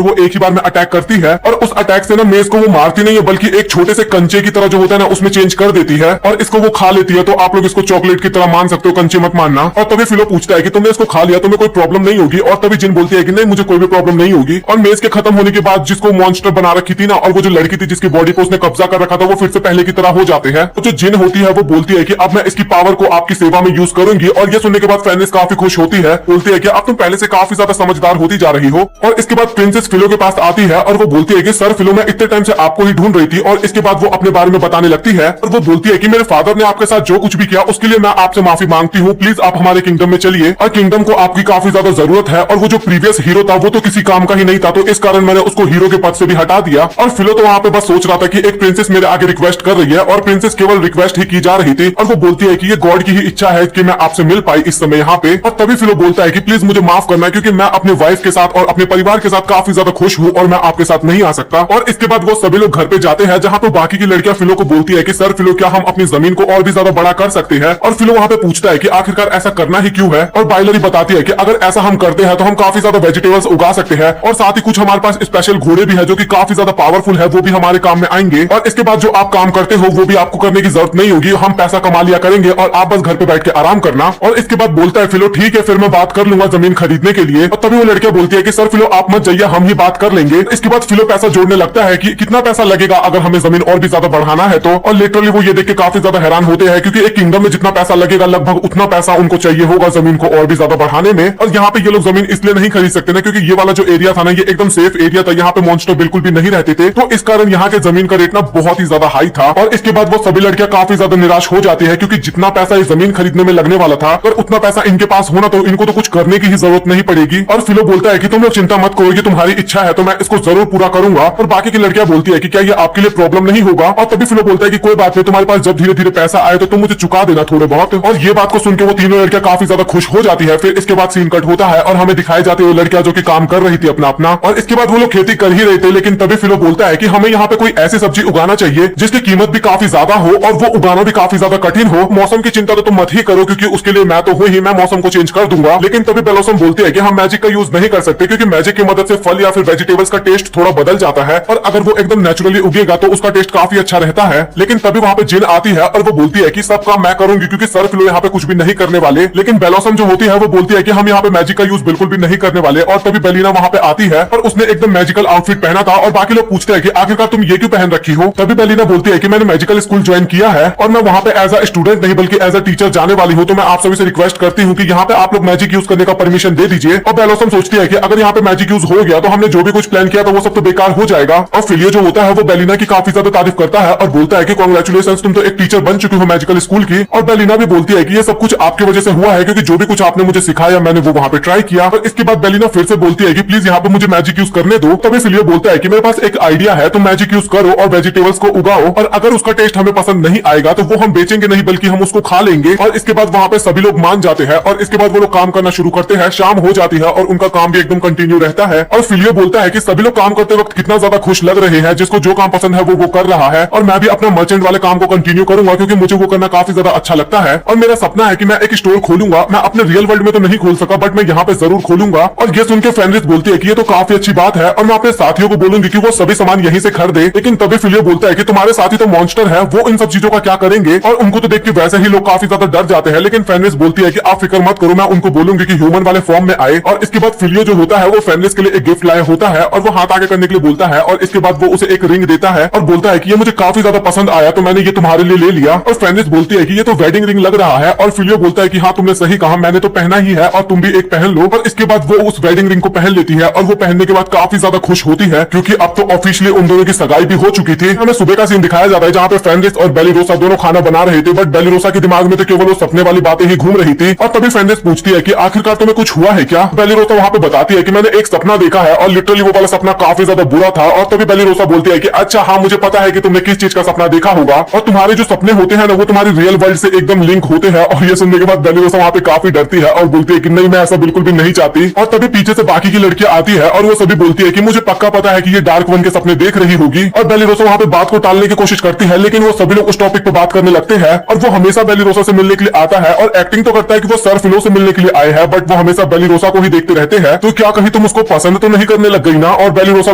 वो एक ही बार में अटैक करती है। और उस अटैक से ना मेज को वो मारती नहीं है, बल्कि एक छोटे से कंचे की तरह जो होता है ना उसमें चेंज कर देती है और इसको वो खा लेती है। तो आप लोग इसको चॉकलेट की तरह मान सकते हो, कंचे मत मानना। और तभी फिलो पूछता है कि तुमने इसको खा लिया, तुम्हें कोई प्रॉब्लम नहीं होगी? और तभी जिन बोलती है कि नहीं, मुझे कोई भी प्रॉब्लम नहीं होगी। और मेज के खत्म होने के बाद जिसको मॉन्स्टर बना रखी थी ना, और वो जो लड़की थी जिसकी बॉडी को उसने कब्जा कर रखा था, वो फिर से पहले की तरह हो जाते हैं। तो जो जिन होती है वो बोलती है कि अब मैं इसकी पावर को आपकी सेवा में यूज करूंगी। और ये सुनने के बाद फेनिस काफी खुश होती है, बोलती है कि अब तुम पहले से काफी ज्यादा समझदार होती जा रही हो। और इसके बाद प्रिंसेस फिलो के पास आती है और वो बोलती है कि सर फिलो, मैं इतने टाइम से आपको ही ढूंढ रही थी। और इसके बाद वो अपने बारे में बताने लगती है और वो बोलती है कि मेरे फादर ने आपके साथ जो कुछ भी किया उसके लिए मैं आपसे माफी मांगती हूँ, प्लीज आप हमारे किंगडम में चलिए। और किंगडम को आपकी काफी ज्यादा जरूरत है। और वो जो प्रीवियस हीरो था वो तो किसी काम का ही नहीं था, तो इस कारण मैंने उसको हीरो के पद से भी हटा दिया। और फिलो तो वहां पे बस सोच रहा था कि एक प्रिंसेस मेरे आगे रिक्वेस्ट कर रही है और प्रिंसेस केवल रिक्वेस्ट ही की जा रही थी। और वो बोलती है कि ये गॉड की ही इच्छा है कि मैं आपसे मिल पाई इस समय यहाँ पे। और तभी फिलो बोलता है कि प्लीज मुझे माफ करना, क्योंकि मैं अपने वाइफ के साथ और अपने परिवार के साथ काफी ज्यादा खुश हूँ और मैं आपके साथ नहीं आ सकता। और इसके बाद वो सभी लोग घर पे जाते हैं, जहाँ पे बाकी की लड़कियां फिलो को बोलती है कि सर फिलो, क्या हम अपनी जमीन को और भी ज्यादा बड़ा कर सकते हैं? और फिलो वहां पे पूछता है कि आखिरकार ऐसा करना ही क्यों है? और बाइलरी बताती है कि अगर ऐसा हम करते हैं तो हम काफी ज्यादा वेजिटेबल्स उगा सकते हैं और साथ ही कुछ हमारे पास स्पेशल घोड़े भी है जो कि काफी ज्यादा पावरफुल है, वो भी हमारे काम में आएंगे। और इसके बाद जो आप काम करते हो वो भी आपको करने की जरूरत नहीं होगी, हम पैसा कमा लिया करेंगे और आप बस घर पे बैठ के आराम करना। और इसके बाद बोलता है फिलो, ठीक है फिर मैं बात कर लूंगा जमीन खरीदने के लिए। और तभी वो लड़कियां बोलती है कि सर फिलो आप मत जाइए, हम ही बात कर लेंगे। इसके बाद फिलो पैसा जोड़ने लगता है कि कितना पैसा लगेगा अगर हमें जमीन और भी ज्यादा बढ़ाना है तो। और लिटरली वो ये देख के काफी ज्यादा हैरान होते हैं, क्योंकि एक किंगडम में जितना पैसा लगेगा लगभग उतना पैसा उनको चाहिए होगा जमीन को और भी ज्यादा बढ़ाने में। और यहाँ पे ये लोग जमीन इसलिए नहीं खरीद सकते ना, क्योंकि ये वाला जो एरिया था ना, ये एकदम सेफ एरिया था, यहाँ पे मॉन्स्टर बिल्कुल भी नहीं रहते थे। तो इस कारण यहाँ के जमीन का रेट ना बहुत ही ज्यादा हाई था। और इसके बाद वो सभी लड़कियां काफी ज्यादा निराश हो जाती है, क्योंकि जितना पैसा इस जमीन खरीदने में लगने वाला था, अगर उतना पैसा इनके पास होना तो इनको तो कुछ करने की ही जरूरत नहीं पड़ेगी। और फिलो बोलता है कि तुम लोग चिंता मत करो, ये तुम्हारी इच्छा है तो मैं इसको जरूर पूरा करूंगा। और बाकी की लड़कियां बोलती है कि क्या ये आपके लिए प्रॉब्लम नहीं होगा? और तभी फिलो बोलता है कि कोई बात नहीं, तुम्हारे पास जब धीरे धीरे पैसा आए तो तुम मुझे चुका देना थोड़े बहुत। और ये बात को सुन के वो तीनों लड़कियां काफी ज्यादा खुश हो जाती है। फिर इसके बाद सीन कट होता है और हमें दिखाई जाती है वो लड़कियां जो कि काम कर रही थी अपना अपना। और इसके बाद वो लोग खेती कर ही रहे थे, लेकिन तभी फिलो बोलता है कि हमें यहाँ पे कोई ऐसी सब्जी उगाना चाहिए जिसकी कीमत भी काफी ज्यादा हो और वो उगाना भी काफी ज्यादा कठिन हो। मौसम की चिंता तो तुम मत ही करो, क्योंकि उसके लिए मैं तो हूं ही, मैं मौसम को चेंज कर दूंगा। लेकिन तभी बेलोसम बोलती है कि हम मैजिक का यूज नहीं कर सकते, क्योंकि मैजिक की मदद से फल या फिर वेजिटेबल्स का टेस्ट थोड़ा बदल जाता है और अगर वो एकदम नेचुरली उगेगा तो उसका टेस्ट काफी अच्छा रहता है। लेकिन तभी वहां पे जिन आती है और वो बोलती है कि सब काम मैं करूंगी, क्योंकि सर फिलो यहाँ पे कुछ भी नहीं करने वाले। लेकिन बेलोसम जो होती है वो बोलती है कि हम यहाँ पे मैजिक का यूज बिल्कुल भी नहीं करने वाले। और तभी बेलिना वहां पे आती है और उसने एकदम मैजिकल आउटफिट पहना था और बाकी लोग पूछते हैं कि आखिरकार तुम ये क्यों पहन रखी हो? तभी बेलिना बोलती है कि मैंने मैजिकल स्कूल ज्वाइन किया है और मैं वहां पे एज अ स्टूडेंट नहीं बल्कि एज अ टीचर जाने वाली हूँ, तो मैं आप सभी से रिक्वेस्ट करती हूँ कि यहाँ पे आप लोग मैजिक यूज करने का परमिशन दे दीजिए। और बेलोसम सोचती है कि अगर यहाँ पे मैजिक यूज हो गया तो हमने जो भी कुछ प्लान किया था वो सब तो बेकार हो जाएगा। और फिलियो जो होता है वो बेलिना की काफी ज्यादा तारीफ करता है और बोलता है कि कांग्रेचुलेशंस, तुम तो एक टीचर बन चुकी हो मैजिकल स्कूल की। और बेलिना भी बोलती है कि ये सब कुछ आपकी वजह से हुआ है, क्योंकि जो भी कुछ आपने मुझे सिखाया मैंने वो वहां पे ट्राई किया। और इसके बाद बेलिना फिर से बोलती है कि प्लीज यहाँ पे मुझे मैजिक यूज करने दो। तभी फिलियो बोलता है कि मेरे पास एक आइडिया है, तुम मैजिक यूज करो और वेजिटेबल्स को उगाओ और अगर उसका टेस्ट हमें पसंद नहीं आएगा तो वो हम बेचेंगे नहीं बल्कि हम उसको खा लेंगे। और इसके बाद वहां पे सभी लोग मान जाते हैं और इसके बाद वो लोग काम करना शुरू करते हैं। शाम हो जाती है और उनका काम भी एकदम कंटिन्यू रहता है। और फिलियो बोलता है कि सभी लोग काम करते वक्त कितना ज्यादा खुश लग रहे हैं, जिसको जो काम पसंद है वो कर रहा है। और मैं भी अपना मर्चेंट वाले काम को कंटिन्यू करूंगा, क्योंकि मुझे वो करना काफी ज्यादा अच्छा लगता है। और मेरा सपना है कि मैं एक स्टोर खोलूंगा। मैं अपने रियल वर्ल्ड में तो नहीं खोल सका, बट मैं यहाँ पे जरूर खोलूंगा। और ये सुन के फेनरिस बोलती है कि ये तो काफी अच्छी बात है और मैं अपने साथियों को बोलूंगी कि वो सभी सामान यहीं से खरीदे। लेकिन तभी फिलियो बोलता है कि तुम्हारे साथी तो मॉन्स्टर है, वो इन सब चीजों का क्या करेंगे? और उनको तो देख के वैसे ही लोग काफी ज्यादा डर जाते हैं। लेकिन फेनरिस बोलती है कि आप फिक्र मत करो, मैं उनको बोलूंगी कि ह्यूमन वाले फॉर्म में आए। और इसके बाद फिलियो जो होता है वो फेनरिस के लिए एक गिफ्ट लाया होता है और वो हाथ आगे करने के लिए बोलता है। और इसके बाद वो उसे एक रिंग देता है और बोलता है कि ये मुझे काफी ज्यादा पसंद आया, तो मैंने ये तुम्हारे लिए ले लिया। और फेनरिस बोलती है कि ये तो वेडिंग रिंग लग रहा है। और फिलियो बोलता है कि हाँ तुमने सही कहा, मैंने तो पहना ही है और तुम भी एक पहन लो। और इसके बाद वो उस वेडिंग रिंग को पहन लेती है और वो पहनने के बाद काफी ज्यादा खुश होती है, क्योंकि अब तो ऑफिशियली उन दोनों की सगाई भी हो चुकी थी। हमें सुबह का सीन दिखाया जाता है जहाँ पे फेनरिस और बेलिरोसा दोनों खाना बना रहे थे, बट बेलिरोसा के दिमाग में तो केवल वो सपने वाली बातें ही घूम रही थी। और तभी फेनरिस पूछती है कि आखिरकार तुम्हें कुछ हुआ है क्या? बेलिरोसा वहाँ पे बताती है कि मैंने एक सपना देखा है और लिटरली वो वाला सपना काफी ज्यादा बुरा था। और तभी बेलिरोसा बोलती है कि अच्छा हाँ, मुझे पता है कि तुमने किस चीज का सपना देखा होगा और तुम्हारे जो सपने होते हैं ना वो तुम्हारी रियल वर्ल्ड से एकदम लिंक होते हैं। और ये सुनने के बाद बेलिरोसा वहाँ पे काफी डरती है और बोलती है कि नहीं, मैं ऐसा बिल्कुल भी नहीं चाहती। और तभी पीछे से बाकी की लड़कियां आती है और वो सभी बोलती है कि मुझे पक्का पता है कि ये डार्क वन के सपने देख रही होगी। और बेलिरोसा वहाँ पे बात को टालने की कोशिश करती है, लेकिन वो सभी लोग उस टॉपिक पे बात करने लगते हैं। और वो हमेशा बेलिरोसा से मिलने के लिए आता है और एक्टिंग तो करता है कि वो सर फिलो से मिलने के लिए आए हैं, बट वो हमेशा बेलिरोसा को ही देखते रहते हैं। तो क्या कहीं तुम उसको पसंद तो नहीं करने लग गई ना? और बेलिरोसा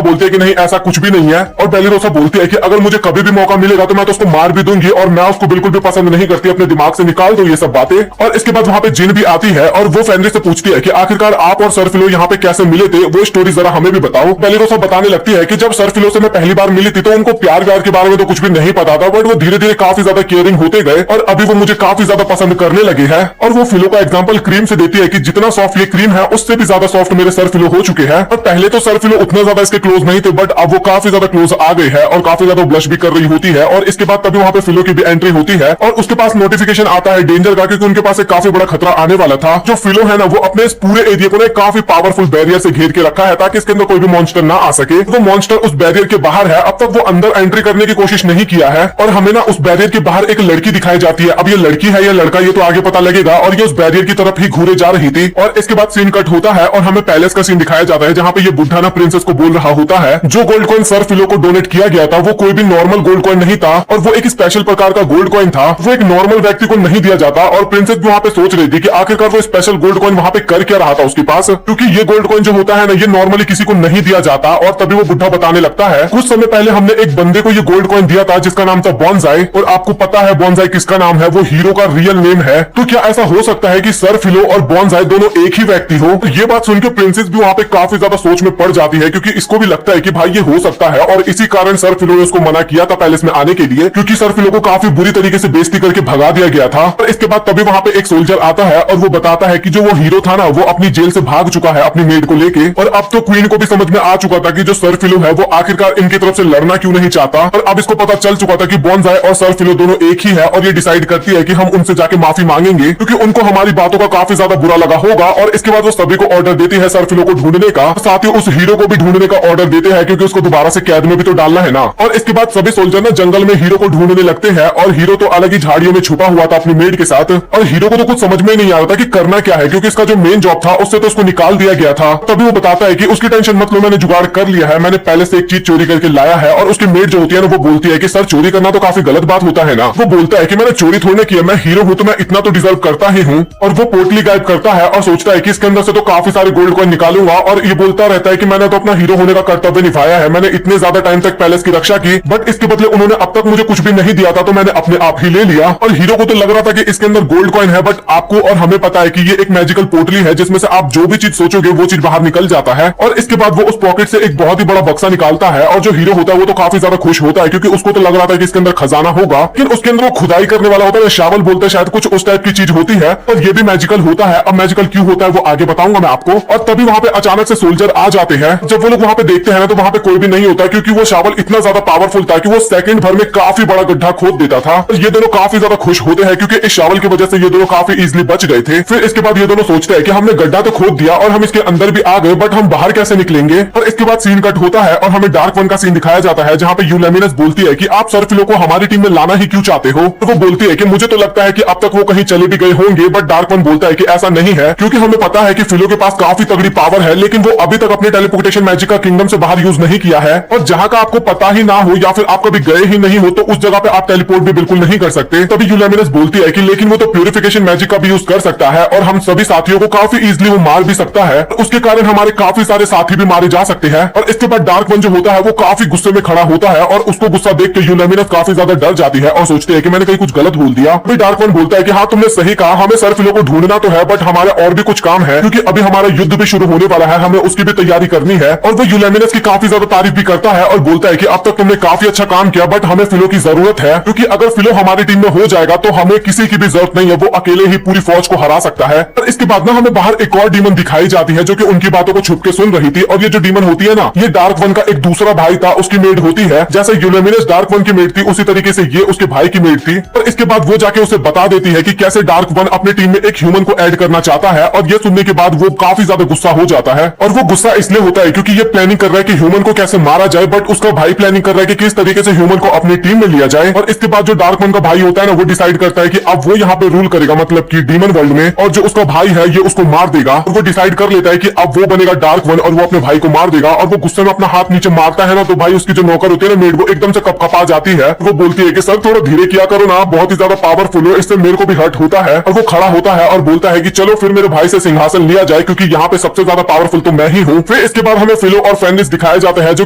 बोलती है कि नहीं, ऐसा कुछ भी नहीं है। और बेलिरोसा बोलती है कि अगर मुझे कभी भी मौका मिलेगा तो मैं तो उसको मार भी दूंगी और मैं उसको बिल्कुल भी पसंद नहीं करती, अपने दिमाग से निकाल दो ये सब बातें। और इसके बाद वहाँ पे जिन भी आती है और वो फेनरिस से पूछती है कि आखिरकार आप और सर फिलो यहाँ पे कैसे मिले थे, वो स्टोरी जरा हमें भी बताओ। बेलिरोसा बताने लगती है कि जब सर फिलो से मैं पहली बार मिली थी तो उनको प्यार व्यार के बारे में तो कुछ भी नहीं पता था, बट वो धीरे धीरे काफी ज्यादा केयरिंग होते गए और अभी वो मुझे काफी ज्यादा पसंद करने लगे हैं। और वो फिलो का एग्जांपल क्रीम से देती है कि जितना सॉफ्ट ये क्रीम है उससे भी ज्यादा सॉफ्ट मेरे सर फिलो हो चुके हैं। और पहले तो सर फिलो उतना ज्यादा इसके क्लोज नहीं थे, बट अब वो काफी ज्यादा क्लोज आ गए हैं और काफी ज्यादा ब्लश भी कर रही होती है। और इसके बाद तभी वहाँ पे फिलो की भी एंट्री होती है और उसके पास नोटिफिकेशन आता है डेंजर का, क्योंकि उनके पास एक काफी बड़ा खतरा आने वाला था। जो फिलो है ना वो अपने इस पूरे एरिया को ना काफी पावरफुल बैरियर से घेर के रखा है ताकि इसके अंदर कोई भी मॉन्स्टर ना आ सके। वो मॉन्स्टर उस बैरियर के बाहर है, अब तक वो अंदर एंट्री करने की कोशिश नहीं किया है। और हमें ना उस बैरियर के बाहर एक लड़की दिखाई जाती है। अब ये लड़की है या लड़का ये तो आगे पता लगेगा। और ये उस बैरियर की तरफ ही घूरे जा रही थी। और इसके बाद सीन कट होता है और हमें पैलेस का सीन दिखाया जाता है, जहाँ पे ये बुढ़ा ना प्रिंसेस को बोल रहा होता है जो गोल्ड कॉइन सर फिलो को डोनेट किया गया था वो कोई भी नॉर्मल गोल्ड कॉइन नहीं था और वो एक स्पेशल प्रकार का गोल्ड कॉइन था। वो एक नॉर्मल व्यक्ति को नहीं दिया जाता। और प्रिंसेस भी वहाँ पे सोच रही थी कि आखिरकार वो स्पेशल गोल्ड कॉइन वहाँ पे कर क्या रहा था उसके पास, क्योंकि ये गोल्ड कॉइन जो होता है ना ये नॉर्मली किसी को नहीं दिया जाता। और तभी वो बुढ़ा बताने लगता है कुछ समय पहले हमने एक बंदे को ये गोल्ड कॉइन दिया था जिसका नाम था बॉन्जाई। और आपको पता है बॉन्जाई किसका नाम है? वो हीरो का रियल नेम है। तो क्या ऐसा हो सकता है कि सर फिलो और बॉन्जाई दोनों एक ही व्यक्ति हो? तो ये बात सुनकर प्रिंसेस भी वहाँ पे काफी ज्यादा सोच में पड़ जाती है, क्योंकि इसको भी लगता है कि भाई ये हो सकता है। और इसी कारण सर फिलो ने उसको मना किया था पैलेस में आने के लिए, क्योंकि सर फिलो को काफी बुरी तरीके से बेइज्जती करके भगा दिया गया था। और इसके बाद तभी वहाँ पे एक सोल्जर आता है और वो बताता है कि जो वो हीरो था ना वो अपनी जेल से भाग चुका है अपनी मेड को लेके। और अब तो क्वीन को भी समझ में आ चुका था कि जो सर फिलो है वो आखिरकार इनकी तरफ से लड़ना क्यों नहीं चाहता। और अब इसको पता चल चुका था कि बॉन्जाई और सर फिलो दोनों एक ही है। और ये डिसाइड करती है कि हम उनसे जाके माफी मांगेंगे, क्योंकि उनको हमारी बातों का काफी ज्यादा बुरा लगा होगा। और इसके बाद वो सभी को ऑर्डर देती है सर फिलो को ढूंढने का, साथ ही उस हीरो को भी ढूंढने का ऑर्डर देते हैं, क्योंकि उसको दोबारा से कैद में भी तो डालना है ना। और इसके बाद सभी सोल्जर ना जंगल में हीरो को ढूंढने लगते हैं और हीरो तो अलग ही झाड़ियों में छुपा हुआ था अपनी मेड के साथ। और हीरो को तो कुछ समझ में नहीं आ रहा था कि करना क्या है, क्योंकि इसका जो मेन जॉब था उससे तो उसको निकाल दिया गया था। तभी वो बताता है कि उसकी टेंशन मत लो, मैंने जुगाड़ कर लिया है, मैंने पहले से एक चीज चोरी करके लाया है। और उसकी मेड जो होती है ना वो बोलती है कि सर चोरी करना तो काफी गलत बात होता है ना। वो बोलता है कि मैंने चोरी थोड़ी ना किया, मैं हीरो हूँ तो मैं इतना तो डिजर्व करता ही हूँ। और वो पोटली गायब करता है और सोचता है कि इसके अंदर से तो काफी सारे गोल्ड कॉइन निकालूंगा। और ये बोलता रहता है कि मैंने तो अपना हीरो होने का कर्तव्य निभाया है, मैंने इतने ज्यादा टाइम तक पैलेस की रक्षा की, बट इसके बदले उन्होंने अब तक मुझे कुछ भी नहीं दिया था तो मैंने अपने आप ही ले लिया। और हीरो को तो लग रहा था कि इसके अंदर गोल्ड कॉइन है, बट आपको और हमें पता है कि ये एक मैजिकल पोटली है जिसमें से आप जो भी चीज सोचोगे वो चीज बाहर निकल जाता है। और इसके बाद वो उस पॉकेट से एक बहुत ही बड़ा बक्सा निकालता है और जो हीरो होता है वो तो काफी ज्यादा खुश होता है, क्योंकि उसको तो लग रहा था कि इसके अंदर खजाना होगा। लेकिन उसके अंदर वो खुदाई करने वाला होता है, शावल बोलते हैं शायद, कुछ उस टाइप की चीज होती है। और ये भी मैजिकल होता है। अब मैजिकल क्यों होता है वो आगे बताऊंगा मैं आपको। और तभी वहां पे अचानक से सोल्जर आ जाते हैं। जब वो लोग वहां पे देखते हैं ना तो वहां पे कोई भी नहीं होता, क्योंकि वो शावल इतना ज्यादा पावरफुल था कि वो सेकंड भर में काफी बड़ा गड्ढा खोद देता था। और ये दोनों काफी ज्यादा खुश होते हैं क्योंकि इस शावल की वजह से ये दोनों काफी इजीली बच गए थे। फिर इसके बाद ये दोनों सोचते हैं कि हमने गड्ढा तो खोद दिया और हम इसके अंदर भी आ गए, बट हम बाहर कैसे निकलेंगे। और इसके बाद सीन कट होता है और हमें डार्क वन का सीन दिखाया जाता है, जहाँ पे यूलेमिनस बोलती है कि आप सर फिलो को हमारी टीम में लाना ही क्यों चाहते हो। तो वो बोलती है कि मुझे तो लगता है कि अब तक वो कहीं चले भी गए होंगे, बट डार्क वन बोलता है कि ऐसा नहीं है, क्योंकि हमें पता है कि फिलो के पास काफी तगड़ी पावर है, लेकिन वो अभी तक अपने टेलीपोर्टेशन मैजिक का किंगडम से बाहर यूज नहीं किया है। और जहां का आपको पता ही ना हो या फिर आप कभी गए ही नहीं हो तो उस जगह पे आप टेलीपोर्ट भी बिल्कुल नहीं कर सकते। तभी यूलेमिनस बोलती है कि लेकिन वो तो प्यूरिफिकेशन मैजिक का भी यूज कर सकता है और हम सभी साथियों को काफी इजीली वो मार भी सकता है। उसके कारण हमारे काफी सारे साथी भी मारे जा सकते हैं। और इसके बाद डार्क वन जो होता है वो काफी गुस्से में खड़ा होता है और उसको गुस्सा देख के यूलेमिनस काफी ज्यादा डर जाती है और सोचती है कि मैंने कहीं कुछ गलत बोल दिया। अभी डार्क वन बोलता है कि हाँ तुमने सही कहा, हमें सर फिलो को ढूंढना तो है, बट हमारे और भी कुछ काम है, क्योंकि अभी हमारा युद्ध भी शुरू होने वाला है, हमें उसकी भी तैयारी करनी है। और वो यूलेमिनस की काफी ज्यादा तारीफ भी करता है और बोलता है कि अब तक तुमने काफी अच्छा काम किया, बट हमें फिलो की जरूरत है, क्योंकि अगर फिलो हमारी टीम में हो जाएगा तो हमें किसी की भी जरूरत नहीं है, वो अकेले ही पूरी फौज को हरा सकता है। और इसके बाद ना हमें बाहर एक और डीमन दिखाई जाती है जो कि उनकी बातों को छुप के सुन रही थी। और ये जो डीमन होती है ना ये डार्क वन का एक दूसरा भाई था, उसकी मेड होती है। जैसे यूलेमिनस डार्क वन की मेड थी उसी तरीके से ये उसके भाई की मेड थी। और इसके बाद वो जाके उसे बता देती है कि कैसे डार्क वन अपनी टीम में एक ह्यूमन को ऐड करना चाहता है। और ये सुनने के बाद वो काफी ज्यादा गुस्सा हो जाता है और वो गुस्सा इसलिए होता है क्योंकि ये प्लानिंग कर रहा है कि ह्यूमन को कैसे मारा जाए, बट उसका भाई प्लानिंग कर रहा है कि किस तरीके से ह्यूमन को अपनी टीम में लिया जाए। और इसके बाद जो डार्क वन का भाई होता है ना, वो डिसाइड करता है कि अब वो यहाँ पे रूल करेगा, मतलब कि डीमन वर्ल्ड में, और जो उसका भाई है ये उसको मार देगा। और वो डिसाइड कर लेता है कि अब वो बनेगा डार्क वन और वो अपने भाई को मार देगा। और वो गुस्से में अपना हाथ नीचे मारता है ना, तो भाई उसकी जो नौकर होती है ना, मेड, वो एकदम से कपकपा जाती है। वो बोलती है कि सर थोड़ा धीरे किया करो ना, बहुत ही ज्यादा पावरफुल हो, इससे मेरे को भी हर्ट होता है। और वो खड़ा होता है और बोलता है कि चलो फिर मेरे भाई से सिंहासन लिया जाए, क्योंकि यहाँ पे सबसे ज्यादा पावरफुल तो मैं ही हूँ। फिर इसके बाद हमें फिलो और फेनिक्स दिखाए जाते हैं, जो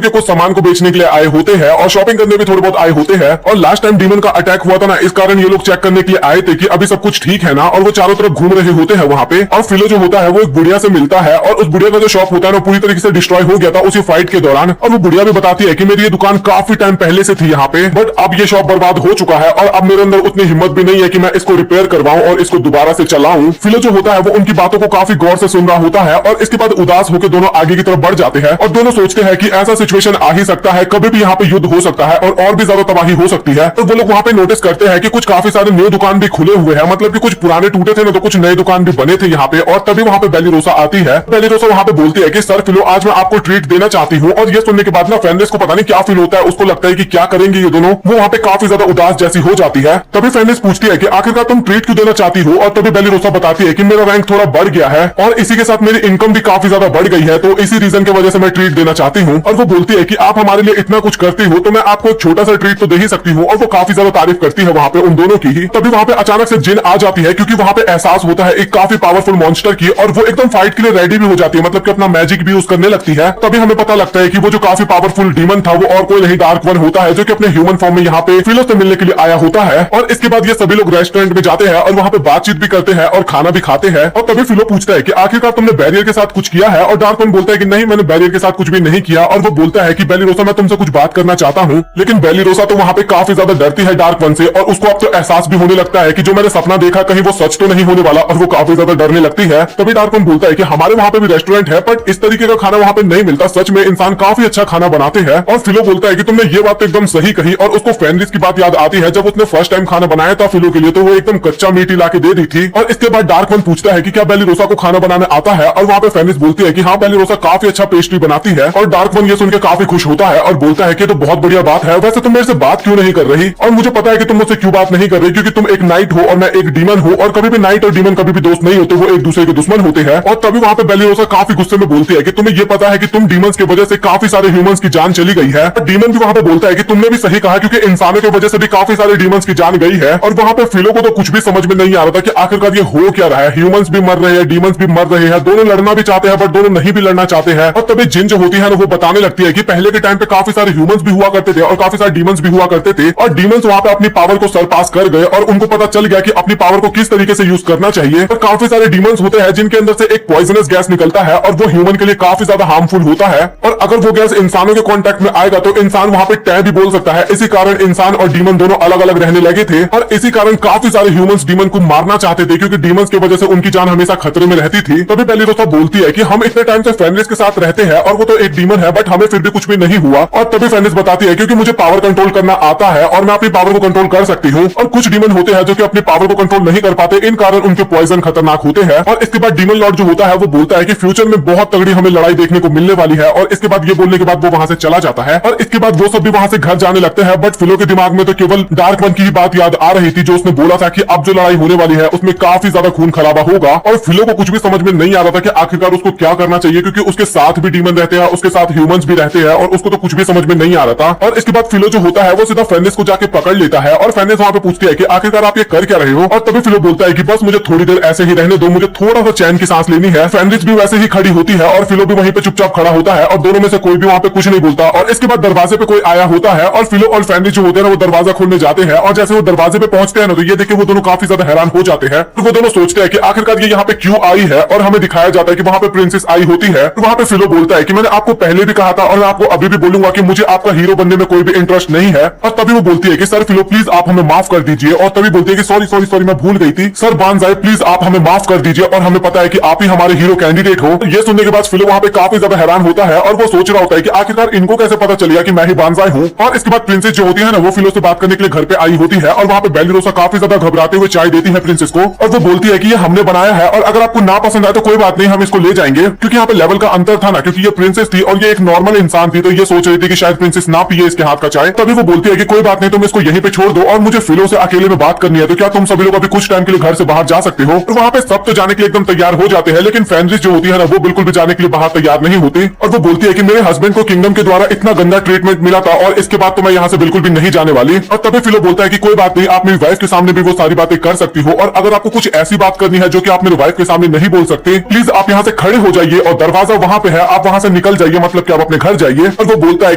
कि कुछ सामान को बेचने के लिए आए होते हैं और शॉपिंग करने भी थोड़े बहुत आए होते हैं। और लास्ट टाइम डीमन का अटैक हुआ था ना, इस कारण ये लोग चेक करने के लिए आए थे कि अभी सब कुछ ठीक है ना। और वो चारों तरफ घूम रहे होते हैं वहां पे। और फिलो जो होता है वो एक बुढ़िया से मिलता है, और उस बुढ़िया का जो शॉप होता है ना, पूरी तरीके से डिस्ट्रॉय हो गया था उसी फाइट के दौरान। और वो बुढ़िया भी बताती है कि मेरी ये दुकान काफी टाइम पहले से थी यहाँ पे, बट अब ये शॉप बर्बाद हो चुका है और अब मेरे अंदर उतनी हिम्मत भी नहीं है कि मैं इसको रिपेयर करवाऊं और इसको दोबारा से चलाऊं। फिलो जो होता है वो उनकी बातों को काफी गौर से सुन रहा होता है, और इसके बाद उदास होकर दोनों आगे की तरफ बढ़ जाते हैं। और दोनों सोचते हैं कि ऐसा सिचुएशन आ ही सकता है, कभी भी यहाँ पे युद्ध हो सकता है और भी ज्यादा तबाही हो सकती है। तो वो लोग वहाँ पे नोटिस करते हैं कि कुछ काफी सारे नए दुकान भी खुले हुए हैं, मतलब कि कुछ पुराने टूटे थे ना, तो कुछ नए दुकान भी बने थे यहाँ पे। और तभी वहाँ पे बेलिरोसा आती है। बेलिरोसा वहाँ पे बोलती है कि सर फिलो, आज मैं आपको ट्रीट देना चाहती हूँ। और ये सुनने के बाद ना फेनिक्स को पता नहीं क्या फील होता है, उसको लगता है कि क्या करेंगे ये दोनों। वो वहाँ पे काफी ज्यादा उदास जैसी हो जाती है। तभी फेनिक्स पूछती है कि आखिरकार तुम ट्रीट क्यों देना चाहती हो। और तभी बेलिरोसा बताती है कि मेरा रैंक थोड़ा बढ़ गया है और इसी के साथ मेरी इनकम भी काफी ज्यादा बढ़ गई है, तो इसी रीजन की वजह से मैं ट्रीट देना चाहती हूँ। और वो बोलती है कि आप हमारे लिए इतना कुछ करती हो, तो मैं आपको एक छोटा सा ट्रीट तो दे ही सकती हूँ। और वो काफी ज्यादा तारीफ करती है वहाँ पे उन दोनों की ही। तभी वहाँ पे अचानक से जिन आ जाती है, क्योंकि वहाँ पे एहसास होता है एक काफी पावरफुल मॉन्स्टर की, और वो एकदम फाइट के लिए रेडी भी हो जाती है, मतलब कि अपना मैजिक भी यूज करने लगती है। तभी हमें पता लगता है कि वो जो काफी पावरफुल डीमन था वो और कोई नहीं डार्क वन होता है, जो कि अपने ह्यूमन फॉर्म में यहाँ पे फिलो से मिलने के लिए आया होता है। और इसके बाद ये सभी लोग रेस्टोरेंट में जाते हैं और वहाँ पे बातचीत भी करते हैं और खाना भी खाते हैं। और तभी फिलो पूछता है कि आखिरकार तुमने बैरियर के साथ कुछ किया है। और डार्क वन बोलता है कि नहीं, मैंने बैरियर के साथ कुछ भी नहीं किया। और वो बोलता है कि बेलिरोसा, मैं तुमसे कुछ बात करना चाहता हूँ। लेकिन बेलिरोसा तो वहाँ पे काफी ज्यादा डरती है डार्क वन से, और उसको अब तो एहसास भी होने लगता है कि जो मैंने सपना देखा कहीं वो सच तो नहीं होने वाला, और वो काफी ज्यादा डरने लगती है। तभी डार्क वन बोलता है कि हमारे वहाँ पे भी रेस्टोरेंट है, बट इस तरीके का खाना वहाँ पे नहीं मिलता। सच में इंसान काफी अच्छा खाना बनाते हैं। और फिलो बोलता है कि तुमने ये बात तो एकदम सही कही। और उसको फेनिक्स की बात याद आती है, जब उसने फर्स्ट टाइम खाना बनाया था फिलो के लिए, तो वो एकदम कच्चा मीट ला के दे दी थी। और इसके बाद डार्क वन पूछता है कि क्या बेलिरोसा को खाना बनाने आता है। और वहाँ पे फेनिक्स बोलती है कि हाँ, बेलिरोसा काफी अच्छा पेस्ट्री बनाती है। और डार्क वन ये सुन के काफी खुश होता है और बोलता है कि तो बहुत बढ़िया बात है, वैसे तुम मेरे से बात क्यों नहीं कर रही। और मुझे पता है कि तुम मुझसे क्यों बात नहीं कर रही, क्योंकि तुम एक नाइट हो और मैं एक डीमन हूँ, और कभी भी नाइट और डीमन कभी भी दोस्त नहीं होते, वो एक दूसरे के दुश्मन होते हैं। और तभी वहाँ पे बेलिरोसा काफी गुस्से में बोलती है कि तुम्हें ये पता है कि तुम डीमंस की वजह से काफी सारे ह्यूमंस की जान चली गई है। डीमन भी वहाँ पे बोलता है कि तुमने भी सही कहा, क्योंकि इंसानों की वजह से भी काफी सारे डीमंस की जान गई है। और वहाँ पे फिलो को तो कुछ भी समझ में नहीं आ रहा था कि आखिरकार ये हो क्या रहा है। ह्यूमंस भी मर रहे हैं, डीमंस भी मर रहे हैं, दोनों लड़ना भी चाहते हैं बट दोनों नहीं भी लड़ना चाहते हैं। और तभी जिन जो होती है ना, वो बताने लगती है कि पहले के टाइम पे काफी सारे ह्यूमंस भी हुआ करते थे और काफी सारे डीमंस भी हुआ करते थे, और डीमंस वहाँ पे अपनी पावर को सरपास कर गए और उनको पता चल गया कि अपनी पावर को किस तरीके से यूज करना चाहिए। और काफी सारे डीमंस होते हैं जिनके अंदर से एक पॉइजनस गैस निकलता है और वो ह्यूमन के लिए काफी ज्यादा हार्मफुल होता है। और अगर वो गैस इंसानों के कांटेक्ट में आएगा तो इंसान वहाँ पे टै भी बोल सकता है। इसी कारण इंसान और डीमन दोनों अलग अलग रहने लगे थे, और इसी कारण काफी सारे ह्यूमंस डीमन को मारना चाहते थे, क्योंकि डीमंस की वजह से उनकी जान हमेशा खतरे में रहती थी। तभी बेलिरोसा बोलती है कि हम इतने टाइम से फेनिक्स के साथ रहते हैं और वो तो एक डीमन है, बट हमें फिर भी कुछ भी नहीं हुआ। और तभी फेनिक्स बताती है क्योंकि मुझे पावर कंट्रोल करना आता है और मैं अपनी पावर को कंट्रोल कर सकती हूँ। और कुछ डीमन होते हैं जो कि अपनी पावर को कंट्रोल नहीं कर पाते, इन कारण उनके पॉइजन खतरनाक होते हैं। और इसके बाद डीमन लॉर्ड जो होता है वो बोलता है कि फ्यूचर में बहुत तगड़ी हमें लड़ाई देखने को मिलने वाली है। और इसके बाद ये बोलने के बाद वो वहां से चला जाता है। और इसके बाद वो सब भी वहां से घर जाने लगते हैं, बट फिलो के दिमाग में तो केवल डार्क वन की ही बात याद आ रही थी, जो उसने बोला था कि अब जो लड़ाई होने वाली है उसमें काफी ज्यादा खून खराबा होगा। और फिलो को कुछ भी समझ में नहीं आ रहा था कि आखिरकार उसको क्या करना चाहिए, क्योंकि उसके साथ भी डीमन रहते हैं, उसके साथ ह्यूमंस भी रहते हैं, और उसको तो कुछ भी समझ में नहीं आ रहा था। और इसके बाद फिलो जो होता है वो सीधा फेनिक्स को जाके पकड़ लेता है, और फेनिक्स वहां पे पूछती है कि आखिरकार आप ये कर क्या रहे हो। और तभी फिलो बोलता है कि बस मुझे थोड़ी देर ऐसे ही रहने दो, मुझे थोड़ा सा चैन की सांस लेनी है। फेनिक्स भी वैसे ही खड़ी होती है और फिलो भी वहीं पे चुपचाप खड़ा होता है, और दोनों में से कोई भी वहां पे कुछ नहीं बोलता। और इसके बाद दरवाजे पे कोई आया होता है और फिलो और फेनिक्स जो होते हैं ना, वो दरवाजा खोलने जाते हैं। और जैसे वो दरवाजे पे पहुंचते हैं ना, तो ये देख के वो दोनों काफी ज्यादा हैरान हो जाते हैं। तो वो दोनों सोचते हैं कि आखिरकार ये यहाँ पे क्यों आई है, और हमें दिखाया जाता है कि वहां पे प्रिंसेस आई होती है। तो वहां पे फिलो बोलता है कि मैंने आपको पहले भी कहा था और मैं आपको अभी भी बोलूंगा कि मुझे आपका हीरो बनने में कोई भी इंटरेस्ट नहीं है। और तभी वो बोलती है कि सर फिलो प्लीज आप हमें माफ कर दीजिए। और तभी बोलती है कि सॉरी सॉरी सॉरी मैं भूल गई थी, सर बानजाए प्लीज आप हमें माफ कर दीजिए, और हमें पता है कि आप ही हमारे हीरो कैंडिडेट हो। ये सुनने के बाद फिलो वहां पे काफी ज्यादा हैरान होता है और वो सोच रहा होता है कि आखिरकार इनको कैसे पता चल गया कि मैं ही बानजाए हूँ। और इसके बाद प्रिंसेस जो होती है ना, वो फिलो से बात करने के लिए घर पे आई होती है, और वहां पे बेलिरोसा काफी ज्यादा घबराते हुए चाय देती है प्रिंसेस को, और वो बोलती है कि ये हमने बनाया है और अगर आपको ना पसंद आए तो कोई बात नहीं, हम इसको ले जाएंगे, क्योंकि यहाँ पे लेवल का अंतर था ना, क्योंकि ये प्रिंसेस थी और ये एक नॉर्मल इंसान थी, तो ये सोच रही थी कि शायद प्रिंसेस ना पिए इसके हाथ का चाय। तभी वो बोलती है कि कोई बात नहीं, तुम इसको यहीं पे छोड़ दो और मुझे फिलो से अकेले में बात करनी है, तो क्या तुम सभी लोग अभी कुछ टाइम के लिए घर से बाहर जा सकते हो। और वहां पे सब तो जाने के लिए एकदम तैयार हो जाते हैं, लेकिन फेनरिस जो होती है ना वो बिल्कुल भी जाने के लिए बाहर तैयार नहीं होती और वो बोलती है कि मेरे हस्बैंड को किंगडम के द्वारा इतना गंदा ट्रीटमेंट मिला था और इसके बाद तो मैं यहाँ से बिल्कुल भी नहीं जाने वाली। और तभी फिलो बोलता है कि कोई बात नहीं, आप मेरी वाइफ के सामने भी वो सारी बातें कर सकती हो, और अगर आपको कुछ ऐसी बात करनी है जो कि आप मेरी वाइफ के सामने नहीं बोल सकते, प्लीज आप यहाँ से खड़े हो जाइए और दरवाजा वहां पे है, आप वहां से निकल जाइए, मतलब कि आप अपने घर जाइए। और वो बोलता है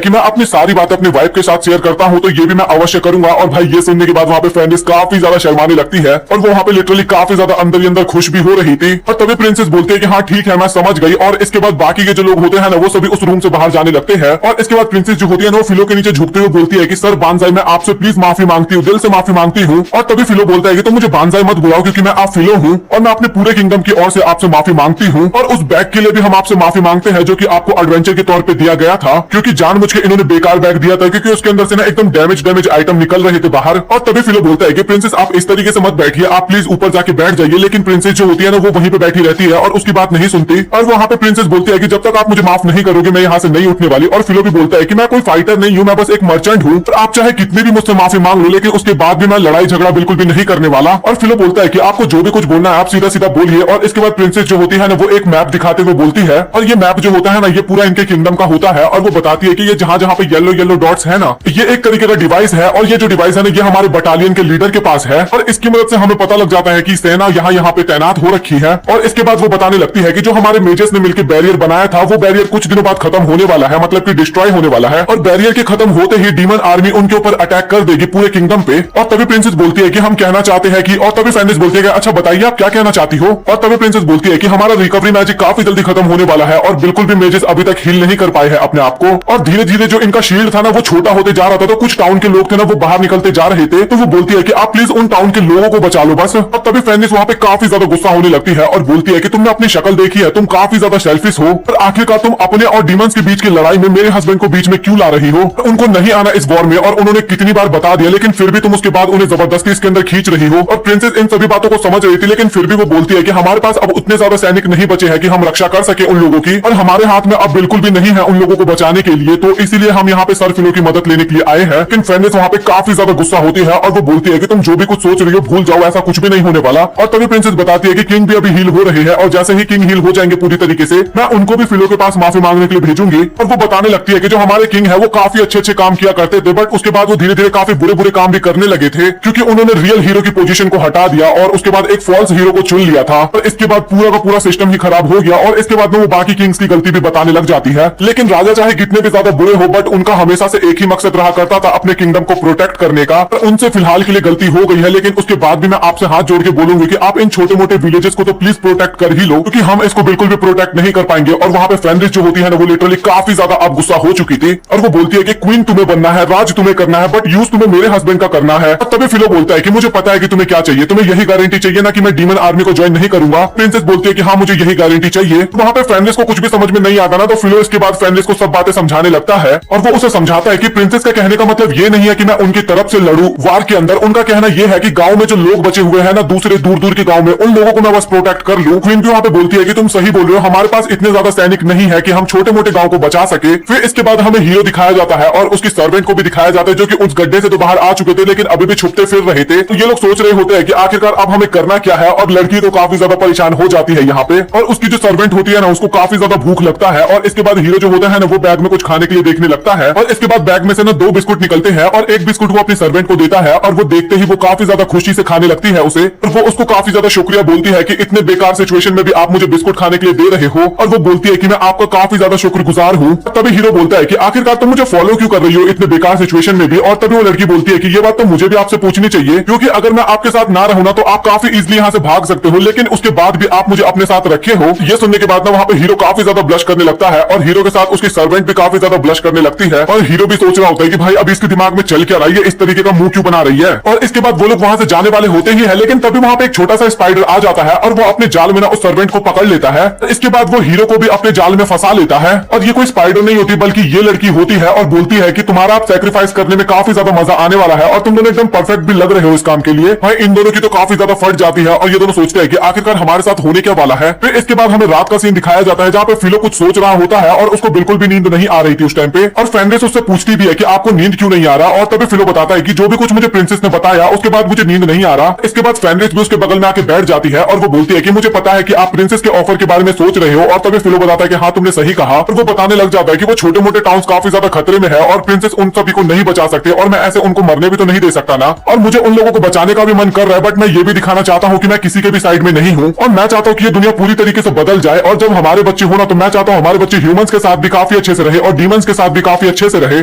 कि मैं अपनी सारी बातें अपनी वाइफ के साथ शेयर करता हूँ, तो ये भी मैं अवश्य करूंगा। और भाई ये सुनने के बाद वहां पे फेनरिस काफी ज्यादा शर्माने लगती है और वो वहां पे लिटरली काफी ज्यादा अंदर ही अंदर खुश भी हो रही थी। और तभी प्रिंसेस बोलती है कि हाँ ठीक है, मैं समझ गई। और इसके बाद बाकी के जो लोग होते हैं ना वो सभी उस रूम से बाहर जाने लगते हैं। और इसके बाद प्रिंसेस जो होती है ना वो फिलो के नीचे झुकते हुए बोलती है कि सर बानजाई, मैं आपसे प्लीज माफी मांगती हूँ, दिल से माफी मांगती हूँ। और तभी फिलो बोलता है कि तुम मुझे बानजाई मत बुलाओ, क्योंकि मैं आप फिलो हूँ और मैं अपने पूरे किंगडम की ओर से आपसे माफी मांगती हूँ। और उस बैग के लिए भी हम आपसे माफी मांगते हैं जो कि आपको एडवेंचर के तौर पे दिया गया था, क्योंकि जानबूझ के इन्होंने बेकार बैग दिया था, क्योंकि उसके अंदर से ना एकदम डैमेज आइटम निकल रहे थे बाहर। और तभी फिलो बोलता है कि प्रिंसेस आप इस तरीके से मत बैठिए, आप प्लीज ऊपर जाके बैठ जाइए। लेकिन प्रिंसेस जो होती है ना वो वहीं पे बैठी रहती है और उसकी बात नहीं सुनती। और वहां पे प्रिंसेस बोलती है कि जब तक आप मुझे माफ नहीं करोगे मैं यहाँ से नहीं उठने वाली। और फिलो भी बोलता है कि मैं कोई फाइटर नहीं हूँ, मैं बस एक मर्चेंट हूँ, और आप चाहे कितनी भी मुझसे माफी मांग लो, लेकिन उसके बाद भी मैं लड़ाई झगड़ा बिल्कुल भी नहीं करने वाला। और फिलो बोलता है कि आपको जो भी कुछ बोलना है आप सीधा सीधा बोलिए। और इसके बाद प्रिंसेस जो होती है ना वो एक मैप दिखाते हुए बोलती है, और ये मैप जो होता है ना ये पूरा इनके किंगडम का होता है। और वो बताती है कि ये जहां जहां पे येलो येलो डॉट्स है ना, ये एक तरीके का डिवाइस है, और ये जो डिवाइस है ना ये हमारे बटालियन के लीडर के पास है, और इसकी मदद से हमें पता लग जाता है कि सेना यहाँ पे तैनात हो रखी है। और इसके बाद वो बताने लगती है कि जो हमारे मेजर्स ने मिलकर बैरियर बनाया था वो बैरियर कुछ दिनों बाद खत्म होने वाला है, मतलब कि डिस्ट्रॉय होने वाला है, और बैरियर के खत्म होते ही डीमन आर्मी उनके ऊपर अटैक कर देगी पूरे किंगडम पे। और तभी प्रिंसेस बोलती है कि हम कहना चाहते हैं कि, और तभी फेनरिस बोलती है कि अच्छा बताइए आप क्या कहना चाहती हो। और तभी प्रिंसेस बोलती है कि हमारा रिकवरी मैजिक काफी जल्दी खत्म होने वाला है और बिल्कुल भी मेजर्स अभी तक हील नहीं कर पाए हैं अपने आप को, और धीरे धीरे जो इनका शील्ड था ना वो छोटा होते जा रहा था, तो कुछ टाउन के लोग थे ना वो बाहर निकलते जा रहे थे। तो वो बोलती है कि आप प्लीज उन टाउन के लोगों को बचा लो बस। और तभी फेनरिस वहां पे काफी ज्यादा गुस्सा होने लगती है और बोलती है कि तुमने अपनी शक्ल देखी है, तुम काफी ज्यादा सेल्फिश हो, और आखिरकार तुम अपने और डीमंस के बीच की लड़ाई में मेरे हस्बैंड को बीच में क्यों ला रही हो। उनको नहीं आना इस वॉर में और उन्होंने कितनी बार बता दिया, लेकिन फिर भी तुम उसके बाद उन्हें जबरदस्ती इसके अंदर खींच रही हो। और प्रिंसेस इन सभी बातों को समझ रही थी, लेकिन फिर भी वो बोलती है कि हमारे पास अब उतने ज्यादा सैनिक नहीं बचे हैं कि हम रक्षा कर सके उन लोगों की, और हमारे हाथ में अब बिल्कुल भी नहीं है उन लोगों को बचाने के लिए, तो इसीलिए हम यहाँ पे सर फिलो की मदद लेने के लिए आए हैं। लेकिन फेनरिस वहां पे काफी ज्यादा गुस्सा होती है और वो बोलती है कि तुम जो भी कुछ सोच रही हो भूल जाओ, ऐसा कुछ भी नहीं होने वाला। और तभी प्रिंसेस बताती है कि किंग भी अभी हील हो रहे हैं, और जैसे ही किंग हील हो जाएंगे पूरी तरीके से मैं उनको भी फिलो के पास माफी मांगने के लिए भेजूंगी। और वो बताने लगती है कि जो हमारे किंग है वो काफी अच्छे काम किया करते थे, बट उसके बाद वो धीरे धीरे काफी बुरे काम भी करने लगे थे, क्योंकि उन्होंने रियल हीरो की पोजीशन को हटा दिया और उसके बाद एक फॉल्स हीरो को चुन लिया था। और इसके बाद पूरा का पूरा सिस्टम ही खराब हो गया, और इसके बाद में वो बाकी किंग्स की गलती भी बताने लग जाती है। लेकिन राजा चाहे कितने भी ज्यादा बुरे हो, बट उनका हमेशा से एक ही मकसद रहा करता था अपने किंगडम को प्रोटेक्ट करने का। उनसे फिलहाल के लिए गलती हो गई है, लेकिन उसके बाद भी मैं आपसे हाथ जोड़ के बोलूंगी कि आप इन छोटे मोटे विलेजेस को तो प्लीज प्रोटेक्ट कर ही लो, क्योंकि हम इसको बिल्कुल भी प्रोटेक्ट नहीं कर पाएंगे। और वहां पे फेनरिस जो होती है ना वो लिटरली काफी ज्यादा अब गुस्सा हो चुकी थी, और वो बोलती है कि क्वीन तुम्हें बनना है, राज तुम्हें करना है, बट यूज तुम्हें मेरे हस्बैंड का करना है। और तभी फिलो बोलता है कि मुझे पता है कि तुम्हें क्या चाहिए, तुम्हें यही गारंटी चाहिए ना कि मैं डीमन आर्मी को ज्वाइन नहीं करूंगा। प्रिंसेस बोलती है कि हाँ मुझे यही गारंटी चाहिए। वहां पे फेनरिस को कुछ भी समझ में नहीं आता ना, तो फिलो इसके बाद फेनरिस को सब बातें समझाने लगता है, और वो उसे समझाता है कि प्रिंसेस का कहने का मतलब ये नहीं है कि मैं उनकी तरफ से लड़ूं वार के अंदर। उनका कहना यह है कि गांव में जो लोग बचे हुए हैं ना दूसरे दूर दूर के गांव में, उन लोगों को मैं बस प्रोटेक्ट कर लूं। क्वीन भी वहां पे बोलती है कि तुम सही बोल रहे हो, हमारे पास इतने ज्यादा सैनिक नहीं है कि हम छोटे मोटे गांव को बचा सके। फिर इसके बाद हमें हीरो दिखाया जाता है और उसकी सर्वेंट को भी दिखाया जाता है, जो कि उस गड्ढे से तो बाहर आ चुके थे लेकिन अभी भी छुपते फिर रहे थे। तो ये लोग सोच रहे होते हैं कि आखिरकार अब हमें करना क्या है, और लड़की तो काफी ज्यादा परेशान हो जाती है यहाँ पे, और उसकी जो सर्वेंट होती है ना उसको काफी ज्यादा भूख लगता है। और इसके बाद हीरो जो होता है ना वो बैग में कुछ खाने के लिए देखने लगता है, और इसके बाद बैग में से ना 2 बिस्कुट निकलते हैं, और एक बिस्कुट वो अपनी सर्वेंट को देता है, और वो देखते ही वो काफी ज्यादा खुशी से खाने लगती है उसे, और वो उसको काफी ज्यादा शुक्रिया बोलती है कि इतने बेकार सिचुएशन में भी आप मुझे बिस्कुट खाने के लिए दे रहे हो। और वो बोलती है कि मैं आपका काफी ज्यादा शुक्रगुजार हूँ। तभी हीरो बोलता है कि आखिरकार तुम मुझे फॉलो क्यों कर रही हो इतने बेकार सिचुएशन में भी। और तभी वो लड़की बोलती है कि ये बात तो मुझे भी आपसे पूछनी चाहिए, क्योंकि अगर मैं आपके साथ ना रहूं ना तो आप काफी इजीली यहाँ से भाग सकते हो, लेकिन उसके बाद भी आप मुझे अपने साथ रखे हो। ये सुनने के बाद ना वहाँ पे हीरो काफी ज्यादा ब्लश करने लगता है, और हीरो के साथ उसकी सर्वेंट भी काफी ज्यादा ब्लश करने लगती है। और हीरो भी सोच रहा होता है कि भाई अभी इसके दिमाग में चल क्या रही है, इस तरीके का मुंह क्यों बना रही है। और इसके बाद वो लोग वहां से जाने वाले होते ही है, लेकिन तभी वहां पे एक छोटा सा स्पाइडर आ जाता है और वो अपने जाल में ना उस सर्वेंट को पकड़ लेता है। इसके बाद वो हीरो को भी अपने जाल में फंसा लेता है, और ये कोई स्पाइडर नहीं होती बल्कि ये लड़की होती है, और बोलती है कि तुम्हारा आप सैक्रिफाइस करने में काफी ज्यादा मजा आने वाला है, और तुम दोनों एकदम परफेक्ट भी लग रहे हो इस काम के लिए। भाई इन दोनों की तो काफी ज्यादा फट जाती है, और ये दोनों सोचते हैं कि आखिरकार हमारे साथ होने क्या वाला है। फिर इसके बाद हमें रात का सीन दिखाया दिखाया जाता है जहाँ पे फिलो कुछ सोच रहा होता है और उसको बिल्कुल भी नींद नहीं आ रही थी उस टाइम पे, और फेनरिस उससे पूछती भी है कि आपको नींद क्यों नहीं आ रहा, और तभी फिलो बताता है कि जो भी कुछ मुझे प्रिंसेस ने बताया उसके बाद मुझे नींद नहीं आ रहा। इसके बाद फेनरिस भी उसके बगल में आके बैठ जाती है और वो बोलती है कि मुझे पता है कि आप प्रिंसेस के ऑफर के बारे में सोच रहे हो, और तभी फिलो बताता है कि हाँ तुमने सही कहा, और वो बताने लग जाता है कि वो छोटे मोटे टाउन्स काफी ज्यादा खतरे में है और प्रिंसेस उन सभी को नहीं बचा सकते, और मैं ऐसे उनको मरने भी तो नहीं दे सकता ना, और मुझे उन लोगों को बचाने का भी मन कर रहा है, बट मैं ये भी दिखाना चाहता हूँ कि मैं किसी के भी साइड में नहीं हूँ, और मैं चाहता हूँ कि ये दुनिया पूरी तरीके से बदल जाए, और जब हमारे बच्चे हो ना तो मैं चाहता हूँ हमारे बच्चे ह्यूमंस के साथ भी काफी अच्छे से रहे और डीमंस के साथ भी काफी अच्छे से रहे।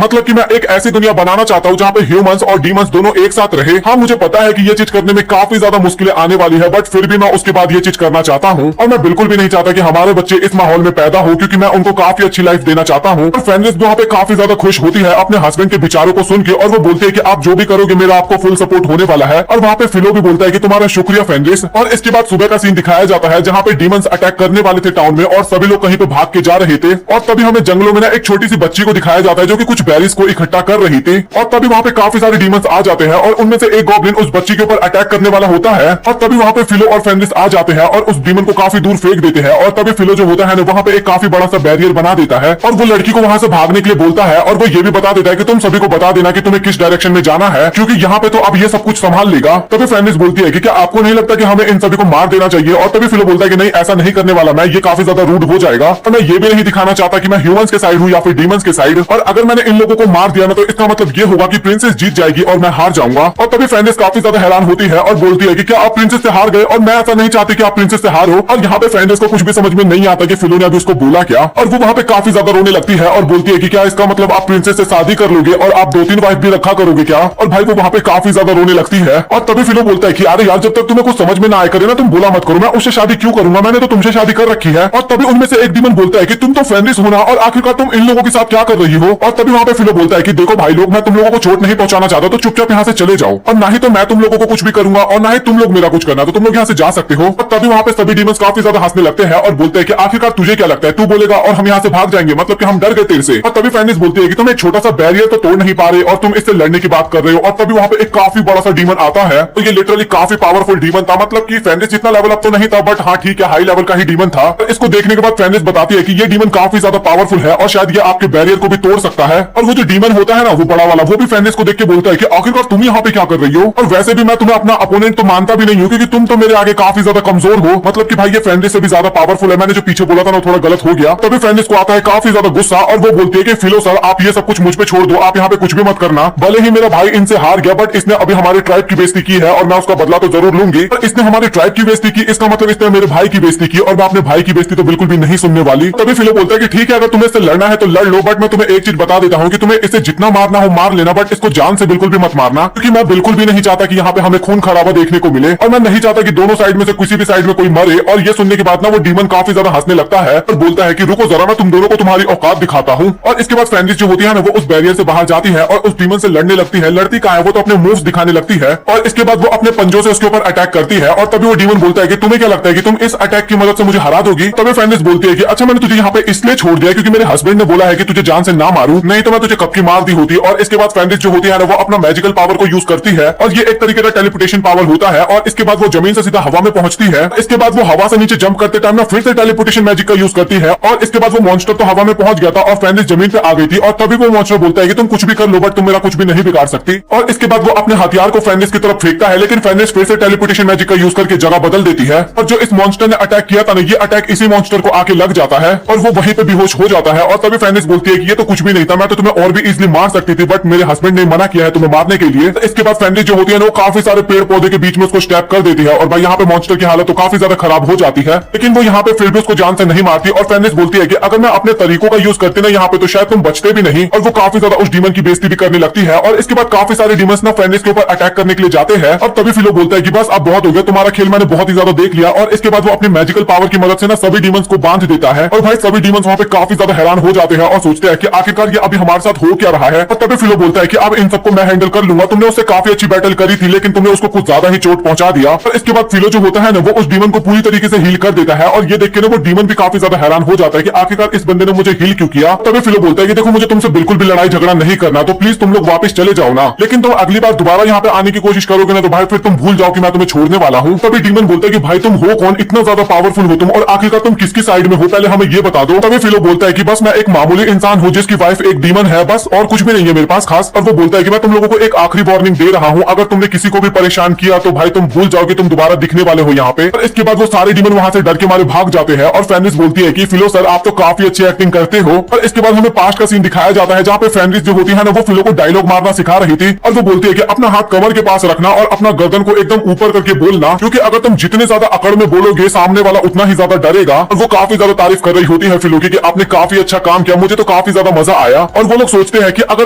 मतलब कि मैं एक ऐसी दुनिया बनाना चाहता हूँ जहाँ पे ह्यूमंस और डीमंस दोनों एक साथ रहे। हाँ मुझे पता है कि ये चीज करने में काफी ज्यादा मुश्किलें आने वाली है, बट फिर भी मैं उसके बाद ये चीज करना चाहता हूँ, और मैं बिल्कुल भी नहीं चाहता कि हमारे बच्चे इस माहौल में पैदा हो, क्योंकि मैं उनको काफी अच्छी लाइफ देना चाहता हूँ। और फेनरिस वहाँ पे काफी ज्यादा खुश होती है अपने हस्बैंड के विचारों को सुन के, और वो बोलती है कि आप जो भी करोगे मेरा आपको फुल सपोर्ट होने वाला है। और वहाँ पे फिलो भी बोलता है कि तुम्हारा शुक्रिया फेनरिस। और इसके बाद सुबह का सीन दिखाया जाता है जहाँ पे डीमंस अटैक करने वाले थे टाउन में, और सभी लोग कहीं पे भाग के जा रहे थे, और तभी हमें जंगलों में ना एक छोटी सी बच्ची को दिखाया जाता है जो कि कुछ बेरीज को इकट्ठा कर रही थी, और तभी वहाँ पे काफी सारे डीमंस आ जाते हैं, और उनमें से एक गॉब्लिन उस बच्ची के ऊपर अटैक करने वाला होता है, और तभी वहाँ पे फिलो और फेनरिस आ जाते हैं और उस डीमन को काफी दूर फेंक देते हैं, और तभी फिलो जो होता है ना वहाँ पे एक काफी बड़ा सा बैरियर बना देता है, और वो लड़की को वहाँ से भागने के लिए बोलता है, और वो ये भी बता देता है कि तुम सभी को बता देना कि तुम्हें किस डायरेक्शन में जाना है, क्योंकि यहाँ पे तो अब ये सब कुछ संभाल लेगा। तभी फेनरिस बोलती है कि क्या आपको नहीं लगता कि हमें इन सभी को मार देना चाहिए, और तभी फिलो बोलता है कि नहीं ऐसा नहीं करने वाला मैं, ये काफी ज्यादा रूड हो जाएगा, और मैं ये भी नहीं दिखाना चाहता कि मैं ह्यूमंस के साइड हूँ या फिर डीमंस के साइड, और अगर मैंने इन लोगों को मार दिया ना तो इसका मतलब ये होगा कि प्रिंसेस जीत जाएगी और मैं हार जाऊंगा। और तभी फेनरिस काफी ज्यादा हैरान होती है और बोलती है कि क्या आप प्रिंसेस से हार गए, और मैं ऐसा नहीं चाहती कि आप प्रिंसेस से हारो। और यहाँ पे फेनरिस को कुछ भी समझ में नहीं आता कि फिलो ने अभी उसको बोला क्या, और वो वहाँ पे काफी ज्यादा रोने लगती है और बोलती है कि क्या इसका मतलब आप प्रिंसेस से शादी कर लोगे और आप 2-3 वाइफ भी रखा करोगे क्या। और भाई वो वहाँ पे काफी ज्यादा रोने लगती है, और तभी फिलो बोलता है कि अरे यार जब तक तुम्हें कुछ समझ में ना आए करे ना तुम बोला मत करो, मैं उससे शादी क्यों करूंगा, मैंने तो तुमसे शादी कर रखी है। और तभी उनमें से एक डीमन बोलता है कि तुम तो फेनरिस हो ना, और आखिरकार तुम इन लोगों के साथ क्या कर रही हो। और तभी वहाँ पे फिलो बोलता है कि देखो भाई लोग, मैं तुम लोगों को चोट नहीं पहुंचाना चाहता, तो चुपचाप यहाँ से चले जाओ, और ना ही तो मैं तुम लोगों को कुछ भी करूंगा और ना ही तुम लोग मेरा कुछ करना, तो तुम लोग यहाँ से जा सकते हो। और तभी वहाँ पे सभी डीमंस काफी ज्यादा हंसने लगते हैं और बोलते हैं कि आखिरकार तुझे क्या लगता है, तू बोलेगा और हम यहाँ से भाग जाएंगे, मतलब कि हम डर गए तेरे से। और तभी फेनरिस बोलती है कि तुम एक छोटा सा बैरियर तो तोड़ नहीं पा रहे और तुम इससे लड़ने की बात कर रहे हो। और तभी वहाँ पे एक काफी बड़ा सा डीमन आता है, तो ये लिटरली काफी पावरफुल डीमन था, मतलब कि फेनरिस जितना लेवल अप तो नहीं था, बट हाँ ठीक है हाई लेवल का ही डीमन था। इसको देखने के बाद फेनरिस बताती है कि ये डीमन काफी ज्यादा पावरफुल है और शायद ये आपके बैरियर को भी तोड़ सकता है। और वो जो डीमन होता है ना वो बड़ा वाला, वो भी फेनरिस को देख के बोलता है कि आखिरकार तुम यहाँ पे क्या कर रही हो, और वैसे भी मैं तुम्हें अपना अपोनेंट तो मानता भी नहीं हूँ क्योंकि तुम तो मेरे आगे काफी ज्यादा कमजोर हो, मतलब कि भाई ये फेनरिस से भी ज्यादा पावरफुल है, मैंने जो पीछे बोला था ना थोड़ा गलत हो गया। तभी फेनरिस को आता है काफी ज्यादा गुस्सा, और वो बोलती है कि फिलो सर आप ये सब कुछ मुझ पे छोड़ दो, आप यहाँ पे कुछ भी मत करना, भले ही मेरा भाई इनसे हार गया बट इसने अभी हमारे ट्राइब की बेइज्जती की है और मैं उसका बदला तो जरूर लूंगी। पर इसने हमारे ट्राइब की बेइज्जती की, इसका मतलब इसने मेरे भाई की बेइज्जती की, और मैं अपने भाई की बेइज्जती तो बिल्कुल भी नहीं सुनने वाली। तभी फिलो बोलता है कि ठीक है अगर तुम्हें इससे लड़ना है तो लड़ लो, बट मैं तुम्हें एक चीज बता देता हूँ कि तुम्हें इसे जितना मारना हो मार लेना, बट इसको जान से बिल्कुल भी मत मारना, क्योंकि मैं बिल्कुल भी नहीं चाहता कि यहाँ पे हमें खून खराबा देखने को मिले, और मैं नहीं चाहता कि दोनों साइड में से किसी भी साइड में कोई मरे। और ये सुनने के बाद ना वो डीमन काफी ज्यादा हंसने लगता है और बोलता है कि रुको जरा मैं तुम दोनों को तुम्हारी औकात दिखाता हूँ। और इसके बाद फेनरिस जो होती है ना वो उस बैरियर से बाहर जाती है और उस डीमन से लड़ने लगती है। लड़ती कहाँ है, वो तो अपने मूव्स दिखाने लगती है, और इसके बाद वो अपने पंजों से उसके ऊपर अटैक करती है। और तभी वो डीमन बोलता है कि तुम्हें क्या लगता है कि तुम इस अटैक की मदद से मुझे हरा दोगी। तभी फेनरिस बोलती है कि अच्छा मैंने तुझे यहाँ पे इसलिए छोड़ दिया क्योंकि मेरे हस्बैंड ने बोला है कि तुझे जान से ना मारूं, नहीं तो मैं तुझे कब की मार दी होती। और इसके बाद फेनरिस जो होती है ना वो अपना मैजिकल पावर को यूज करती है, और ये एक तरीके का टेलीपोर्टेशन पावर होता है, और इसके बाद वो जमीन से सीधा हवा में पहुंचती है। इसके बाद वो हवा से नीचे जंप करते टाइम ना फिर से टेलीपोर्टेशन मैजिक का यूज करती है, और इसके बाद वो मॉन्स्टर तो हवा में पहुंच गया था और फेनरिस जमीन पे आ गई थी। और तभी वो मॉन्स्टर बोलता है कि तुम कुछ भी कर लो बट तुम मेरा कुछ भी नहीं बिगाड़ सकती। और इसके बाद वो अपने हथियार को फेनरिस की तरफ फेंकता है, लेकिन फेनरिस फिर से टेलीपोर्टेशन मैजिक का यूज करके जगह बदल देती है, और जो इस मॉन्स्टर ने अटैक किया था ना ये अटैक इसी मॉन्स्टर को आके लग जाता है और वो वहीं पे बेहोश हो जाता है। और तभी फेनरिस बोलती है कि ये तो कुछ भी नहीं था, मैं तो तुम्हें और भी इजीली मार सकती थी बट मेरे हस्बैंड ने मना किया है तुम्हें मारने के लिए। इसके बाद फेनरिस जो होती है ना वो काफी सारे पेड़ पौधे के बीच में उसको स्टैप कर देती है, और भाई यहाँ पे मॉन्स्टर की हालत तो काफी ज्यादा खराब हो जाती है, लेकिन वो यहाँ पे फिर भी उसको जान से नहीं मारती। और फेनरिस बोलती है कि अगर मैं अपने तरीकों का यूज करती ना यहाँ पे तो शायद तुम बचते भी नहीं, और वो काफी ज्यादा उस डीमन की बेइज्जती भी करने लगती है। और इसके बाद काफी सारे डीमंस ना फेनरिस के ऊपर अटैक करने के लिए जाते हैं, और तभी फिलो बोलता है कि बस अब बहुत हो गया, तुम्हारा खेल मैंने बहुत ही ज्यादा देख लिया। और इसके बाद वो अपनी मैजिकल पावर की मदद से ना सभी डीमंस को बांध देता है, और भाई सभी डीमंस वहाँ पे काफी ज्यादा हैरान हो जाते हैं और सोचते हैं कि आखिरकार ये अभी हमारे साथ हो क्या रहा है। और तभी फिलो बोलता है कि अब इन सबको मैं हैंडल कर लूंगा, तुमने उससे काफी अच्छी बैटल करी थी लेकिन तुमने उसको कुछ ज्यादा ही चोट पहुंचा दिया। और इसके बाद फिलो जो होता है ना वो उस डीमन को पूरी तरीके से हील कर देता है, और ये देख के ना वो डीमन भी काफी ज्यादा हैरान हो जाता है कि आखिरकार इस बंदे ने मुझे हील क्यों किया। तभी फिलो बोलता है कि देखो मुझे तुमसे बिल्कुल भी लड़ाई झगड़ा नहीं करना, तो प्लीज तुम लोग वापस चले जाओ ना, लेकिन तुम अगली बार दोबारा यहाँ पे आने की कोशिश करोगे ना तो भाई फिर तुम भूल जाओ कि मैं तुम्हें छोड़ने वाला हूँ। तभी डीमन बोलता है कि भाई तुम हो कौन, इतना ज्यादा पावरफुल हो तुम, और आखिरकार तुम तुम किसकी साइड में हो, पहले हमें ये बता दो। तभी फिलो बोलता है कि बस मैं एक मामूली इंसान हूँ जिसकी वाइफ एक डीमन है, बस और कुछ भी नहीं है मेरे पास खास। और वो बोलता है कि मैं तुम लोगों को एक आखिरी वार्निंग दे रहा हूँ, अगर तुमने किसी को भी परेशान किया तो भाई तुम भूल जाओ कि तुम दोबारा दिखने वाले हो यहाँ पे। और इसके बाद वो सारे डीमन वहां से डर के मारे भाग जाते हैं और फेनिस बोलती है कि फिलो सर आप तो काफी अच्छी एक्टिंग करते हो। और इसके बाद हमें पास्ट का सीन दिखाया जाता है जहाँ पे फेनिस जो होती है ना वो फिलो को डायलॉग मारना सिखा रही थी। और वो बोलती है कि अपना हाथ कमर के पास रखना और अपना गर्दन को एकदम ऊपर करके बोलना, क्योंकि अगर तुम जितने ज्यादा अकड़ में बोलोगे सामने वाला उतना ही ज्यादा डरेगा। और वो काफी ज्यादा तारीफ कर रही होती है फिलो की कि आपने काफी अच्छा काम किया, मुझे तो काफी ज्यादा मजा आया। और वो लोग सोचते हैं कि अगर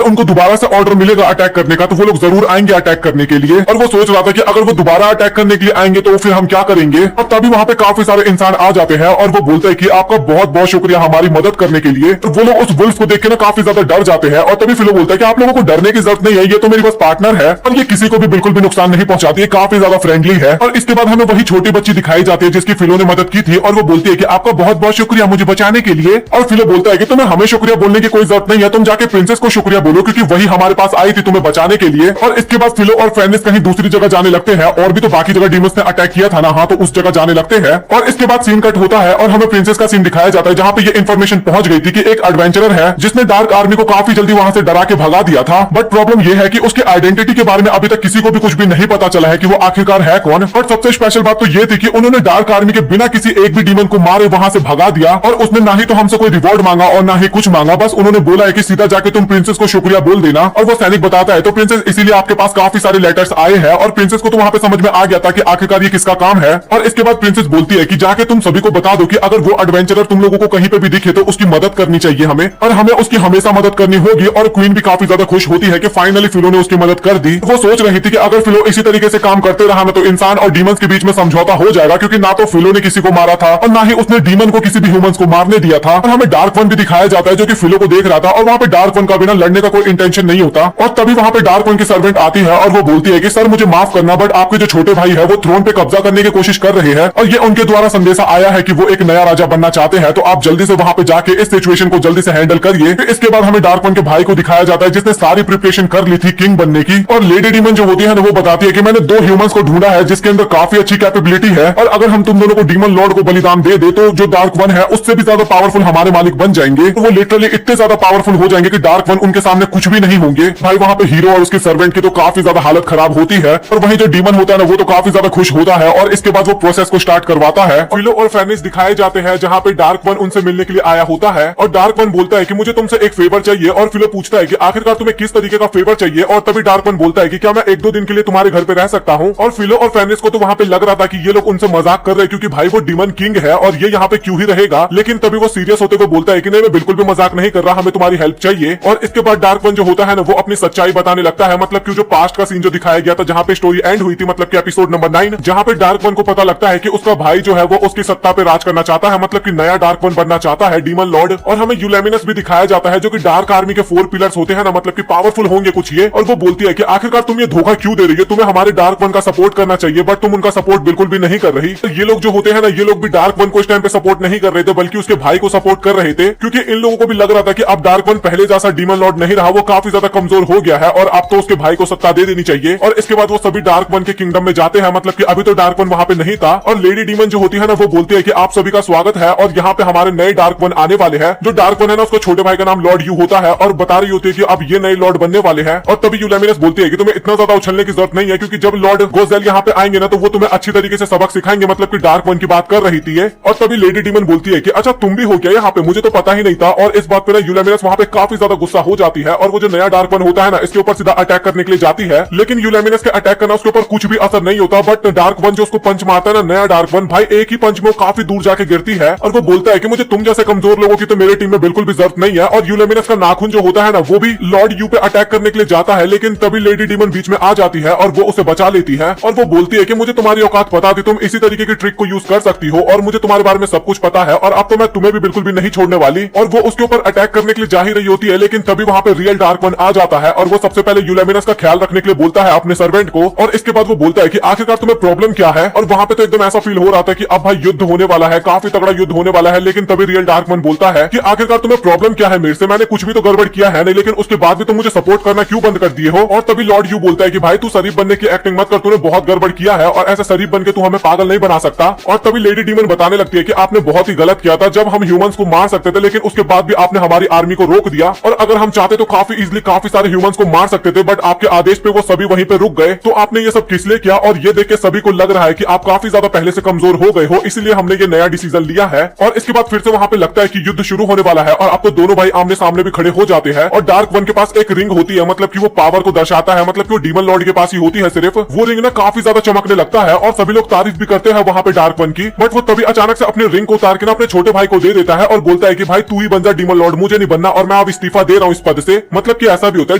उनको दोबारा से ऑर्डर मिलेगा अटैक करने का तो वो लोग जरूर आएंगे अटैक करने के लिए। और वो सोच रहा था कि अगर वो दोबारा अटैक करने के लिए आएंगे तो फिर हम क्या करेंगे। और तभी वहां पे काफी सारे इंसान आ जाते हैं और वो बोलते हैं कि आपका बहुत बहुत शुक्रिया हमारी मदद करने के लिए। तो वो लोग उस वुल्फ को देख के ना काफी ज्यादा डर जाते हैं। और तभी फिलो बोलता है कि आप लोगों को डरने की जरूरत नहीं है, ये तो मेरी बस पार्टनर है और ये किसी को भी बिल्कुल भी नुकसान नहीं पहुंचाती है, काफी ज्यादा फ्रेंडली है। और इसके बाद हमें वही छोटी बच्ची दिखाई जाती है जिसकी फिलो ने मदद की थी और वो बोलती है कि आपका बहुत बहुत शुक्रिया मुझे बचाने के लिए। और फिलो बोलता है कि तुम्हें हमें शुक्रिया बोलने की कोई जरूरत नहीं है, तुम जाके प्रिंसेस को शुक्रिया बोलो क्योंकि वही हमारे पास आई थी तुम्हें बचाने के लिए। और इसके बाद फिलो और फेनिस कहीं दूसरी जगह जाने लगते हैं, और भी तो बाकी जगह डीमंस ने अटैक किया था ना, हाँ तो उस जगह जाने लगते हैं। और इसके बाद सीन कट होता है और हमें प्रिंसेस का सीन दिखाया जाता है जहाँ पे ये इन्फॉर्मेशन पहुंच गई थी कि एक एडवेंचरर है जिसने डार्क आर्मी को काफी जल्दी वहां से डरा के भगा दिया था। बट प्रॉब्लम ये है कि उसके आइडेंटिटी के बारे में अभी तक किसी को भी कुछ भी नहीं पता चला है कि वो आखिरकार है कौन। और सबसे स्पेशल बात तो ये थी कि उन्होंने डार्क आर्मी के बिना किसी एक भी डीमन को मारे वहां से भगा दिया और उसने ना ही तो हमसे कोई रिवॉर्ड मांगा और ना ही कुछ मांगा, बस उन्होंने बोला है कि सीधा जाके तुम प्रिंसेस को शुक्रिया बोल देना। और वो सैनिक बताता है तो प्रिंसेस इसीलिए आपके पास काफी सारे लेटर्स आए हैं। और प्रिंसेस को तो वहां पे समझ में आ गया था कि आखिरकार ये किसका काम है। और इसके बाद प्रिंसेस बोलती है कि जाके तुम सभी को बता दो कि अगर वो एडवेंचरर तुम लोगों को कहीं पे भी दिखे तो उसकी मदद करनी चाहिए हमें, और हमें उसकी हमेशा मदद करनी होगी। और क्वीन भी काफी ज्यादा खुश होती है कि फाइनली फिलो ने उसकी मदद कर दी। वो सोच रही थी कि अगर फिलो इसी तरीके से काम करते रहा ना तो इंसान और डीमंस के बीच में समझौता हो जाएगा, क्योंकि ना तो फिलो ने किसी को मारा था और ना ही उसने डीमन को किसी भी ह्यूमंस को मारने दिया था। और हमें डार्क वन भी दिखाया जाता है जो कि फिलो को देख रहा था और वहां पे डार्क वन का बिना लड़ने का कोई इंटेंशन नहीं होता। और तभी वहां पे डार्क वन की सर्वेंट आती है और वो बोलती है कि सर मुझे माफ करना, बट आपके जो छोटे भाई है वो थ्रोन पे कब्जा करने की कोशिश कर रहे हैं और ये उनके द्वारा संदेशा आया है कि वो एक नया राजा बनना चाहते हैं, तो आप जल्दी से वहां पे जाके इस सिचुएशन को जल्दी से हैंडल करिए। इसके बाद हमें डार्क वन के भाई को दिखाया जाता है जिसने सारी प्रिपरेशन कर ली थी किंग बनने की। और लेडी डीमन जो होती है ना वो बताती है कि मैंने 2 ह्यूमंस को ढूंढा है जिसके अंदर काफी अच्छी कैपेबिलिटी है, और अगर हम तुम दोनों को डीमन लॉर्ड को बलिदान दे दे तो जो डार्क वन है उससे भी ज्यादा पावरफुल हमारे मालिक बन जाएंगे। तो वो लिटरली इतने ज्यादा पावरफुल हो जाएंगे कि डार्क वन उनके सामने कुछ भी नहीं होंगे। भाई वहां पे हीरो और उसके सर्वेंट की तो काफी ज्यादा हालत खराब होती है, और वहीं जो डीमन होता है ना वो तो काफी ज्यादा खुश होता है। और इसके बाद वो प्रोसेस को स्टार्ट करवाता है। फिलो और फेनिस दिखाए जाते हैं जहां पे डार्क वन उनसे मिलने के लिए आया होता है, और डार्क वन बोलता है कि मुझे तुमसे एक फेवर चाहिए। और फिलो पूछता है कि आखिरकार तुम्हें किस तरीके का फेवर चाहिए। और तभी डार्क वन बोलता है कि क्या मैं 1-2 दिन के लिए तुम्हारे घर पे रह सकता हूँ। और फिलो और फेनिस को तो वहां पे लग रहा था कि ये लोग उनसे मजाक कर रहे हैं क्योंकि भाई वो डीमन किंग है और ये यहाँ पे क्यों ही रहेगा। लेकिन तभी वो सीरियस होते हुए बोलता है कि नहीं मैं बिल्कुल भी मजाक नहीं कर रहा, हमें तुम्हारी हेल्प चाहिए। और इसके बाद डार्क वन जो होता है ना वो अपनी सच्चाई बताने लगता है, मतलब कि जो पास्ट का सीन जो दिखाया गया था जहाँ पे स्टोरी एंड हुई थी, मतलब कि एपिसोड नंबर 9, जहाँ पे डार्क वन को पता लगता है कि उसका भाई जो है वो उसकी सत्ता पे राज करना चाहता है, मतलब कि नया डार्क वन बनना चाहता है डीमन लॉर्ड। और हमें यूलेमिनस भी दिखाया जाता है जो कि डार्क आर्मी के 4 पिलर्स होते हैं ना, मतलब कि पावरफुल होंगे कुछ ये। और वो बोलती है कि आखिरकार तुम ये धोखा क्यों दे रही है, तुम्हें हमारे डार्क वन का सपोर्ट करना चाहिए बट तुम उनका सपोर्ट बिल्कुल भी नहीं कर रही। तो ये लोग जो होते हैं ना ये लोग भी डार्क वन को इस टाइम पे सपोर्ट नहीं कर रहे थे बल्कि उसके भाई को सपोर्ट कर रहे थे, क्योंकि इन लोगों को भी लग रहा था कि अब डार्क वन पहले जैसा डीमन लॉर्ड नहीं रहा, वो काफी ज्यादा कमजोर हो गया है और अब तो उसके भाई को सत्ता दे देनी चाहिए। और इसके बाद वो सभी डार्क वन के किंगडम में जाते हैं, मतलब कि अभी तो डार्क वन वहां पे नहीं था। और लेडी डीमन जो होती है ना वो बोलती है कि आप सभी का स्वागत है और यहाँ पे हमारे नए डार्क वन आने वाले हैं। जो डार्क वन है ना उसको छोटे भाई का नाम लॉर्ड यू होता है और बता रही होती है कि अब ये नए लॉर्ड बनने वाले हैं। और तभी यूलेमिनस बोलती है कि तुम्हें इतना ज्यादा उछलने की जरूरत नहीं है, क्योंकि जब लॉर्ड गोजेल यहाँ पे आएंगे ना तो वो तुम्हें अच्छी तरीके से सबक सिखाएंगे, मतलब कि डार्क वन की बात कर रही थी। और तभी लेडी डीमन बोलती है कि अच्छा तुम भी हो क्या यहाँ पे, मुझे तो पता ही नहीं था। और इस बात पे ना यूलेमिनस वहाँ पे काफी ज्यादा गुस्सा हो जाती है और वो जो नया डार्क वन होता है ना इसके ऊपर सीधा अटैक करने के लिए जाती है, लेकिन यूलेमिनस के अटैक करना उसके ऊपर कुछ भी असर नहीं होता। बट डार्क वन जो उसको पंच मारता है ना नया डार्क वन, भाई एक ही पंच में काफी दूर जाके गिरती है। और वो बोलता है कि मुझे तुम जैसे कमजोर लोगों की तो मेरे टीम में बिल्कुल भी जरूरत नहीं है। और यूलेमिनस का नाखून जो होता है ना वो भी लॉर्ड यू पे अटैक करने के लिए जाता है, लेकिन तभी लेडी डीमन बीच में आ जाती है और वो उसे बचा लेती है। और वो बोलती है कि मुझे तुम्हारी औकात पता थी, तुम इसी तरीके की ट्रिक को यूज कर सकती हो और मुझे तुम्हारे बारे में सब कुछ पता है और अब तो मैं तुम्हें भी बिल्कुल भी नहीं छोड़ने वाली। और वो उसके ऊपर अटैक करने के लिए जा ही रही होती है, लेकिन तभी वहां पे रियल डार्क वन आ जाता है और वो सबसे पहले यूलेमिनस का ख्याल रखने के लिए बोलता है अपने सर्वेंट को। और इसके बाद वो बोलता है कि आखिरकार तुम्हें प्रॉब्लम क्या है। और वहां पे तो एकदम ऐसा फील हो रहा था कि अब भाई युद्ध होने वाला है, काफी तगड़ा युद्ध होने वाला है। लेकिन तभी रियल डार्क वन बोलता है कि आखिरकार तुम्हें प्रॉब्लम क्या है मेरे से, मैंने कुछ भी तो गड़बड़ किया है नहीं, लेकिन उसके बाद भी तुम मुझे सपोर्ट करना क्यों बंद कर दिए हो। और तभी लॉर्ड यू बोलता है कि भाई तू शरीफ बनने की एक्टिंग मत कर, तूने बहुत गड़बड़ किया है और ऐसे शरीफ बन के तू हमें पागल नहीं बना सकता। और तभी लेडी डीमन बताने लगती पूछती है कि आपने बहुत ही गलत किया था, जब हम ह्यूमंस को मार सकते थे लेकिन उसके बाद भी आपने हमारी आर्मी को रोक दिया, और अगर हम चाहते तो काफी इजीली काफी सारे ह्यूमंस को मार सकते थे, बट आपके आदेश पे वो सभी वहीं पे रुक गए। तो आपने ये सब किस लिए किया? और ये देख के सभी को लग रहा है कि आप काफी ज्यादा पहले से कमजोर हो गए हो, इसलिए हमने ये नया डिसीजन लिया है। और इसके बाद फिर से वहां पे लगता है कि युद्ध शुरू होने वाला है और आपको दोनों भाई आमने सामने भी खड़े हो जाते हैं। और डार्क वन के पास एक रिंग होती है, मतलब कि वो पावर को दर्शाता है, मतलब कि वो डीमन लॉर्ड के पास ही होती है सिर्फ। वो रिंग ना काफी ज्यादा चमकने लगता है और सभी लोग तारीफ भी करते हैं वहां पे डार्क वन की। बट वो तभी अचानक से अपने रिंग को उतार के ना अपने छोटे भाई को दे देता है और बोलता है कि भाई तू ही बन जा डीमन लॉर्ड, मुझे नहीं बनना, और मैं अब इस्तीफा दे रहा हूँ इस पद से। मतलब कि ऐसा भी होता है,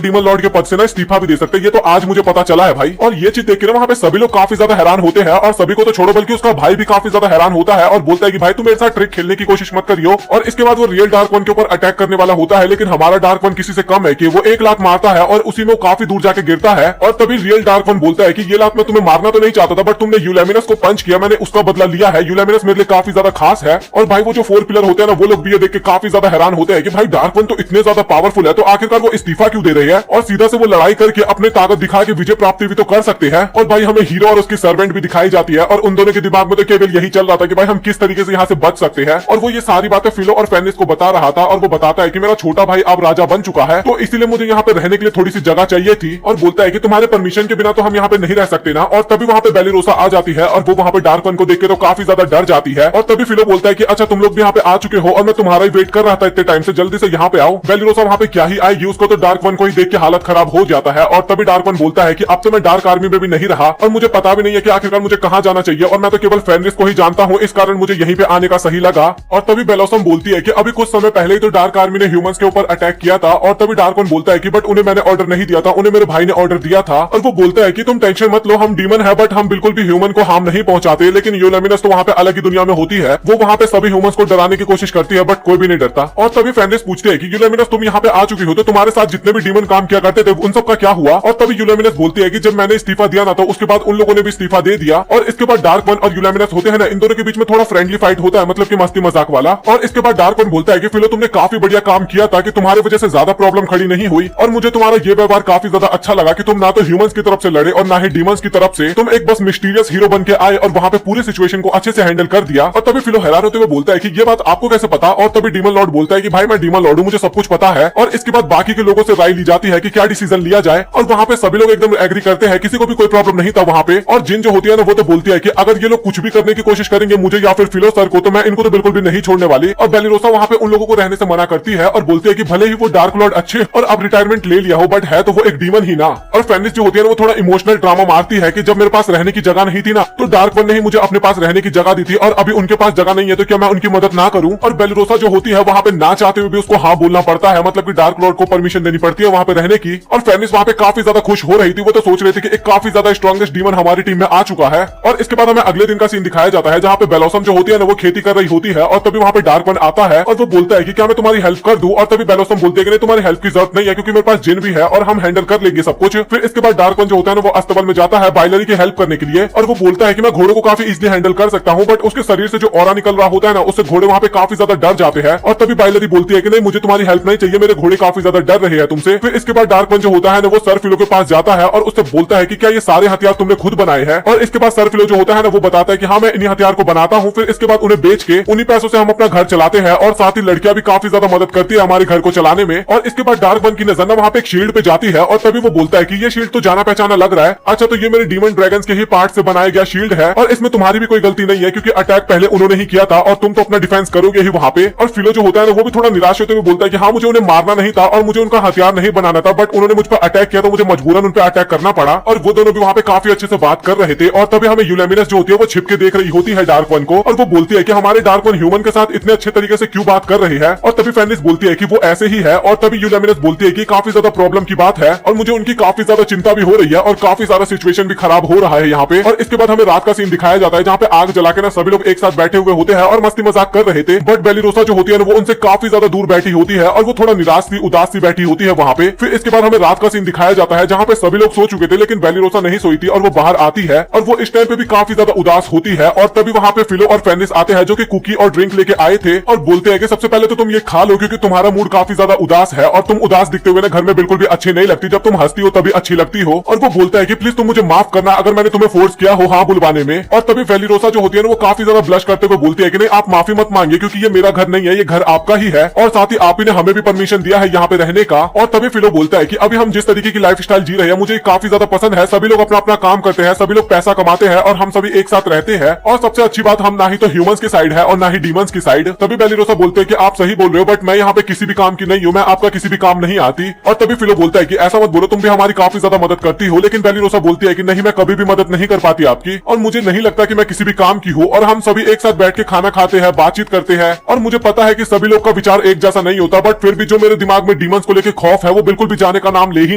डीमन लॉर्ड के पद से ना इस्तीफा भी दे सकते हैं, ये तो आज मुझे पता चला है भाई। और ये चीज देख के ना वहां पे सभी लोग काफी ज्यादा हैरान होते हैं, और सभी को तो छोड़ो बल्कि उसका भाई भी काफी ज्यादा हैरान होता है और बोलता है कि भाई तू मेरे साथ ट्रिक खेलने की कोशिश मत करियो। और इसके बाद वो रियल डार्क वन के ऊपर अटैक करने वाला होता है, लेकिन हमारा डार्क वन किसी से कम है कि वो एक लात मारता है और उसी में वो काफी दूर जाके गिरता है। और तभी रियल डार्क वन बोलता है कि ये लात मैं तुम्हें मारना तो नहीं चाहता था, बट तुमने यूलेमिनस को पंच किया, मैंने उसका बदला लिया है। यूलेमिनस मेरे लिए काफी ज्यादा खास है। और भाई वो जो 4 पिलर होते हैं ना, वो लोग भी ये देख के काफी ज्यादा हैरान होते हैं कि भाई डार्क वन तो इतने ज्यादा पावरफुल है, तो आखिरकार वो इस्तीफा क्यों दे रही है? और सीधा से वो लड़ाई करके अपने ताकत दिखा के विजय प्राप्ति भी तो कर सकते हैं। और भाई हमें हीरो और उसकी सर्वेंट भी दिखाई जाती है, और उन दोनों के दिमाग में तो केवल यही चल रहा था कि भाई हम किस तरीके से यहाँ से बच सकते हैं। और वो ये सारी बातें फिलो और फेनिस को बता रहा था, और वो बताता है कि मेरा छोटा भाई अब राजा बन चुका है, तो इसीलिए मुझे यहाँ पे रहने के लिए थोड़ी सी जगह चाहिए थी। और बोलता है कि तुम्हारे परमिशन के बिना तो हम यहाँ पे नहीं रह सकते ना। और तभी वहाँ पे बेलिरोसा आ जाती है और वो वहाँ पे डार्क वन को देख के तो काफी ज्यादा डर जाती है। और तभी फिलो बोलता है कि अच्छा तुम लोग भी यहाँ पे आ चुके हो और मैं तुम्हारा ही वेट कर रहा था इतने टाइम से, जल्दी से यहाँ पे आओ। बेलिरोसा वहाँ पे क्या ही आएगी, उसको तो डार्क वन को ही देख के हालत खराब हो जाता है। और तभी डार्क वन बोलता है कि अब तो मैं डार्क आर्मी में भी नहीं रहा और मुझे पता भी नहीं है कि आखिरकार मुझे कहाँ जाना चाहिए, और मैं तो केवल फेनरिस को ही जानता हूँ, इस कारण मुझे यहीं पे आने का सही लगा। और तभी बेलोसम बोलती है कि अभी कुछ समय पहले ही तो डार्क आर्मी ने ह्यूमंस के ऊपर अटैक किया था। और तभी डार्क वन बोलता है कि बट उन्हें मैंने ऑर्डर नहीं दिया था, उन्हें मेरे भाई ने ऑर्डर दिया था। और वो बोलता है कि तुम टेंशन मत लो, हम डीमन है बट हम बिल्कुल भी ह्यूमन को हार्म नहीं पहुंचाते, लेकिन यूलेमिनस तो वहाँ पे अलग ही दुनिया में होती है, वो वहाँ पे सभी ह्यूमंस को डराने की कोशिश करती है, बट कोई भी नहीं डरता। और तभी फेनरिस पूछते हैं कि यूलेमिनस तुम यहाँ पे आ चुकी हो, तो तुम्हारे साथ जितने भी डीमन काम किया करते थे उन सब का क्या हुआ? और तभी यूलेमिनस बोलती है कि जब मैंने इस्तीफा दिया ना, तो उसके बाद उन लोगों ने भी इस्तीफा दे दिया। और इसके बाद डार्क वन और यूलेमिनस होते हैं ना, इन दोनों के बीच में थोड़ा फ्रेंडली फाइट होता है, मतलब कि मस्ती मजाक वाला। और इसके बाद डार्क वन बोलता है कि फिलो तुमने काफी बढ़िया काम किया था कि तुम्हारी वजह से ज्यादा प्रॉब्लम खड़ी नहीं हुई, और मुझे तुम्हारा ये व्यवहार काफी ज्यादा अच्छा लगा कि तुम ना तो ह्यूमंस की तरफ से लड़े और ना ही डीमंस की तरफ से, तुम एक बस मिस्टीरियस हीरो बन के आए और वहाँ पे पूरी सिचुएशन को अच्छे से हैंडल कर दिया। और तभी फिलो हैरान होते हुए बोलता है कि ये बात आपको कैसे पता? और तभी डीमन लॉर्ड बोलता है कि भाई मैं डीमन लॉर्ड हूँ, मुझे सब कुछ पता है। और इसके बाद बाकी के लोगों से राय ली जाती है कि क्या डिसीजन लिया जाए, और वहाँ पे सभी लोग एकदम एग्री करते हैं, किसी को भी कोई प्रॉब्लम नहीं था वहाँ पे। और जिन जो होती है ना, वो तो बोलती है कि अगर ये लोग कुछ भी करने की कोशिश करेंगे मुझे या फिर फिलो सर को, तो मैं इनको तो बिल्कुल भी नहीं छोड़ने वाली। और बेलिरोसा वहाँ पे उन लोगों को रहने से मना करती है और बोलती है कि भले ही वो डार्क लॉर्ड अच्छे और अब रिटायरमेंट ले लिया हो, बट है तो वो एक डीमन ही ना। और फेनिस जो होती है ना, वो थोड़ा इमोशनल ड्रामा मारती है कि जब मेरे पास रहने की जगह नहीं थी ना, तो डार्क वन ने ही मुझे अपने पास रहने की जगह दी थी, और अभी उनके पास जगह नहीं है, तो क्या मैं उनकी मदद ना करूं? और बेलिरोसा जो होती है वहाँ पे ना चाहते हुए भी उसको हाँ बोलना पड़ता है, मतलब कि डार्क लॉर्ड को परमिशन देनी पड़ती है वहाँ पे रहने की। और फेनिस वहाँ पे काफी ज्यादा खुश हो रही थी, वो तो सोच रही थी कि एक काफी ज्यादा स्ट्रॉन्गेस्ट डीमन हमारी टीम में आ चुका है। और इसके बाद हमें अगले दिन का सीन दिखाया जाता है, जहाँ पे बेलोसम जो होती है ना, वो खेती कर रही होती है, और तभी वहाँ पे डार्क वन आता है और वो बोलता है कि क्या मैं तुम्हारी हेल्प कर दूं? और तभी बेलोसम बोलते हैं कि नहीं, तुम्हारी हेल्प की जरूरत नहीं है, क्योंकि मेरे पास जिन भी है और हम हैंडल कर लेंगे सब कुछ। फिर इसके बाद डार्क वन जो होता है ना, वो अस्तबल में जाता है बाइलरी की हेल्प करने के लिए, और वो बोलता है कि मैं घोड़े को काफी इजीली हैंडल कर सकता हूँ, बट उसके शरीर से जो ऑरा निकल रहा होता है ना, उससे घोड़े वहाँ पे काफी ज्यादा डर जाते हैं। और तभी बाइलरी बोलती है कि नहीं, मुझे तुम्हारी हेल्प नहीं चाहिए, मेरे घोड़े काफी ज्यादा डर रहे हैं तुमसे। फिर इसके बाद डार्क वन जो होता है ना, वो सर फिलो के पास जाता है और उससे बोलता है कि क्या ये सारे हथियार तुमने खुद बनाए हैं? और इसके बाद सर फिलो जो होता है ना, वो बताता है कि हाँ मैं इन्हीं हथियार को बनाता हूँ। फिर इसके बाद उन्हें बेच के उन्हीं पैसों से हम अपना घर चलाते हैं, और साथ ही लड़कियां भी काफी ज्यादा मदद करती है हमारे घर को चलाने में। और इसके बाद डार्क वन की नजर ना वहाँ पे एक शील्ड पे जाती है, और तभी वो बोलता है कि ये शील्ड तो जाना पहचाना लग रहा है, अच्छा तो ये मेरे डीमन ड्रैगन्स के ही पार्ट से बनाया गया शील्ड है, और इसमें तुम्हारी भी कोई गलती नहीं है, क्योंकि अटैक पहले उन्होंने ही किया था और तुम तो अपना डिफेंस करोगे ही वहाँ पे। और फिलो जो होता है ना, वो भी थोड़ा निराश होते हुए बोलता है कि हाँ मुझे उन्हें मारना नहीं था और मुझे उनका हथियार नहीं बनाना था, बट उन्होंने मुझ पर अटैक किया तो मुझे मजबूरन उन पर अटैक करना पड़ा। और वो दोनों भी वहाँ पे काफी अच्छे से बात कर रहे थे, और तभी हमें यूलेमिनस जो होती है वो छिप के देख रही होती है डार्क वन को, और वो बोलती है कि हमारे डार्क वन ह्यूमन के साथ इतने अच्छे तरीके से क्यों बात कर रही है? और तभी फेनिस बोलती है कि वो ऐसे ही है। और तभी यूलेमिनस बोलती है कि काफी ज्यादा प्रॉब्लम की बात है और मुझे उनकी काफी ज्यादा चिंता भी हो रही है, और काफी सारा सिचुएशन भी खराब हो रहा है यहाँ पे। और इसके बाद हमें रात का सीन दिखाया जाता है, जहाँ पे आग जला के ना सभी लोग एक साथ बैठे हुए होते हैं और मस्ती मजाक कर रहे थे, बट बेलिरोसा जो होती है ना, वो उनसे काफी ज्यादा दूर बैठी होती है, और वो थोड़ा निराश सी उदास सी बैठी होती है वहाँ पे। फिर इसके बाद हमें रात का सीन दिखाया जाता है, जहाँ पे सभी लोग सो चुके थे, लेकिन बेलिरोसा नहीं सोई थी, और वो बाहर आती है, और वो इस टाइम पे भी काफी ज्यादा उदास होती है। और तभी वहाँ पे फिलो और फेनिस आते हैं, जो कि कुकी और ड्रिंक लेके आए थे, और बोलते हैं कि सबसे पहले तो तुम ये खा लो, क्योंकि तुम्हारा मूड काफी ज्यादा उदास है, और तुम उदास दिखते हुए ना घर में बिल्कुल भी अच्छी नहीं लगती, जब तुम हंसती हो तभी अच्छी लगती हो। और वो बोलता है कि प्लीज तुम मुझे माफ करना अगर मैंने तुम्हें फोर्स किया हो हाँ बुलवाने में। और तभी बेलिरोसा जो होती है ना, वो काफी ज्यादा ब्लश करते हुए बोलती है कि नहीं आप माफी मत मांगिए क्योंकि ये मेरा घर नहीं है, ये घर आपका ही है और साथ ही आप ही ने हमें भी परमिशन दिया है यहाँ पे रहने का। और तभी फिलो बोलता है कि अभी हम जिस तरीके की लाइफ स्टाइल जी रहे हैं मुझे काफी ज्यादा पसंद है, सभी लोग अपना अपना काम करते हैं, सभी लोग पैसा कमाते हैं और हम सभी एक साथ रहते हैं। और सबसे अच्छी बात हम ना ही तो ह्यूमंस की साइड है और ना ही डीमंस की साइड। तभी बेलिरोसा बोलते हैं कि आप सही बोल रहे हो बट मैं यहाँ पे किसी भी काम की नहीं हूँ, मैं आपका किसी भी काम नहीं आती। और तभी फिलो बोलता है कि ऐसा मत बोलो, तुम भी हमारी काफी ज्यादा मदद करती हो। लेकिन बेलिरोसा बोलती है कि नहीं मैं कभी भी मदद नहीं कर पाती आपकी और मुझे नहीं लगता कि मैं किसी भी काम की हूँ। और हम सभी एक साथ बैठ के खाना खाते हैं, बातचीत करते हैं और मुझे पता है कि सभी लोग का विचार एक जैसा नहीं होता बट फिर भी जो मेरे दिमाग में डीमंस को लेकर खौफ है वो बिल्कुल भी जाने का नाम ले ही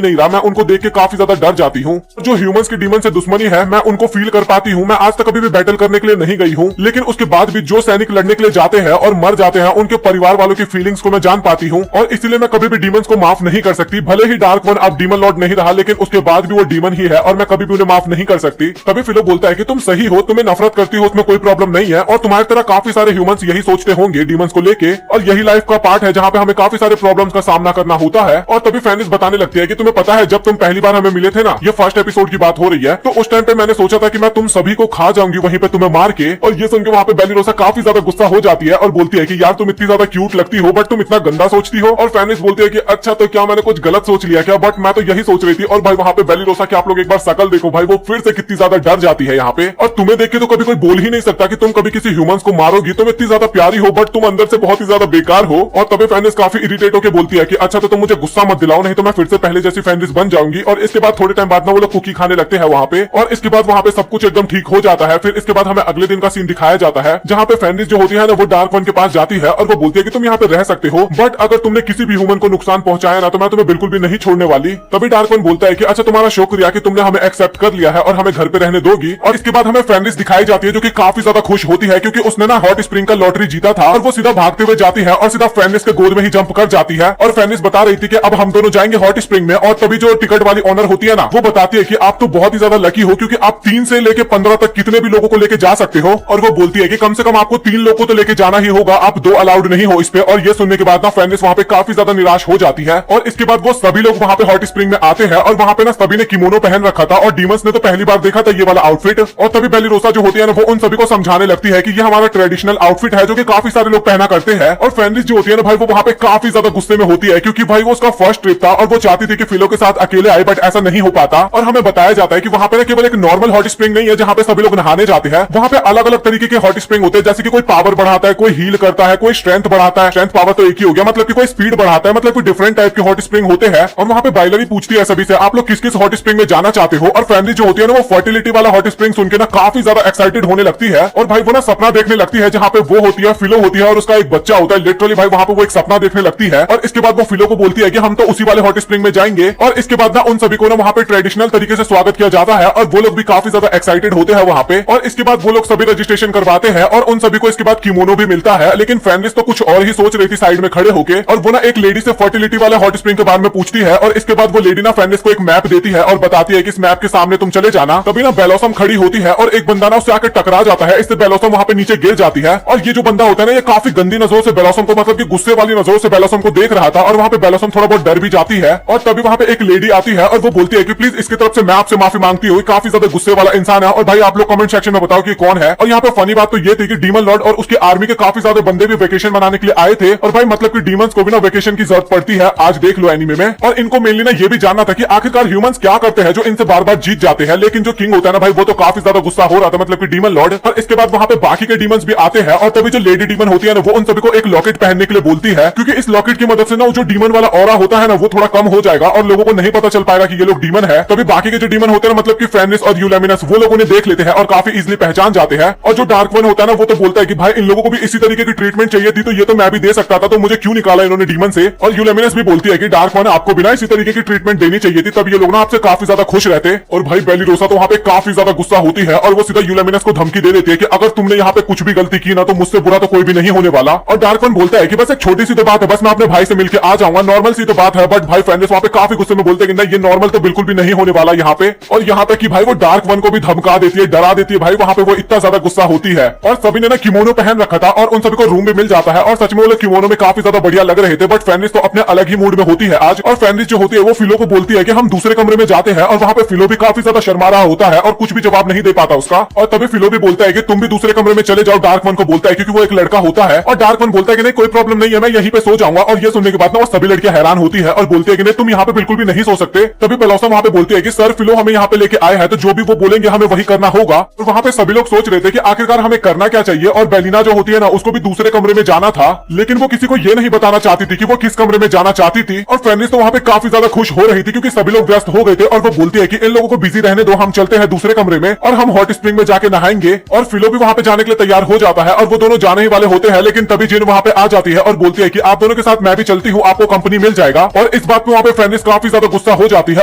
नहीं रहा। मैं उनको देख के काफी ज्यादा डर जाती हूँ। जो ह्यूमंस की डीमन से दुश्मनी है मैं उनको फील कर पाती हूँ। मैं आज तक कभी भी बैटल करने के लिए नहीं गई हूँ लेकिन उसके बाद भी जो सैनिक लड़ने के लिए जाते हैं और मर जाते हैं उनके परिवार वालों की फीलिंग्स को मैं जान पाती हूँ और इसलिए मैं कभी भी डीमंस को माफ नहीं कर सकती। भले ही डार्क वन अब डीमन लॉर्ड नहीं रहा लेकिन उसके बाद भी वो डीमन ही है और मैं कभी भी उन्हें माफ नहीं कर सकती। तभी फिलो बोलता है कि तुम सही हो, तुम्हें नफरत करती हो उसमें कोई प्रॉब्लम नहीं है और तुम्हारी तरह काफी सारे ह्यूमंस यही सोचते होंगे डीमंस को लेके और यही लाइफ का पार्ट है जहाँ पे हमें काफी सारे प्रॉब्लम्स का सामना करना होता है। और तभी फेनिस बताने लगती है कि तुम्हें पता है जब तुम पहली बार हमें मिले थे ना, ये फर्स्ट एपिसोड की बात हो रही है, तो उस टाइम पे मैंने सोचा था कि मैं तुम सभी को खा जाऊंगी वहीं पे तुम्हें मार के। और ये सुन के वहाँ पे बेलिरोसा काफी ज्यादा गुस्सा हो जाती है और बोलती है कि यार तुम इतनी ज्यादा क्यूट लगती हो बट तुम इतना गंदा सोचती हो। और फेनिस बोलती है कि अच्छा तो क्या मैंने कुछ गलत सोच लिया क्या, बट मैं तो यही सोच रही थी। और भाई वहाँ पे बेलिरोसा की आप लोग एक बार शकल देखो भाई, वो फिर से कितनी ज्यादा डर जाती है यहाँ पे। और तुम्हें देख के तो कभी कोई बोल ही नहीं सकता कि तुम कभी किसी ह्यूमंस को मारोगी, तुम इतनी ज्यादा प्यारी हो बट तुम अंदर से बहुत ही ज्यादा बेकार हो। और तभी फेनिस काफी इरिटेट होकर बोलती है कि अच्छा तो तुम मुझे गुस्सा मत दिलाओ नहीं तो मैं फिर से पहले जैसी फेनिस बन जाऊंगी। और इसके बाद थोड़े टाइम बाद ना वो लोग कुकी खाने लगते हैं वहाँ पे और इसके बाद वहाँ पे सब कुछ एकदम ठीक हो जाता है। फिर इसके बाद हमें अगले दिन का सीन दिखाया जाता है जहाँ पे फेनिस जो होती है ना वो डार्क वन के पास जाती है और वो बोलती है कि तुम यहाँ पे रह सकते हो बट अगर तुमने किसी भी ह्यूमन को नुकसान पहुंचाया ना तो मैं तुम्हें बिल्कुल भी नहीं छोड़ने वाली। तभी डार्क वन बोलता है कि अच्छा तुम्हारा शुक्रिया कि तुमने हमें एक्सेप्ट कर लिया है और हमें घर पे रहने दोगी। और इसके बाद हमें फेनिस दिखाई जाती है जो कि काफी ज्यादा खुश होती है क्योंकि उसने ना हॉट स्प्रिंग का लॉटरी जीता था और वो सीधा भागते हुए जाती है और सीधा फेनिस के गोद में ही जंप कर जाती है। और फेनिस बता रही थी कि अब हम दोनों जाएंगे हॉट स्प्रिंग में। और तभी जो टिकट वाली ऑनर होती है ना वो बताती है कि आप तो बहुत ही ज्यादा लकी हो क्योंकि आप 3 से लेके 15 तक कितने भी लोगों को लेके जा सकते हो। और वो बोलती है कि कम से कम आपको 3 लोगों को तो लेके जाना ही होगा, आप 2 अलाउड नहीं हो इस पे। और ये सुनने के बाद ना फेनिस वहाँ पे काफी ज्यादा निराश हो जाती है। और इसके बाद वो सभी लोग वहाँ पे हॉट स्प्रिंग में आते हैं और वहाँ पे ना सभी ने किमोनो पहन रखा था और डीमंस ने तो पहली बार देखा था ये वाला आउटफिट। और तभी बेलिरोसा जो होती है ना वो उन सभी को समझाने लगती है कि ये हमारा ट्रेडिशनल आउटफिट है जो कि काफी सारे लोग पहना करते हैं। और फेनिस जो होती है ना भाई वो वहाँ पे काफी ज्यादा गुस्से में होती है क्योंकि भाई वो उसका फर्स्ट ट्रिप था और वो चाहती थी कि फिलो के साथ अकेले आए बट ऐसा नहीं हो पाता। और हमें बताया जाता है कि वहाँ पे ना केवल एक नॉर्मल हॉट स्प्रिंग नहीं है जहाँ पे सभी लोग नहाने जाते हैं, वहाँ पे अलग अलग तरीके के हॉट स्प्रिंग होते हैं जैसे कि कोई पावर बढ़ाता है, कोई हील करता है, कोई स्ट्रेंथ बढ़ाता है, स्ट्रेंथ पावर तो एक ही हो गया, मतलब कि कोई स्पीड बढ़ाता है, मतलब कोई डिफरेंट टाइप के हॉट स्प्रिंग होते हैं। और वहाँ पे बाइलरी पूछती है सभी से आप लोग किस किस हॉट स्प्रिंग में जाना चाहते हो। और फैमिली जो होती है ना वो फर्टिलिटी वाला हॉट स्प्रिंग सुन के ना काफी ज्यादा एक्साइटेड होने लगती है और भाई वो ना सपना देखने लगती है जहाँ पे वो होती है फिलो होती है और उसका एक बच्चा होता है। लिटरली भाई वहाँ पे वो एक सपना देखने लगती है और इसके बाद वो फिलो को बोलती है कि हम तो उसी वाले हॉट स्प्रिंग में जाएंगे। और इसके बाद ना उन सभी को ना वहाँ पे ट्रेडिशनल तरीके से स्वागत किया जाता है और वो लोग भी काफी ज्यादा एक्साइटेड होते हैं वहाँ पे। और इसके बाद वो लोग सभी रजिस्ट्रेशन करवाते हैं और उन सभी को इसके बाद किमोनो भी मिलता है। लेकिन फेनिस तो कुछ और ही सोच रही थी साइड में खड़े होके और वो ना एक लेडी से फर्टिलिटी वाले हॉट स्प्रिंग के बारे में पूछती है और इसके बाद वो लेडी ना फेनिस को एक मैप देती है और बताती है कि इस मैप के सामने तुम चले जाना। तभी ना बेलोसम खड़ी होती है और एक बंदा ना उससे आकर टकरा जाता है, इससे बेलोसम वहाँ पे नीचे गिर जाती है। और ये जो बंदा होता है ना ये काफी गंदी नजरों से बेलोसम को, मतलब कि गुस्से वाली नजरों से बेलोसम को देख रहा था और वहाँ पे बेलोसम थोड़ा बहुत डर भी जाती है। और तभी वहाँ पे एक लेडी आती है और वो बोलती है कि प्लीज इसकी तरफ से मैं आपसे माफी मांगती हूँ, काफी ज्यादा गुस्से वाला इंसान है। और भाई आप लोग कमेंट सेक्शन में बताओ कि कौन है। और यहाँ पे फनी बात तो ये थी कि डीमन लॉर्ड और उसकी आर्मी के काफी ज्यादा बंदे भी वेकेशन मनाने के लिए आए थे और भाई मतलब कि डीमंस को भी ना वेकेशन की जरूरत पड़ती है, आज देख लो एनीमे में। और इनको मेनली ना ये भी जानना था कि आखिरकार ह्यूमंस क्या करते हैं जो इनसे बार बार जीत जाते हैं। लेकिन जो किंग होता है ना भाई वो तो काफी ज्यादा गुस्सा हो रहा था, मतलब कि डीमन लॉर्ड। और इसके बाद वहाँ पे बाकी के डीमंस भी आते हैं और तभी जो लेडी डीमन होती है ना वो उन सभी को एक लॉकेट पहनने के लिए बोलती है क्योंकि इस लॉकेट की मदद से ना जो डीमन वाला ऑरा होता है ना वो थोड़ा कम हो जाएगा और लोगों को नहीं पता चल पाएगा कि ये लोग डीमन है। तभी बाकी के जो डीमन होते हैं मतलब कि फेनिस और यूलेमिनस वो लोग उन्हें देख लेते हैं और काफी इजीली पहचान जाते हैं। और जो डार्क वन होता है ना वो तो बोलता है कि भाई इन लोगों को भी इसी तरीके की ट्रीटमेंट चाहिए थी तो ये तो मैं भी दे सकता था, तो मुझे क्यों निकाला इन्होंने डीमन से। और यूलेमिनस भी बोलती है कि डार्क वन आपको बिना इसी तरीके की ट्रीटमेंट देनी चाहिए थी, तब ये लोग ना आपसे काफी ज्यादा खुश रहते। और भाई बेलिरोसा तो वहाँ पे काफी ज्यादा गुस्सा होती है और वो सीधा यूलेमिनस को धमकी दे देती है कि अगर तुमने यहाँ पे कुछ भी गलती की ना तो मुझसे बुरा तो कोई भी नहीं होने वाला। और डार्क वन बोलता है कि बस एक छोटी सी तो बात है, बस मैं अपने भाई से मिलकर आ जाऊंगा, नॉर्मल सी तो बात है। बट भाई फेनिस वहाँ पे काफी गुस्से में बोलते हैं कि नहीं ये नॉर्मल तो बिल्कुल भी नहीं होने वाला यहाँ पे। और यहाँ तक कि भाई वो डार्क वन को भी धमका देती है, डरा देती है। भाई वहाँ पे वो इतना ज्यादा गुस्सा होती है और सभी ने ना किमोनो पहन रखा था और उन सभी को रूम भी मिल जाता है और सच में वो लोग किमोनो में काफी ज्यादा बढ़िया लग रहे थे। बट फेनिस तो अपने अलग ही मूड में होती है आज। और फेनिस जो होती है वो फिलो को बोलती है कि हम दूसरे कमरे में जाते हैं और वहाँ पे फिलो भी काफी ज्यादा शर्मा रहा होता है और कुछ भी जवाब नहीं दे पाता उसका। और तभी फिलो भी बोलता है कि तुम भी दूसरे दूसरे कमरे में चले जाओ, डार्क वन को बोलता है, क्योंकि वो एक लड़का होता है। और डार्क वन बोलता है कि नहीं कोई प्रॉब्लम नहीं है, मैं यहीं पे सो जाऊंगा। और ये सुनने के बाद ना वो सभी लड़कियां हैरान होती है और बोलती है कि नहीं तुम यहाँ पे बिल्कुल भी नहीं सो सकते। तभी ब्लॉसम वहाँ पे बोलती है कि सर फिलो हमें यहाँ पे लेके आए हैं, तो जो भी वो बोलेंगे हमें वही करना होगा। और वहाँ पे सभी लोग सोच रहे थे कि आखिरकार हमें करना क्या चाहिए। और बेलिना जो होती है ना उसको भी दूसरे कमरे में जाना था, लेकिन वो किसी को ये नहीं बताना चाहती थी कि वो किस कमरे में जाना चाहती थी। और फेनिस तो वहाँ पे काफी ज्यादा खुश हो रही थी क्योंकि सभी लोग व्यस्त हो गए थे। और वो बोलती है कि इन लोगों को बिजी रहने दो, हम चलते हैं दूसरे कमरे में और हम हॉट स्प्रिंग में जाके नहाएंगे। और फिलो भी वहाँ पे जाने के लिए तैयार हो जाता है और वो दोनों जाने ही वाले होते हैं, लेकिन तभी जिन वहाँ पे आ जाती है और बोलती है कि आप दोनों के साथ मैं भी चलती हूँ, आपको कंपनी मिल जाएगा। और इस बात पे वहाँ पे फेनिस काफी ज्यादा गुस्सा हो जाती है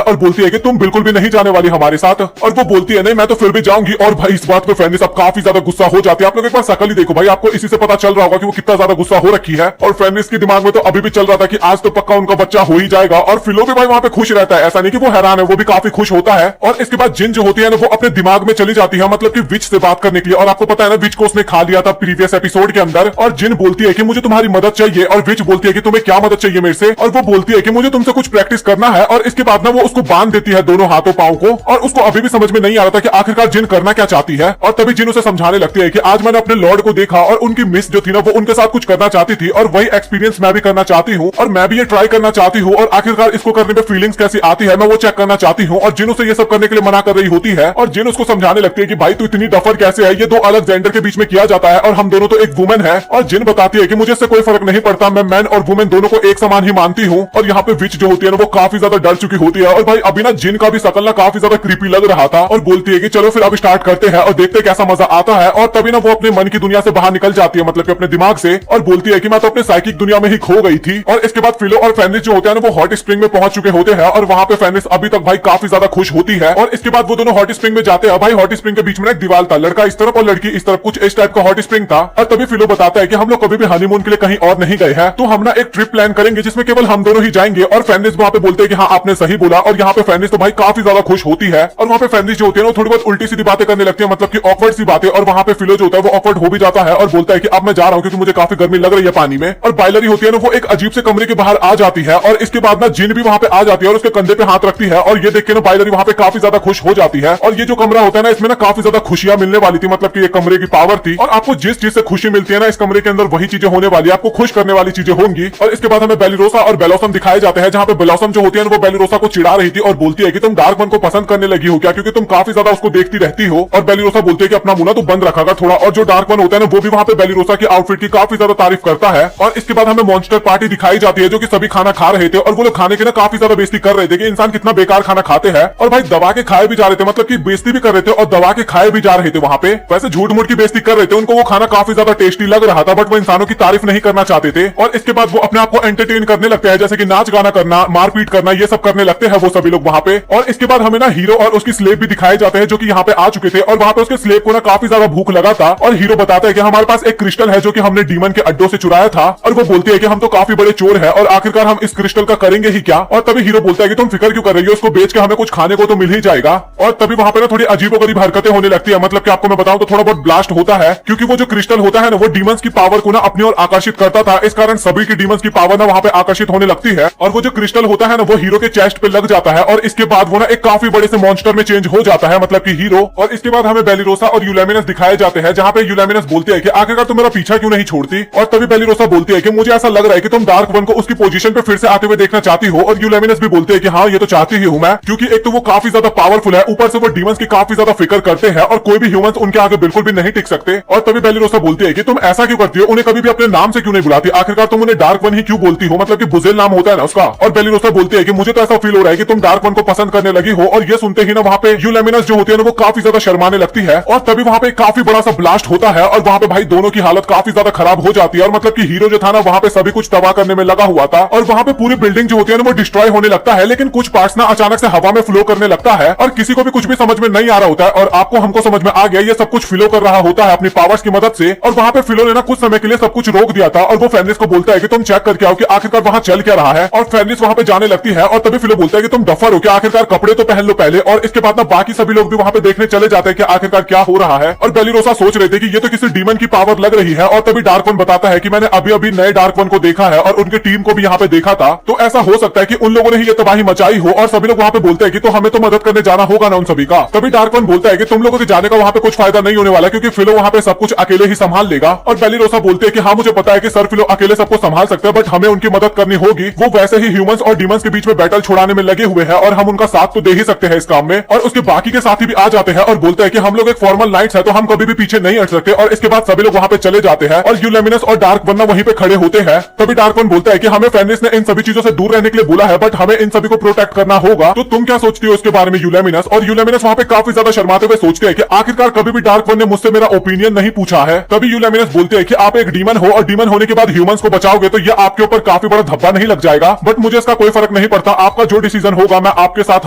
और बोलती है कि तुम बिल्कुल भी नहीं जाने वाली हमारे साथ। और वो बोलती है नहीं मैं तो फिर भी जाऊंगी। और भाई इस बात पे फेनिस अब काफी ज्यादा गुस्सा हो जाती है। आप लोग एक बार शकल ही देखो भाई, आपको इसी से पता चल रहा होगा कि वो कितना ज्यादा गुस्सा हो रखी है। और फेनिस के दिमाग में तो अभी भी चल रहा था कि आज तो पक्का उनका बच्चा हो ही जाएगा। और फिलो भी भाई वहाँ पे खुश रहता है, ऐसा नहीं कि वो हैरान है, वो भी काफी खुश होता है। और इसके बाद जिन जो होती है ना वो अपने दिमाग में चली जाती है, मतलब कि विच से बात करने के लिए। और आपको पता है ना विच को उसने खा लिया था प्रीवियस एपिसोड के अंदर। और जिन बोलती है कि मुझे तुम्हारी मदद चाहिए और विच बोलती है कि तुम्हें क्या मदद चाहिए मेरे से। और वो बोलती है कि मुझे तुमसे कुछ प्रैक्टिस करना है। और इसके बाद ना वो उसको बांध देती है दोनों हाथों पांव को। और उसको अभी भी समझ में नहीं आ रहा था कि आखिरकार जिन करना क्या चाहती है। और तभी जिन उसे समझाने लगती है कि आज मैंने अपने लॉर्ड को देखा और उनकी मिस जो थी ना वो उनके साथ कुछ करना चाहती थी और वही एक्सपीरियंस मैं भी करना चाहती हूँ और मैं भी ये ट्राई करना चाहती हूँ। और आखिरकार इसको करने में फीलिंग्स कैसी आती है मैं वो चेक करना चाहती हूँ। और जिन उसे ये सब करने के लिए मना कर रही होती है और जिन उसको समझाने लगती है कि भाई तू इतनी डफर कैसे है, ये दो अलग जेंडर के बीच में किया जाता है और हम दोनों तो एक वुमेन है। और जिन बताती है कि मुझे इससे कोई फर्क नहीं पड़ता, मैं मैन और वुमेन दोनों को एक समान ही मानती हूँ। और यहाँ पे विच जो होती है ना वो काफी ज्यादा डर चुकी होती है। और भाई अभी ना जिन का भी शकल ना काफी ज्यादा क्रीपी लग रहा था और बोलती है कि चलो फिर अब स्टार्ट करते हैं और देखते कैसा मजा आता है। और तभी ना वो अपने मन की दुनिया से बाहर निकल जाती है, मतलब कि अपने दिमाग से, और बोलती है कि मैं तो अपने साइकिक दुनिया में ही खो गई थी। और इसके बाद फिलो और फेनिस जो होते हैं ना वो हॉट स्प्रिंग में पहुंच चुके होते हैं। और वहां पे फेनिस अभी तक भाई काफी ज्यादा खुश होती है। और इसके बाद वो दोनों हॉट स्प्रिंग में जाते हैं। भाई हॉट स्प्रिंग के बीच में एक दीवार था, लड़का इस तरफ और लड़की इस तरफ, कुछ इस टाइप का हॉट स्प्रिंग था। और तभी फिलो बताता है कि हम लोग कभी भी हनीमून के लिए कहीं और नहीं गए हैं, तो हम ना एक ट्रिप प्लान करेंगे जिसमें केवल हम दोनों ही जाएंगे। और फेनिस वहां पे बोलते हैं कि हाँ आपने सही बोला। और यहाँ पे फेनिस तो भाई काफी ज्यादा खुश होती है। और वहाँ पे फेनिस जो होती है ना थोड़ी बहुत उल्टी सीधी बातें करने लगती है, मतलब कि ऑकवर्ड सी बातें। और वहाँ पे फिलो जो होता है वो ऑकवर्ड हो भी जाता है और बोलता है कि अब मैं जा रहा हूँ क्योंकि मुझे काफी गर्मी लग रही है पानी में। और बाइलरी होती है ना वो एक अजीब से कमरे के बाहर आ जाती है। और इसके बाद ना जिन भी वहाँ पे आ जाती है और उसके कंधे पे हाथ रखती है। और ये देख के ना बाइलरी वहाँ पे काफी ज्यादा खुश हो जाती है। और ये जो कमरा होता है ना इसमें ना काफी ज्यादा खुशियां मिलने वाली थी, मतलब कि ये कमरे की पावर थी। और आपको जिस चीज से खुशी मिलती है ना इस कमरे के अंदर वही चीजें होने वाली है, आपको खुश करने वाली चीजें होंगी। और इसके बाद हमें बेलिरोसा और बेलोसम दिखाए जाते हैं, जहाँ पे बेलोसम जो होती है वो बेलिरोसा को चिढ़ा रही थी और बोलती है कि तुम डार्क वन को पसंद करने लगी हो क्या, क्योंकि तुम काफी ज्यादा उसको देखती रहती हो। और बेलिरोसा बोलती है कि अपना मुंह ना तो बंद रखा कर थोड़ा। और जो डार्क वन होता है ना वो भी वहाँ पे बेलिरोसा की आउटफिट की काफी ज्यादा तारीफ करता है। और इसके बाद हमें मॉन्स्टर पार्टी दिखाई जाती है जो कि सभी खाना खा रहे थे और वो लोग खाने की ना काफी ज्यादा बेइज्जती कर रहे थे कि इंसान कितना बेकार खाना खाते हैं। और भाई दबा के खाए भी जा रहे थे, मतलब कि बेइज्जती भी कर रहे थे और दबा के खाए भी जा रहे थे। वहाँ पे वैसे झूठ मूठ की बेइज्जती कर रहे थे, उनको वो खाना काफी ज्यादा टेस्टी लग रहा था, बट वो इंसानों की तारीफ नहीं करना चाहते थे। और इसके बाद वो अपने आप को एंटरटेन करने लगते हैं, जैसे कि नाच गाना करना, मारपीट करना, ये सब करने लगते हैं वो सभी लोग वहाँ पे। और इसके बाद हमें ना हीरो और उसकी स्लेव भी दिखाए जाते हैं जो कि यहाँ पे आ चुके थे। और वहाँ पे उसके स्लेव को ना काफी ज्यादा भूख लगा था और हीरो बताता है कि हमारे पास एक क्रिस्टल है जो कि हमने डीमन के अड्डों से चुराया था। और वो बोलती है कि हम तो काफी बड़े चोर हैं और आखिरकार हम इस क्रिस्टल का करेंगे ही क्या। और तभी हीरो बोलता है कि तुम फिक्र क्यों कर रही हो, उसको बेच के हमें कुछ खाने को तो मिल ही जाएगा। और तभी वहाँ पे ना थोड़ी अजीबोगरीब हरकतें होने लगती है, मतलब कि आपको मैं बताऊं तो थोड़ा बहुत ब्लास्ट होता है, क्योंकि वो जो क्रिस्टल होता है ना वो डीमंस की पावर को ना अपनी ओर आकर्षित करता था। इस कारण सभी की डीमंस की पावर ना वहाँ पे आकर्षित होने लगती है। और वो जो क्रिस्टल होता है ना वो हीरो के चेस्ट पे लग जाता है और इसके बाद वो ना एक काफी बड़े से मॉन्स्टर में चेंज हो जाता है, मतलब कि हीरो। और इसके बाद हमें बेलिरोसा और यूलेमिनस दिखाए जाते हैं, जहाँ पे यूलेमिनस बोलती है कि आखिरकार तुम मेरा पीछा क्यों नहीं छोड़ती। और तभी बेलिरोसा बोलती है कि मुझे ऐसा लग रहा है कि तुम डार्क वन को उसकी पोजीशन पे फिर से आते हुए देखना चाहती हो। और यूलेमिनस भी बोलते हैं कि हाँ ये तो चाहती ही हूँ मैं, क्योंकि एक तो वो काफी ज्यादा पावरफुल है, ऊपर से वो डीमंस की काफी ज्यादा फिक्र करते हैं और कोई भी ह्यूमंस उनके आगे बिल्कुल भी नहीं टिक सकते। और तभी बेलिरोसा बोलती है कि तुम ऐसा क्यों करती हो, उन्हें कभी भी अपने नाम से क्यों नहीं बुलाती, आखिरकार तुम उन्हें डार्क वन ही क्यों बोलती हो, मतलब कि बुजेल नाम होता है ना उसका। और बेलिरोसा बोलती है कि मुझे तो ऐसा फील हो रहा है कि तुम डार्क वन को पसंद करने लगी हो। और ये सुनते ही ना वहाँ पे यूलेमिनस जो होती है ना वो काफी ज्यादा शर्माने लगती है। और तभी वहाँ पे काफी बड़ा सा ब्लास्ट होता है और वहाँ पे भाई दोनों की हालत काफी ज्यादा खराब हो जाती है। और मतलब कि हीरो जो था ना वहाँ पे सभी कुछ तबाह करने में लगा हुआ था और वहाँ पे पूरी बिल्डिंग जो होती है ना वो डिस्ट्रॉय होने लगता है, लेकिन कुछ पार्ट्स ना अचानक से हवा में फ्लो करने लगता है और किसी को भी कुछ भी समझ में नहीं आ रहा होता है। और आपको हमको समझ में आ गया ये सब कुछ फिलो कर रहा होता है अपनी पावर्स की मदद से। और वहाँ पे फिलो ने ना कुछ समय के लिए सब कुछ रोक दिया था और वो फेनिस को बोलता है कि तुम चेक करके आओ कि आखिरकार वहाँ चल क्या रहा है। और फेनिस वहाँ पे जाने लगती है और तभी फिलो बोलता है कि तुम डफर हो क्या, आखिरकार कपड़े तो पहन लो पहले। और इसके बाद ना बाकी सभी लोग भी वहाँ पे देखने चले जाते हैं कि आखिरकार क्या हो रहा है। और बेलिरोसा सोच रहे थे कि ये तो किसी डीमन की पावर लग रही है। और तभी डार्क वन बताता है कि मैंने अभी अभी नए डार्क वन को देखा है और उनकी टीम को भी यहाँ पे देखा था, तो ऐसा हो सकता है कि उन लोगों ने ही ये तबाही मचाई हो। और सभी लोग वहाँ पे बोलते हैं कि तो हमें तो मदद करने जाना होगा ना उन सभी का। तभी डार्क वन बोलता है कि तुम लोगों के जाने का वहाँ पे कुछ फायदा नहीं होने वाला, क्योंकि फिलो वहाँ पे सब कुछ अकेले ही संभाल लेगा। और बेलिरोसा बोलते हैं कि हाँ मुझे पता है कि सर फिलो अकेले सबको संभाल सकते हैं, बट हमें उनकी मदद करनी होगी। वो वैसे ही ह्यूमंस और डीमंस के बीच में बैटल छुड़ाने में लगे हुए हैं और हम उनका साथ तो दे ही सकते हैं इस काम में। और उसके बाकी के साथी भी आ जाते हैं और बोलते हैं कि हम लोग एक फॉर्मल नाइट्स है तो हम कभी भी पीछे नहीं हट सकते। और इसके बाद सभी लोग वहाँ पे चले जाते हैं और यूलेमिनस और डार्क वन वहीं पे खड़े होते हैं। तभी डार्क वन बोलता है कि हमें फेनिस ने इन सभी चीजों से दूर रहने के लिए बोला है, बट हमें इन सभी को प्रोटेक्ट करना होगा। तो तुम क्या सोचती हो इसके बारे में यूलेमिनस? और यूलेमिनस वहाँ पे काफी ज्यादा शर्माते हुए सोचते हैं कि आखिरकार कभी भी डार्क वन ने मुझसे मेरा ओपिनियन नहीं पूछा है। तभी यूलेमिनस बोलते हैं कि आप एक डीमन हो और डीमन होने के बाद ह्यूमंस को बचाओगे तो यह आपके ऊपर काफी बड़ा धब्बा नहीं लग जाएगा, बट मुझे इसका कोई फर्क नहीं पड़ता। आपका जो डिसीजन होगा मैं आपके साथ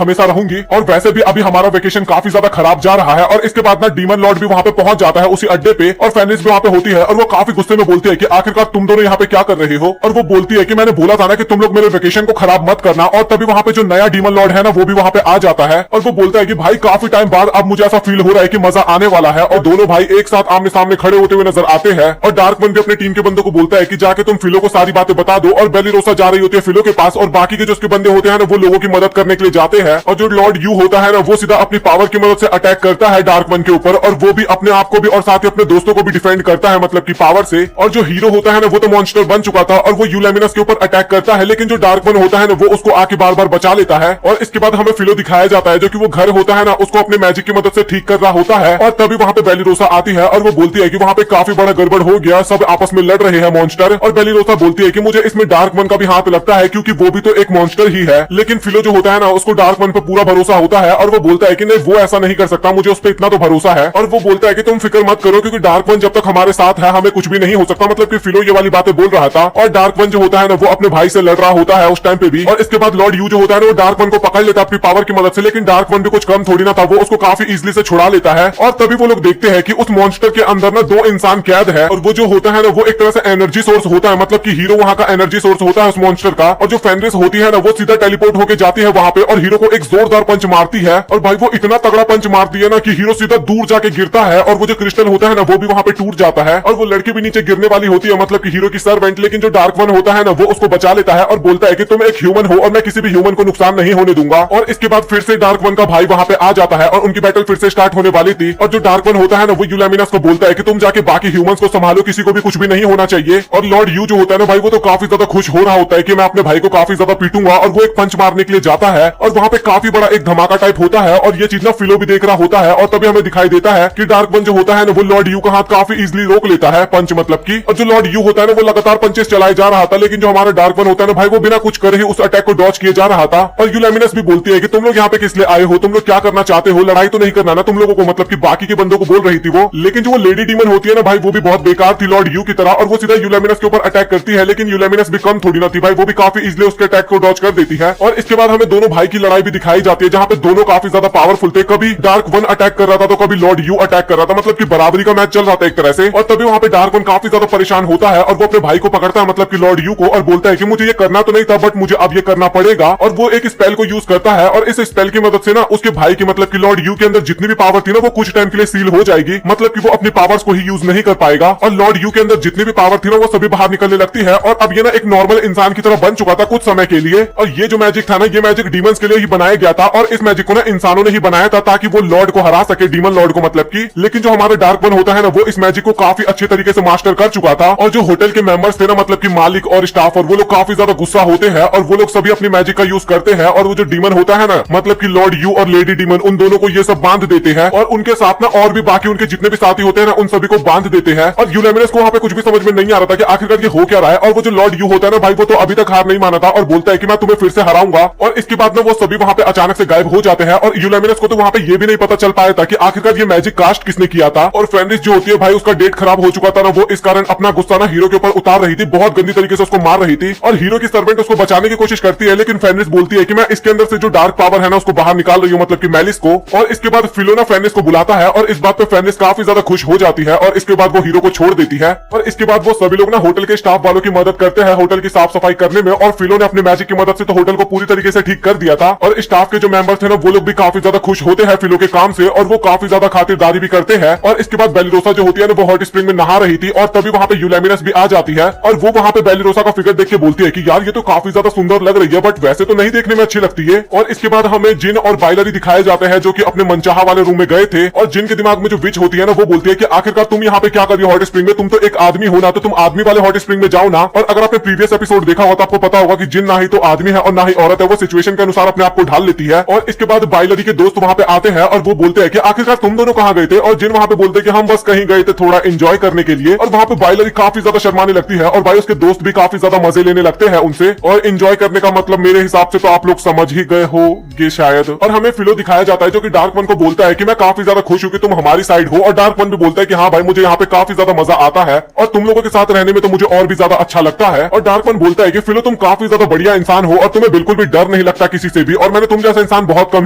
हमेशा रहूंगी। और वैसे भी अभी हमारा वेकेशन काफी ज्यादा खराब जा रहा है। और इसके बाद ना डीमन लॉर्ड भी वहाँ पे पहुंच जाता है उसी अड्डे पे और फेनिस भी वहाँ पे होती है और वो काफी गुस्से में बोलती है कि आखिरकार तुम दोनों यहाँ पे क्या कर रहे हो। और वो बोलती है कि मैंने बोला था ना कि तुम लोग मेरे वेकेशन को खराब मत करना। और तभी वहाँ पे जो नया डीमन लॉर्ड है ना वो भी वहाँ पे आ जाता है और वो बोलता है कि भाई काफी टाइम बाद अब मुझे ऐसा फील हो रहा है कि मजा आने वाला है। और दोनों भाई एक साथ आमने सामने खड़े होते हुए नजर आते हैं। और डार्क वन भी अपने टीम के बंदों को बोलता है कि जाके तुम फिलो को सारी बातें बता दो। और बेलिरोसा जा रही होती है फिलो के पास और बाकी के जो उसके बंदे होते हैं ना वो लोगों की मदद करने के लिए जाते हैं। और जो लॉर्ड यू होता है ना वो सीधा अपनी पावर की मदद से अटैक करता है डार्क वन के ऊपर और वो भी अपने आप को भी और साथ ही अपने दोस्तों को भी डिफेंड करता है, मतलब की पावर से। और जो हीरो होता है ना वो तो मॉन्स्टर बन चुका था और वो यूलेमिनस के ऊपर अटैक करता है, लेकिन जो डार्क वन होता है ना वो उसको आके बार बार बचा लेता है। और इसके बाद हमें फिलो दिखाया जाता है जो कि वो घर होता है ना उसको अपने मैजिक की मदद से ठीक कर रहा होता है। और तभी वहाँ पे बेलिरोसा आती है और वो बोलती है कि वहाँ पे काफी बड़ा गड़बड़ हो गया, सब आपस में लड़ रहे हैं मॉन्स्टर। और बेलिरोसा बोलती है कि मुझे इसमें डार्क वन का भी हाथ लगता है क्योंकि वो भी तो एक मॉन्स्टर ही है। लेकिन फिलो जो होता है ना उसको डार्क वन पे पूरा भरोसा होता है और वो बोलता है कि नहीं वो ऐसा नहीं कर सकता, मुझे उस पर इतना तो भरोसा है। और वो बोलता है कि तुम फिक्र मत करो क्योंकि डार्क वन जब तक हमारे साथ है हमें कुछ भी नहीं हो सकता, मतलब कि फिलो ये वाली बातें बोल रहा था। और डार्क वन जो होता है ना वो अपने भाई से लड़ रहा होता है उस टाइम पे भी। और इसके बाद लॉर्ड यू जो होता है ना वो डार्क वन को पकड़ लेता है अपनी पावर की मदद से, लेकिन डार्क वन भी कुछ कम थोड़ी ना था, वो उसको काफी इजीली से छुड़ा लेता है। और तभी वो लोग देखते हैं कि उस मॉन्स्टर के अंदर ना दो इंसान कैद है और वो जो होता है ना वो एक तरह से एनर्जी सोर्स होता है, मतलब कि हीरो वहाँ का एनर्जी सोर्स होता है उस मॉन्स्टर का। और जो फेनरिस होती है ना वो सीधा टेलीपोर्ट होके जाती है वहाँ पे और हीरो को एक जोरदार पंच मारती है। और भाई वो इतना तगड़ा पंच मारती है ना कि हीरो सीधा दूर जाके गिरता है और वो जो क्रिस्टल होता है ना वो भी वहाँ पे टूट जाता है और वो लड़की भी नीचे गिरने वाली होती है, मतलब कि हीरो की सर्वेंट। लेकिन जो डार्क वन होता है ना वो उसको बचा लेता है और बोलता है कि तुम एक ह्यूमन हो और मैं किसी भी ह्यूमन को नुकसान नहीं होने दूंगा। और इसके बाद फिर से डार्क वन का भाई वहाँ पे आ जाता है और उनकी बैटल फिर से स्टार्ट होने वाली थी। और जो डार्क वन होता है ना वो यूलेमिनस को बोलता है कि तुम जाके बाकी ह्यूमंस को संभालो, किसी को भी कुछ भी नहीं होना चाहिए। और लॉर्ड यू जो होता है ना भाई वो तो काफी ज्यादा खुश हो रहा होता है कि मैं अपने भाई को काफी ज्यादा पीटूंगा और वो एक पंच मारने के लिए जाता है और वहाँ पे काफी बड़ा एक धमाका टाइप होता है और ये चीज ना फिलो भी देख रहा होता है। और तभी हमें दिखाई देता है कि डार्क वन जो होता है ना वो लॉर्ड यू का हाथ काफी इजीली रोक लेता है, पंच मतलब की। और जो लॉर्ड यू होता है ना वो लगातार पंचेस चलाए जा रहा था, लेकिन जो हमारा डार्क वन होता है ना भाई वो बिना कुछ करे ही उस अटैक को डॉज किए जा रहा था। और यूलेमिनस भी बोलती है कि तुम लोग यहाँ पे किस लिए आए हो, तुम लोग क्या करना चाहते हो, लड़ाई तो नहीं करना ना तुम लोगों को, मतलब कि बाकी के बंदों को बोल रही थी वो। लेकिन जो वो लेडी डीमन होती है ना भाई वो भी बहुत बेकार थी लॉर्ड यू की तरह और वो सीधा यूलेमिनस के ऊपर अटैक करती है। लेकिन यूलेमिनस भी कम थोड़ी ना थी भाई, वो भी काफी इजीली उसके अटैक को डॉज कर देती है। और इसके बाद हमें दोनों भाई की लड़ाई भी दिखाई जाती है जहाँ पे दोनों काफी ज्यादा पावरफुल थे, कभी डार्क वन अटैक कर रहा था तो कभी लॉर्ड यू अटैक कर रहा था, मतलब कि बराबरी का मैच चल रहा था एक तरह से। और तभी वहाँ पे डार्क वन काफी ज्यादा परेशान होता है और वो अपने भाई को पकड़ता है, मतलब कि लॉर्ड यू को, और बोलता है कि मुझे ये करना तो नहीं था बट मुझे अब ये करना पड़ेगा। और वो एक स्पेल को यूज करता है और इस स्पेल की मदद से ना उसके भाई की, मतलब कि लॉर्ड यू के अंदर जितनी भी पावर थी ना वो कुछ टाइम के लिए सील हो जाएगी, मतलब कि वो अपनी पावर्स को ही यूज नहीं कर पाएगा। और लॉर्ड यू के अंदर जितनी भी पावर थी ना वो सभी बाहर निकलने लगती है और अब ये ना एक नॉर्मल इंसान की तरह बन चुका था कुछ समय के लिए। और ये जो मैजिक था ना ये मैजिक डीमंस के लिए ही बनाया गया था और इस मैजिक को ना इंसानों ने ही बनाया था ताकि वो लॉर्ड को हरा सके, डीमन लॉर्ड को मतलब की। लेकिन जो हमारा डार्क वन होता है ना वो इस मैजिक को काफी अच्छे तरीके से मास्टर कर चुका था। और जो होटल के मेंबर्स थे ना, मतलब कि मालिक और स्टाफ, और वो लोग काफी ज्यादा गुस्सा होते हैं और वो लोग सभी अपनी मैजिक का यूज करते हैं। और वो जो डीमन होता है ना, मतलब कि लॉर्ड यू और लेडी डीमन, उन दोनों को ये सब बांध देते हैं और उनके साथ ना और भी बाकी उनके जितने भी साथी होते हैं ना उन सभी को बांध देते हैं। और यूलेमिनस को वहाँ पे कुछ भी समझ में नहीं आ रहा था कि आखिरकार ये हो क्या रहा है। और वो जो लॉर्ड यू होता है ना भाई वो तो अभी तक हार नहीं माना था और बोलता है कि मैं तुम्हें फिर से हराऊंगा। और इसके बाद ना वो सभी वहाँ पे अचानक से गायब हो जाते हैं और यूलेमिनस को तो वहाँ पे ये भी नहीं पता चल पाया था कि आखिरकार ये मैजिक कास्ट किसने किया था। और फेनरिस जो होती है भाई उसका डेट खराब हो चुका था ना, वो इस कारण अपना गुस्सा ना हीरो के ऊपर उतार रही थी, बहुत गंदी तरीके से उसको मार रही थी। और हीरो की सर्वेंट उसको बचाने की कोशिश करती है, लेकिन फेनरिस बोलती है कि मैं इसके अंदर से जो डार्क पावर है ना उसको बाहर निकाल रही हूँ, मतलब कि मेलिस को। और इसके बाद फिलो ना फेनरिस को बुलाता है और इस बात पे फेनरिस काफी ज्यादा खुश हो जाती है और इसके बाद वो हीरो को छोड़ देती है। और इसके बाद वो सभी लोग ना होटल के स्टाफ वालों की मदद करते हैं होटल की साफ सफाई करने में। और फिलो ने अपने मैजिक की मदद से तो होटल को पूरी तरीके से ठीक कर दिया था और स्टाफ के जो मेंबर्स थे ना वो लोग भी काफी ज्यादा खुश होते हैं फिलो के काम से और वो काफी ज्यादा खातिरदारी भी करते हैं। और इसके बाद बेलिरोसा जो होती है ना वो हॉट स्प्रिंग में नहा रही थी और तभी वहाँ पे यूलेमिनस भी आ जाती है और वो वहाँ पे बेलिरोसा का फिगर देख के बोलती है कि यार ये तो काफी ज्यादा सुंदर लग रही है बट वैसे तो नहीं देखने में अच्छी लगती है। और इसके बाद हमें जिन और बाइलरी दिखाए जाते हैं जो कि अपने मनचाहा वाले रूम में गए थे और जिन के दिमाग में जो विच होती है ना वो बोलती है कि आखिरकार तुम यहाँ पे क्या कर रही हो हॉट स्प्रिंग में, तुम तो एक आदमी हो ना, तो तुम आदमी वाले हॉट स्प्रिंग में जाओ ना। और अगर आपने प्रीवियस एपिसोड देखा हो तो आपको पता होगा कि जिन ना ही तो आदमी है और ना ही औरत है, वो सिचुएशन के अनुसार अपने आप को ढाल लेती है। और इसके बाद बाइलरी के दोस्त वहां पे आते हैं और वो बोलते हैं कि आखिरकार तुम दोनों कहाँ गए थे, और जिन वहां पे बोलते हैं कि हम बस कहीं गए थे थोड़ा एंजॉय करने के लिए। और वहां पे बाइलरी काफी ज्यादा शर्माने लगती है और भाई उसके दोस्त भी काफी ज्यादा मजे लेने लगते हैं उनसे। और एंजॉय करने का मतलब मेरे हिसाब से तो आप लोग समझ ही गए होगे शायद। और हमें फिलो दिखाया जाता है जो कि डार्क वन को बोलता है कि मैं काफी ज्यादा खुश हूँ कि तुम हमारी साइड हो, और डार्क वन भी बोलता है कि हाँ भाई मुझे यहाँ पे काफी ज्यादा मजा आता है और तुम लोगों के साथ रहने में तो मुझे और भी ज्यादा अच्छा लगता है। और डार्क वन बोलता है कि फिलो तुम काफी ज्यादा बढ़िया इंसान हो और तुम्हें बिल्कुल भी डर नहीं लगता किसी से भी, और मैंने तुम जैसा इंसान बहुत कम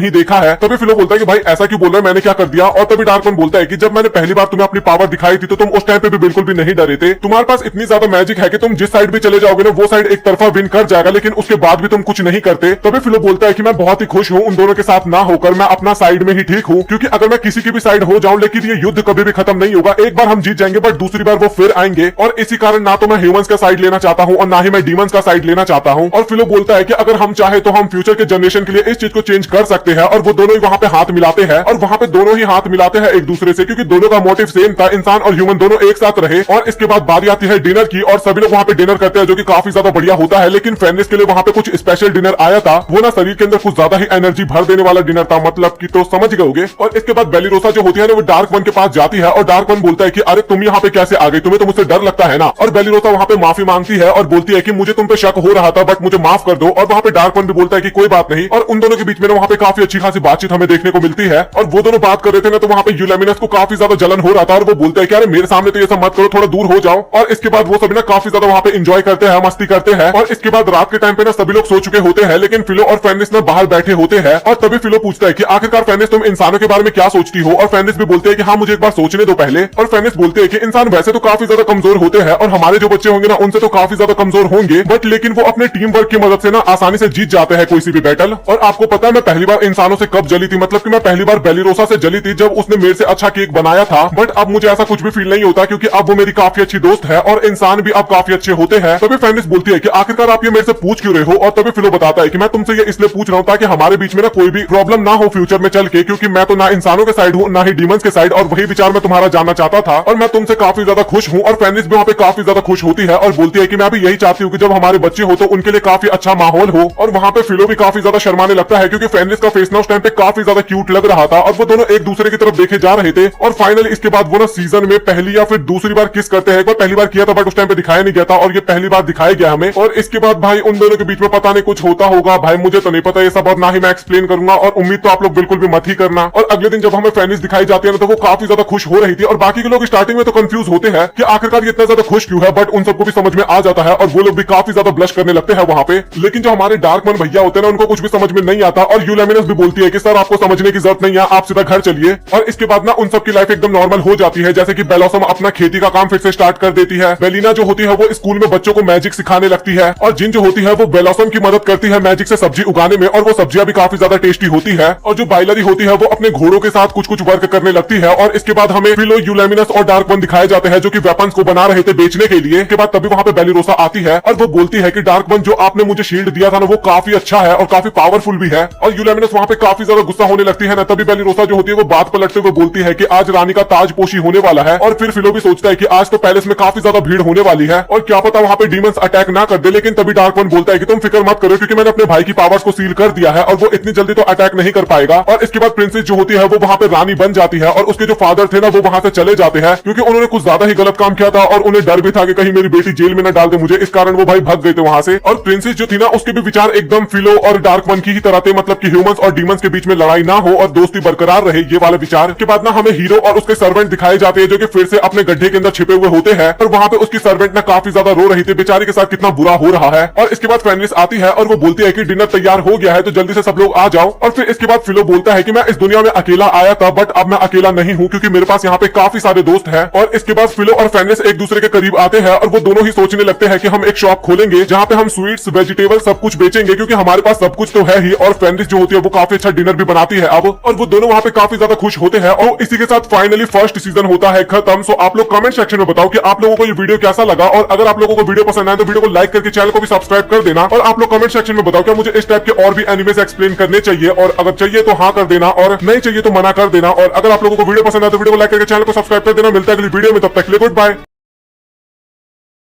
ही देखा है। तभी फिलो बोलता है कि भाई ऐसा क्यों बोल रहे, मैंने क्या कर दिया। और तभी डार्क वन बोलता है कि जब मैंने पहली बार तुम्हें अपनी पावर दिखाई थी तो तुम उस टाइम पे भी बिल्कुल भी नहीं डरे थे। तुम्हारे पास इतनी ज्यादा मैजिक है कि तुम जिस साइड भी चले जाओगे ना वो साइड एक तरफा विन कर जाएगा, लेकिन उसके बाद भी तुम कुछ नहीं करते। तभी फिलो बोलता है कि मैं बहुत ही खुश हूँ उन दोनों के साथ ना होकर, मैं अपना साइड में ही ठीक हूँ, क्योंकि अगर मैं किसी की भी साइड हो जाऊं लेकिन ये युद्ध कभी भी खत्म नहीं होगा। एक बार हम जीत जाएंगे बट दूसरी बार वो फिर आएंगे, और इसी कारण ना तो मैं ह्यूमंस का साइड लेना चाहता हूँ और ना ही मैं डीमंस का साइड लेना चाहता हूँ। और फिलो बोलता है कि अगर हम चाहे तो हम फ्यूचर के जनरेशन के लिए इस चीज को चेंज कर सकते हैं। और वो दोनों ही वहां पे हाथ मिलाते हैं, और वहां पे दोनों ही हाथ मिलाते हैं एक दूसरे से, क्योंकि दोनों का मोटिव सेम था, इंसान और ह्यूमन दोनों एक साथ रहे। और इसके बाद बारी आती है डिनर की, और सभी लोग वहां पे डिनर करते हैं जो कि काफी ज्यादा बढ़िया होता है। लेकिन फेनिस के लिए वहां पे कुछ स्पेशल डिनर आया था, वो ना शरीर के अंदर कुछ ज्यादा ही एनर्जी भर देने वाला डिनर था, मतलब कि तो समझ गए होगे। और इसके बाद बेलिरोसा जो होती है ना वो डार्क वन के पास जाती है, और डार्क वन बोलता है कि अरे तुम यहाँ पे कैसे आ गई, तुम्हें तो मुझसे डर लगता है ना। और बेलिरोसा वहां पे माफी मांगती है और बोलती है कि मुझे तुम पे शक हो रहा था बट मुझे माफ कर दो। और वहां पे डार्क वन भी बोलता है कि कोई बात नहीं। और उन दोनों के बीच में वहां पे काफी अच्छी खासी बातचीत हमें देखने को मिलती है, और वो दोनों बात कर रहे थे ना तो वहां पे यूलेमिनस को काफी ज्यादा जलन हो रहा था, और वो बोलता है कि अरे मेरे सामने तो ये सब मत करो, थोड़ा दूर हो जाओ। और इसके बाद वो सभी ना काफी ज्यादा वहां पे एंजॉय करते हैं, मस्ती करते हैं। और इसके बाद रात के टाइम पे ना सभी लोग सो चुके होते हैं, लेकिन फिलो और फेनिस ना बाहर बैठे होते हैं। और तभी फिलो पूछता है कि आखिरकार फेनिस तुम इंसानों के बारे में क्या सोचती हो। और फेनिस भी बोलते हैं कि हाँ मुझे एक बार सोचने दो पहले। और फेनिस बोलते हैं कि इंसान वैसे तो काफी ज्यादा कमजोर होते हैं और हमारे जो बच्चे होंगे ना उनसे तो काफी ज्यादा कमजोर होंगे, बट लेकिन वो अपने टीम वर्क की मदद से ना आसानी से जीत जाते हैं कोई सी भी बैटल। और आपको पता है मैं पहली बार इंसानों से कब जली थी, मतलब कि मैं पहली बार बेलिरोसा से जली थी जब उसने मेरे से अच्छा केक बनाया था। बट अब मुझे ऐसा कुछ भी फील नहीं होता, क्योंकि अब वो मेरी काफी अच्छी दोस्त है और इंसान भी अब काफी अच्छे होते हैं। तभी फेनिस बोलती है कि आखिरकार आप ये मेरे से पूछ क्यों रहे हो। और तभी फिलो बताता है कि मैं तुमसे ये इसलिए पूछ रहा हूँ ताकि हमारे बीच में ना कोई भी प्रॉब्लम ना हो फ्यूचर में चल के, क्योंकि मैं तो ना इंसानों के साइड हूँ ना ही डीमंस के साइड, और वही विचार मैं तुम्हारा जानना चाहता था। और मैं तुमसे काफी ज्यादा खुश हूँ। और फेनिस भी वहाँ पे काफी ज्यादा खुश होती है और बोलती है कि मैं भी यही चाहती हूँ कि जब हमारे बच्चे हो तो उनके लिए काफी अच्छा माहौल हो। और वहाँ पे फिलो भी काफी ज्यादा शर्माने लगता है, क्योंकि फेनिस का फेस ना उस टाइम पे काफी ज्यादा क्यूट लग रहा था और वो दोनों एक दूसरे की तरफ देखे जा रहे थे। और फाइनली इसके बाद वो ना सीजन में पहली या फिर दूसरी बार किस करते हैं। एक बार पहली बार किया था बट उस टाइम पे दिखाया नहीं गया था, और ये पहली बार दिखाया गया हमें। और इसके बाद भाई उन दोनों के बीच में पता नहीं कुछ होता होगा, भाई मुझे तो नहीं पता ये सब, और ना ही मैं एक्सप्लेन करूंगा, और उम्मीद तो आप लोग बिल्कुल भी मत ही करना। और अगले दिन जब हमें फेनिस दिखाई जाती है ना तो वो काफी ज्यादा खुश हो रही थी, और बाकी के लोग स्टार्टिंग में तो कंफ्यूज होते हैं कि आखिरकार ये इतना ज्यादा खुश क्यों है, बट उन सबको भी समझ में आ जाता है और वो लोग भी काफी ज्यादा ब्लश करने लगते हैं वहां पे। लेकिन जो हमारे डार्क मन भैया होते हैं ना उनको कुछ भी समझ में नहीं आता, और यूलेमिनस भी बोलती है कि सर आपको समझने की जरूरत नहीं है, आप सीधा घर चलिए। और इसके बाद ना उन सबकी लाइफ एकदम नॉर्मल हो जाती है, जैसे कि बेलोसम अपना खेती का काम फिर से स्टार्ट कर देती है, बेलिना जो होती है वो स्कूल में बच्चों को मैजिक सिखाने लगती है, और जिन जो होती है वो बेलोसम की मदद करती है मैजिक से सब्जी उगाने में, और वो सब्जियां भी काफी ज्यादा टेस्टी होती है। और जो बाइलरी होती है वो अपने घोड़ों के साथ कुछ कुछ वर्क करने लगती है। और इसके बाद हमें फिलो, यूलेमिनस और डार्क वन दिखाए जाते हैं जो कि वेपन्स को बना रहे थे बेचने के लिए। के बाद तभी वहां पे बेलिरोसा आती है और वो बोलती है कि डार्क वन जो आपने मुझे शील्ड दिया था ना वो काफी अच्छा है और काफी पावरफुल भी है। और यूलेमिनस वहां पे काफी ज्यादा गुस्सा होने लगती है ना, तभी बेलिरोसा जो होती है वो बात पलटते हुए बोलती है कि आज रानी का ताजपोशी होने वाला है। और फिर फिलो भी सोचता है कि आज तो पैलेस में काफी ज्यादा भीड़ होने वाली है और क्या पता वहां पे डीमंस अटैक ना कर दे। लेकिन तभी डार्क वन बोलता है कि तुम फिक्र मत करो, क्योंकि मैंने अपने भाई की पावर्स को सील कर दिया है और वो इतनी जल्दी तो अटैक नहीं कर पाएगा। और इसके बाद प्रिंसेस जो होती है वो वहां पे रानी बन जाती है, और उसके जो फादर थे ना वो वहां से चले जाते हैं, क्योंकि उन्होंने कुछ ज्यादा ही गलत काम किया था और उन्हें डर भी था कि कहीं मेरी बेटी जेल में न डाल दे मुझे, इस कारण वो भाई भाग गए थे वहां से। और प्रिंसेस जो थी ना उसके भी विचार एकदम फिलो और डार्क वन की ही तरह थे, मतलब कि ह्यूमंस और डीमंस के बीच में लड़ाई ना हो और दोस्ती बरकरार रहे, ये वाले विचार। के बाद ना हमें हीरो और उसके सर्वेंट दिखाए जाते हैं जो कि फिर से अपने गड्ढे के अंदर छिपे हुए होते हैं, और वहां पे उसकी सर्वेंट ना काफी ज्यादा रो रही थी, बेचारी के साथ कितना बुरा हो रहा है। और इसके बाद फेनिस आती है और वो बोलती है कि डिनर तैयार हो गया है तो जल्दी से सब लोग आ जाओ। और फिर इसके बाद फिलो बोलता है कि मैं इस दुनिया में अकेला आया था बट अब मैं अकेला नहीं हूँ, क्योंकि मेरे पास यहाँ पे काफी सारे दोस्त हैं। और इसके बाद फिलो और फेनिस एक दूसरे के करीब आते हैं और वो दोनों ही सोचने लगते हैं कि हम एक शॉप खोलेंगे जहाँ पे हम स्वीट्स, वेजिटेबल सब कुछ बेचेंगे, क्योंकि हमारे पास सब कुछ तो है ही। और फेनिस जो होती है वो काफी अच्छा डिनर भी बनाती है अब, और वो दोनों वहाँ पे काफी ज्यादा खुश होते हैं। और इसी के साथ फाइनली फर्स्ट सीजन होता है खत्म। सो आप लोग कमेंट सेक्शन में बताओ कि आप लोगों को ये वीडियो कैसा लगा, और अगर आप लोगों को वीडियो पसंद आए तो वीडियो को लाइक करके चैनल को भी सब्सक्राइब कर देना। और आप लोग कमेंट सेक्शन में बताओ क्या मुझे इस टाइप के और भी एनिमेस एक्सप्लेन करने चाहिए, और अगर चाहिए तो हाँ कर देना और नहीं चाहिए तो मना कर देना। और अगर आप लोगों को वीडियो पसंद आए तो वीडियो को लाइक करके चैनल को सब्सक्राइब कर देना। मिलता है अगली वीडियो में, तब तक के लिए गुड बाय।